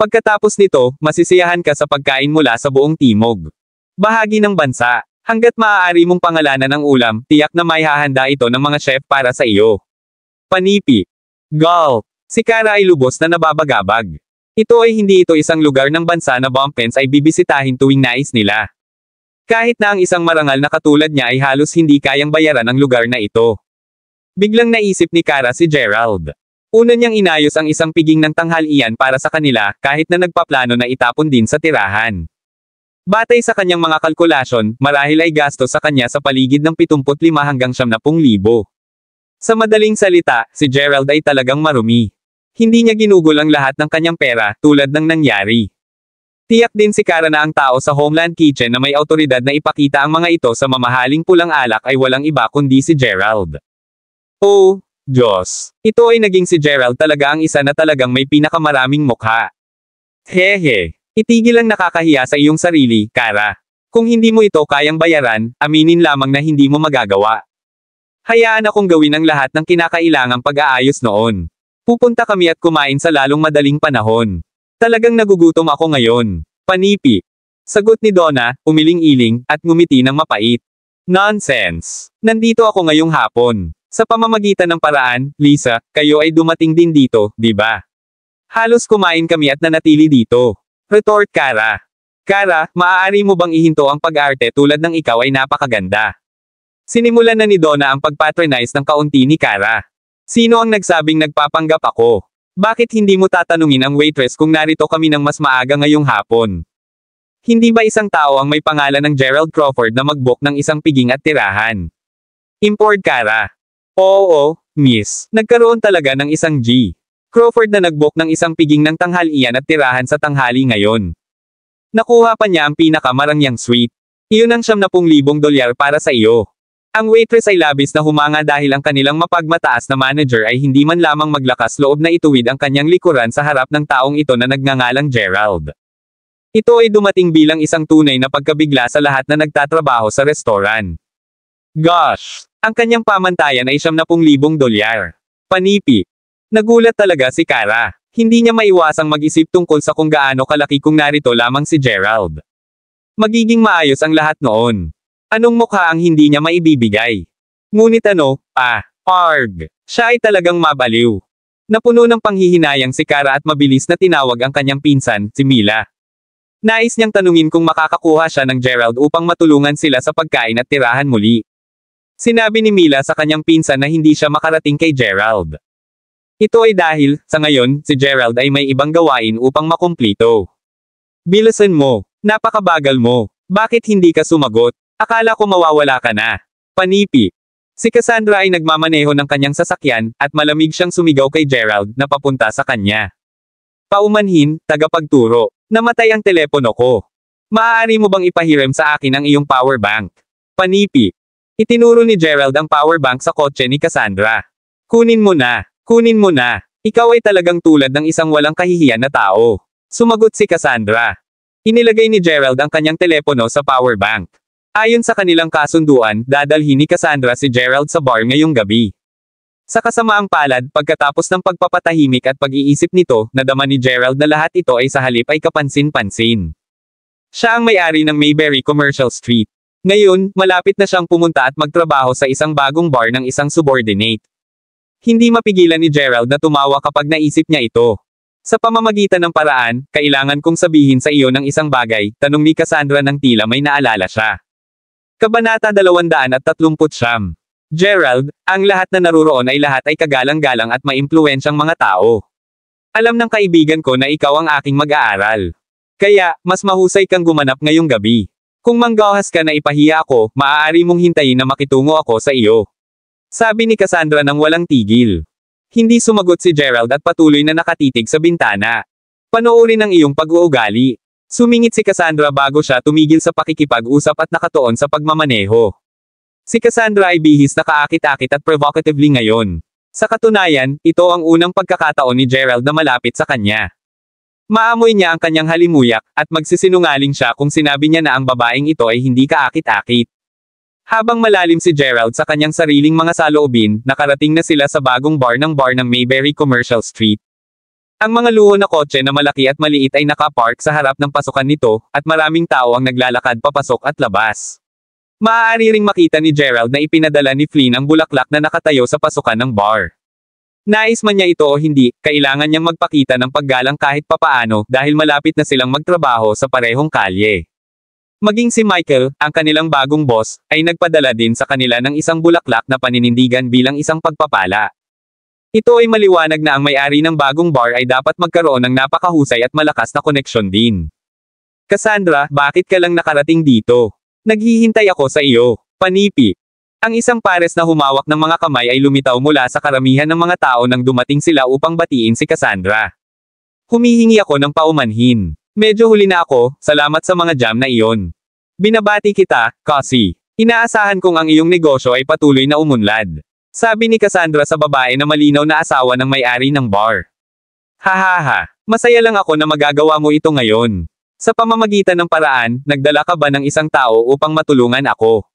Pagkatapos nito, masisiyahan ka sa pagkain mula sa buong timog. Bahagi ng bansa. Hanggat maaari mong pangalanan ang ulam, tiyak na may hahanda ito ng mga chef para sa iyo. Panipi. Gulp. Si Kara ay lubos na nababagabag. Ito ay hindi ito isang lugar ng bansa na bumpens ay bibisitahin tuwing nais nila. Kahit na ang isang marangal na katulad niya ay halos hindi kayang bayaran ang lugar na ito. Biglang naisip ni Kara si Gerald. Una niyang inayos ang isang piging ng tanghalian para sa kanila, kahit na nagpaplano na itapon din sa tirahan. Batay sa kanyang mga kalkulasyon, marahil ay gasto sa kanya sa paligid ng 75 hanggang 70,000. Sa madaling salita, si Gerald ay talagang marumi. Hindi niya ginugol ang lahat ng kanyang pera, tulad ng nangyari. Tiyak din si Kara na ang tao sa Homeland Kitchen na may autoridad na ipakita ang mga ito sa mamahaling pulang alak ay walang iba kundi si Gerald. Oh, Diyos. Ito ay naging si Gerald talaga ang isa na talagang may pinakamaraming mukha. Hehe. Itigil ang nakakahiya sa iyong sarili, Kara. Kung hindi mo ito kayang bayaran, aminin lamang na hindi mo magagawa. Hayaan akong gawin ang lahat ng kinakailangang pag-aayos noon. Pupunta kami at kumain sa lalong madaling panahon. Talagang nagugutom ako ngayon. Panipi. Sagot ni Donna, umiling-iling, at ngumiti ng mapait. Nonsense. Nandito ako ngayong hapon. Sa pamamagitan ng paraan, Lisa, kayo ay dumating din dito, di ba? Halos kumain kami at nanatili dito. Retort Kara. Kara, maaari mo bang ihinto ang pag-arte tulad ng ikaw ay napakaganda? Sinimulan na ni Donna ang pagpatronize ng kaunti ni Kara. Sino ang nagsabing nagpapanggap ako? Bakit hindi mo tatanungin ang waitress kung narito kami ng mas maaga ngayong hapon? Hindi ba isang tao ang may pangalan ng Gerald Crawford na mag-book ng isang piging at tirahan? Import Kara. Oo, miss. Nagkaroon talaga ng isang G. Crawford na nag-book ng isang piging ng tanghalian at tirahan sa tanghali ngayon. Nakuha pa niya ang pinakamarangyang suite. Iyon ang $70,000 para sa iyo. Ang waitress ay labis na humanga dahil ang kanilang mapagmataas na manager ay hindi man lamang maglakas loob na ituwid ang kanyang likuran sa harap ng taong ito na nagngangalang Gerald. Ito ay dumating bilang isang tunay na pagkabigla sa lahat na nagtatrabaho sa restoran. Gosh! Ang kanyang pamantayan ay $70,000. Panipi. Nagulat talaga si Kara. Hindi niya maiwasang mag-isip tungkol sa kung gaano kalaki kung narito lamang si Gerald. Magiging maayos ang lahat noon. Anong mukha ang hindi niya maibibigay? Ngunit arg. Siya ay talagang mabaliw. Napuno ng panghihinayang si Kara at mabilis na tinawag ang kanyang pinsan, si Mila. Nais niyang tanungin kung makakakuha siya ng Gerald upang matulungan sila sa pagkain at tirahan muli. Sinabi ni Mila sa kanyang pinsan na hindi siya makarating kay Gerald. Ito ay dahil, sa ngayon, si Gerald ay may ibang gawain upang makumplito. Bilisan mo. Napakabagal mo. Bakit hindi ka sumagot? Akala ko mawawala ka na. Panipi. Si Cassandra ay nagmamaneho ng kanyang sasakyan, at malamig siyang sumigaw kay Gerald na papunta sa kanya. Paumanhin, tagapagturo. Namatay ang telepono ko. Maaari mo bang ipahiram sa akin ang iyong power bank? Panipi. Itinuro ni Gerald ang power bank sa kotse ni Cassandra. Kunin mo na. Kunin mo na. Ikaw ay talagang tulad ng isang walang kahihiyan na tao. Sumagot si Cassandra. Inilagay ni Gerald ang kanyang telepono sa power bank. Ayon sa kanilang kasunduan, dadalhin ni Cassandra si Gerald sa bar ngayong gabi. Sa kasamaang palad, pagkatapos ng pagpapatahimik at pag-iisip nito, nadama ni Gerald na lahat ito ay sa halip ay kapansin-pansin. Siya ang may-ari ng Mayberry Commercial Street. Ngayon, malapit na siyang pumunta at magtrabaho sa isang bagong bar ng isang subordinate. Hindi mapigilan ni Gerald na tumawa kapag naisip niya ito. Sa pamamagitan ng paraan, kailangan kong sabihin sa iyo ng isang bagay, tanong ni Cassandra nang tila may naalala siya. Kabanata 239. Gerald, ang lahat na naruroon ay lahat ay kagalang-galang at maimpluwensyang mga tao. Alam ng kaibigan ko na ikaw ang aking mag-aaral. Kaya, mas mahusay kang gumanap ngayong gabi. Kung manggahas ka na ipahiya ako, maaari mong hintayin na makitungo ako sa iyo. Sabi ni Cassandra nang walang tigil. Hindi sumagot si Gerald at patuloy na nakatitig sa bintana. Panoorin ang iyong pag-uugali. Sumingit si Cassandra bago siya tumigil sa pakikipag-usap at nakatuon sa pagmamaneho. Si Cassandra ay bihis na kaakit-akit at provocatively ngayon. Sa katunayan, ito ang unang pagkakataon ni Gerald na malapit sa kanya. Maamoy niya ang kanyang halimuyak, at magsisinungaling siya kung sinabi niya na ang babaeng ito ay hindi kaakit-akit. Habang malalim si Gerald sa kanyang sariling mga saloobin, nakarating na sila sa bagong bar ng Mayberry Commercial Street. Ang mga luho na kotse na malaki at maliit ay nakapark sa harap ng pasukan nito, at maraming tao ang naglalakad papasok at labas. Maaari ring makita ni Gerald na ipinadala ni Flynn ang bulaklak na nakatayo sa pasukan ng bar. Nais man niya ito o hindi, kailangan niyang magpakita ng paggalang kahit papaano dahil malapit na silang magtrabaho sa parehong kalye. Maging si Michael, ang kanilang bagong boss, ay nagpadala din sa kanila ng isang bulaklak na paninindigan bilang isang pagpapala. Ito ay maliwanag na ang may-ari ng bagong bar ay dapat magkaroon ng napakahusay at malakas na koneksyon din. Cassandra, bakit ka lang nakarating dito? Naghihintay ako sa iyo, panipi. Ang isang pares na humawak ng mga kamay ay lumitaw mula sa karamihan ng mga tao nang dumating sila upang batiin si Cassandra. Humihingi ako ng paumanhin. Medyo huli na ako, salamat sa mga jam na iyon. Binabati kita, Cassie. Inaasahan kong ang iyong negosyo ay patuloy na umunlad. Sabi ni Cassandra sa babae na malinaw na asawa ng may-ari ng bar. Hahaha, masaya lang ako na magagawa mo ito ngayon. Sa pamamagitan ng paraan, nagdala ka ba ng isang tao upang matulungan ako?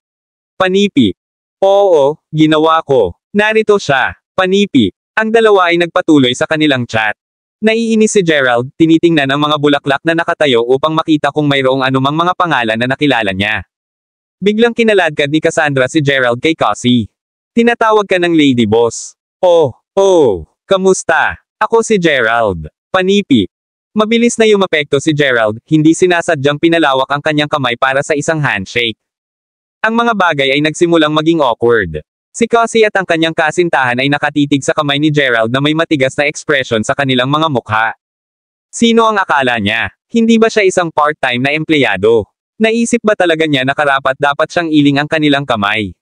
Panipi. Oo, ginawa ko. Narito siya, panipi. Ang dalawa ay nagpatuloy sa kanilang chat. Naiinis si Gerald, tinitingnan ang mga bulaklak na nakatayo upang makita kung mayroong anumang mga pangalan na nakilala niya. Biglang kinaladkad ni Cassandra si Gerald kay Cassie. Tinatawag ka ng Lady Boss. Oh, kamusta? Ako si Gerald. Panipi. Mabilis na yumapekto si Gerald, hindi sinasadyang pinalawak ang kanyang kamay para sa isang handshake. Ang mga bagay ay nagsimulang maging awkward. Si Cassie at ang kanyang kasintahan ay nakatitig sa kamay ni Gerald na may matigas na ekspresyon sa kanilang mga mukha. Sino ang akala niya? Hindi ba siya isang part-time na empleyado? Naisip ba talaga niya na karapat-dapat siyang iling ang kanilang kamay?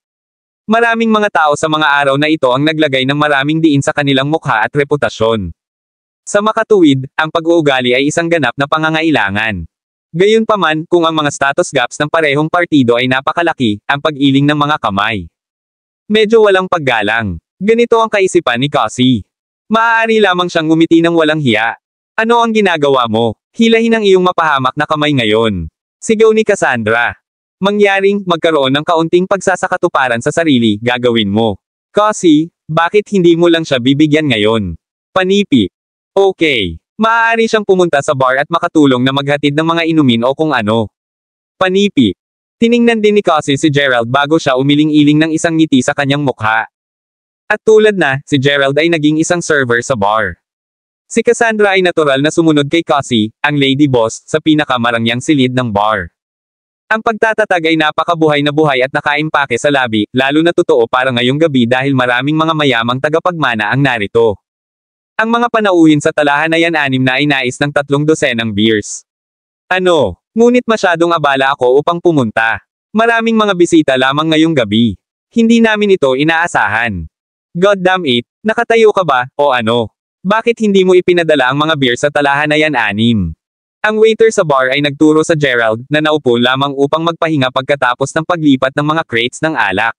Maraming mga tao sa mga araw na ito ang naglagay ng maraming diin sa kanilang mukha at reputasyon. Sa makatuwid, ang pag-uugali ay isang ganap na pangangailangan. Gayunpaman, kung ang mga status gaps ng parehong partido ay napakalaki, ang pag-iling ng mga kamay. Medyo walang paggalang. Ganito ang kaisipan ni Cassie. Maaari lamang siyang ngumiti ng walang hiya. Ano ang ginagawa mo? Hilahin ang iyong mapahamak na kamay ngayon. Sigaw ni Cassandra. Mangyaring magkaroon ng kaunting pagsasakatuparan sa sarili, gagawin mo. Cassie, bakit hindi mo lang siya bibigyan ngayon? Panipi. Okay. Maaari siyang pumunta sa bar at makatulong na maghatid ng mga inumin o kung ano. Panipi. Tiningnan din ni Cassie si Gerald bago siya umiling-iling ng isang ngiti sa kanyang mukha. At tulad na, si Gerald ay naging isang server sa bar. Si Cassandra ay natural na sumunod kay Cassie, ang lady boss, sa pinakamarangyang silid ng bar. Ang pagtatatag ay napakabuhay na buhay at nakaimpake sa labi, lalo na totoo para ngayong gabi dahil maraming mga mayamang tagapagmana ang narito. Ang mga panauhin sa talahan na yan 6 na ay nais ng 3 dosenang beers. Ano? Ngunit masyadong abala ako upang pumunta. Maraming mga bisita lamang ngayong gabi. Hindi namin ito inaasahan. God damn it, nakatayo ka ba, o ano? Bakit hindi mo ipinadala ang mga beers sa talahan na yan 6? Ang waiter sa bar ay nagturo sa Gerald, na naupo lamang upang magpahinga pagkatapos ng paglipat ng mga crates ng alak.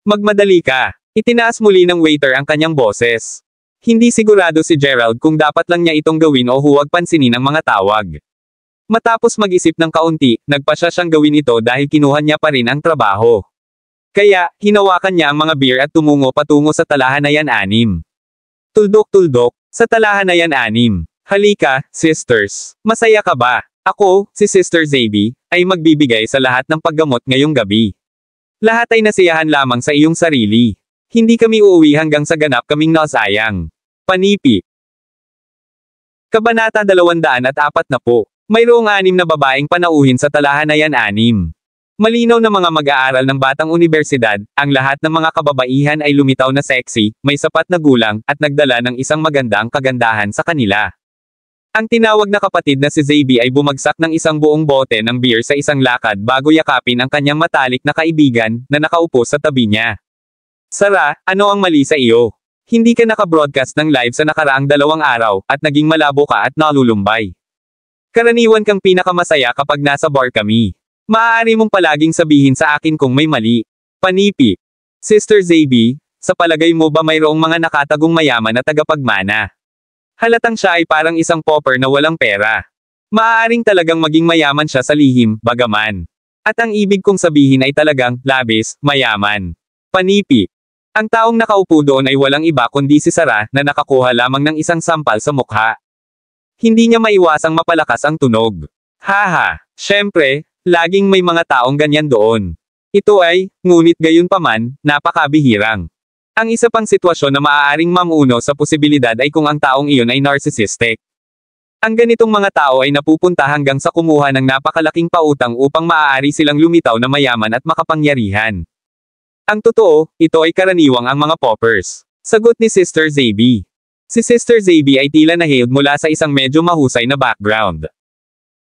Magmadali ka. Itinaas muli ng waiter ang kanyang boses. Hindi sigurado si Gerald kung dapat lang niya itong gawin o huwag pansinin ang mga tawag. Matapos mag-isip ng kaunti, nagpasya siyang gawin ito dahil kinuha niya pa rin ang trabaho. Kaya, hinawakan niya ang mga beer at tumungo patungo sa Talahanayan 6. Tuldok-tuldok, sa Talahanayan 6. Halika, sisters. Masaya ka ba? Ako, si Sister Zaby, ay magbibigay sa lahat ng paggamot ngayong gabi. Lahat ay nasiyahan lamang sa iyong sarili. Hindi kami uuwi hanggang sa ganap kaming nasayang. Panipi. Kabanata 240. Mayroong 6 na babaeng panauhin sa Talahanayan 6. Malinaw na mga mag-aaral ng batang unibersidad, ang lahat ng mga kababaihan ay lumitaw na sexy, may sapat na gulang, at nagdala ng isang magandang kagandahan sa kanila. Ang tinawag na kapatid na si Zaby ay bumagsak ng isang buong bote ng beer sa isang lakad bago yakapin ang kanyang matalik na kaibigan, na nakaupo sa tabi niya. Sara, ano ang mali sa iyo? Hindi ka naka-broadcast ng live sa nakaraang 2 araw, at naging malabo ka at nalulumbay. Karaniwan kang pinakamasaya kapag nasa bar kami. Maaari mong palaging sabihin sa akin kung may mali. Panipi. Sister Zaby, sa palagay mo ba mayroong mga nakatagong mayaman na tagapagmana? Halatang siya ay parang isang pauper na walang pera. Maaaring talagang maging mayaman siya sa lihim, bagaman. At ang ibig kong sabihin ay talagang, labis, mayaman. Panipi. Ang taong nakaupo doon ay walang iba kundi si Sara, na nakakuha lamang ng isang sampal sa mukha. Hindi niya maiwasang mapalakas ang tunog. Haha, syempre, laging may mga taong ganyan doon. Ito ay, ngunit gayunpaman, napakabihirang. Ang isa pang sitwasyon na maaaring mamuno sa posibilidad ay kung ang taong iyon ay narcissistic. Ang ganitong mga tao ay napupunta hanggang sa kumuha ng napakalaking pautang upang maaari silang lumitaw na mayaman at makapangyarihan. Ang totoo, ito ay karaniwang ang mga poppers. Sagot ni Sister Zaby. Si Sister Zaby ay tila nahild mula sa isang medyo mahusay na background.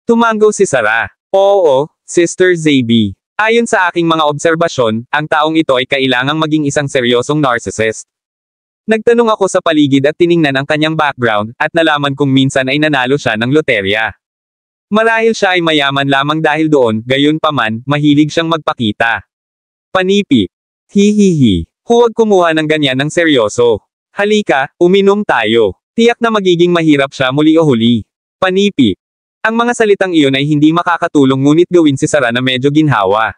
Tumango si Sara. Oo, Sister Zaby. Ayon sa aking mga obserbasyon, ang taong ito ay kailangang maging isang seryosong narcissist. Nagtanong ako sa paligid at tiningnan ang kanyang background, at nalaman kong minsan ay nanalo siya ng loterya. Marahil siya ay mayaman lamang dahil doon, gayunpaman, mahilig siyang magpakita. Panipi. Hihihi. Huwag kumuha ng ganyan ng seryoso. Halika, uminom tayo. Tiyak na magiging mahirap siya muli o huli. Panipi. Ang mga salitang iyon ay hindi makakatulong ngunit gawin si Sara na medyo ginhawa.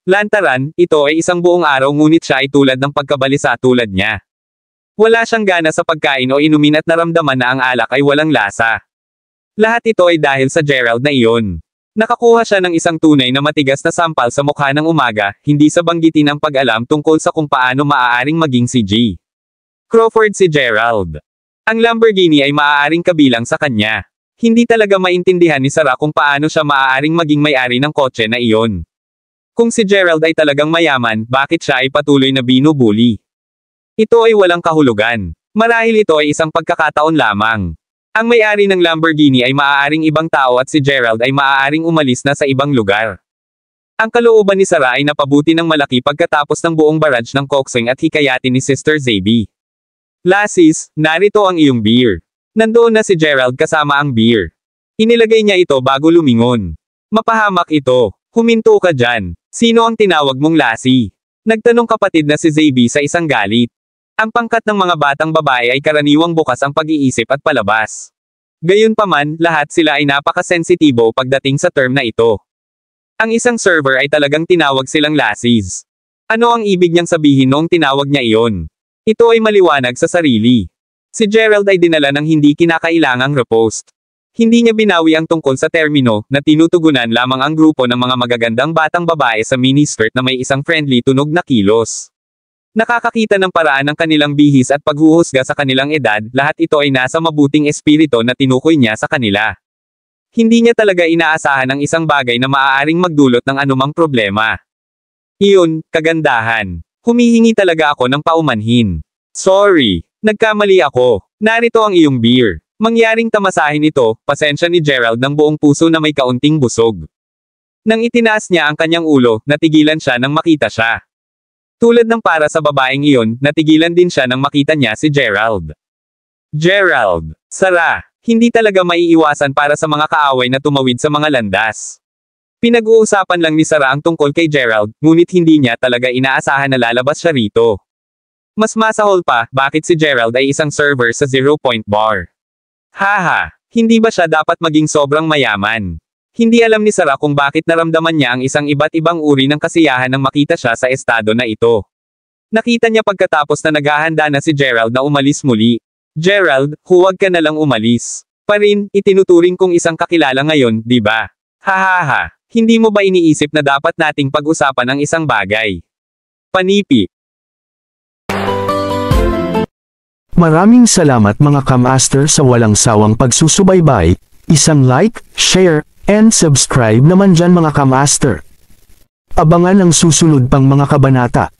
Lantaran, ito ay isang buong araw ngunit siya ay tulad ng pagkabalisa tulad niya. Wala siyang gana sa pagkain o inumin at naramdaman na ang alak ay walang lasa. Lahat ito ay dahil sa Gerald na iyon. Nakakuha siya ng isang tunay na matigas na sampal sa mukha ng umaga, hindi sa banggitin ang pag-alam tungkol sa kung paano maaaring maging si G. Crawford si Gerald. Ang Lamborghini ay maaaring kabilang sa kanya. Hindi talaga maintindihan ni Sara kung paano siya maaaring maging may-ari ng kotse na iyon. Kung si Gerald ay talagang mayaman, bakit siya ay patuloy na binubuli? Ito ay walang kahulugan. Marahil ito ay isang pagkakataon lamang. Ang may-ari ng Lamborghini ay maaaring ibang tao at si Gerald ay maaaring umalis na sa ibang lugar. Ang kalooban ni Sara ay napabuti ng malaki pagkatapos ng buong barrage ng coaxing at hikayatin ni Sister Zaby. Lasis, narito ang iyong beer. Nandoon na si Gerald kasama ang beer. Inilagay niya ito bago lumingon. Mapahamak ito. Huminto ka dyan. Sino ang tinawag mong lasi? Nagtanong kapatid na si Zaby sa isang galit. Ang pangkat ng mga batang babae ay karaniwang bukas ang pag-iisip at palabas. Gayunpaman, lahat sila ay napakasensitibo pagdating sa term na ito. Ang isang server ay talagang tinawag silang lassies. Ano ang ibig niyang sabihin noong tinawag niya iyon? Ito ay maliwanag sa sarili. Si Gerald ay dinala ng hindi kinakailangang repost. Hindi niya binawi ang tungkol sa termino, na tinutugunan lamang ang grupo ng mga magagandang batang babae sa miniskirt na may isang friendly tunog na kilos. Nakakakita ng paraan ng kanilang bihis at paghuhusga sa kanilang edad, lahat ito ay nasa mabuting espiritu na tinukoy niya sa kanila. Hindi niya talaga inaasahan ang isang bagay na maaaring magdulot ng anumang problema. Iyon, kagandahan. Humihingi talaga ako ng paumanhin. Sorry, nagkamali ako. Narito ang iyong beer. Mangyaring tamasahin ito, pasensya ni Gerald ng buong puso na may kaunting busog. Nang itinaas niya ang kanyang ulo, natigilan siya nang makita siya. Tulad ng para sa babaeng iyon, natigilan din siya nang makita niya si Gerald. Gerald, Sara, hindi talaga maiiwasan para sa mga kaaway na tumawid sa mga landas. Pinag-uusapan lang ni Sara ang tungkol kay Gerald, ngunit hindi niya talaga inaasahan na lalabas siya rito. Mas masahol pa, bakit si Gerald ay isang server sa Zero Point Bar? Haha, hindi ba siya dapat maging sobrang mayaman? Hindi alam ni Sarah kung bakit naramdaman niya ang isang iba't ibang uri ng kasiyahan nang makita siya sa estado na ito. Nakita niya pagkatapos na naghahanda na si Gerald na umalis muli. Gerald, huwag ka na lang umalis. Pa rin, itinuturing kong isang kakilala ngayon, di ba? Hahaha, hindi mo ba iniisip na dapat nating pag-usapan ang isang bagay? Panipi. Maraming salamat mga kamaster sa walang sawang pagsusubaybay, isang like, share, and subscribe naman dyan mga kamaster. Abangan ang susunod pang mga kabanata.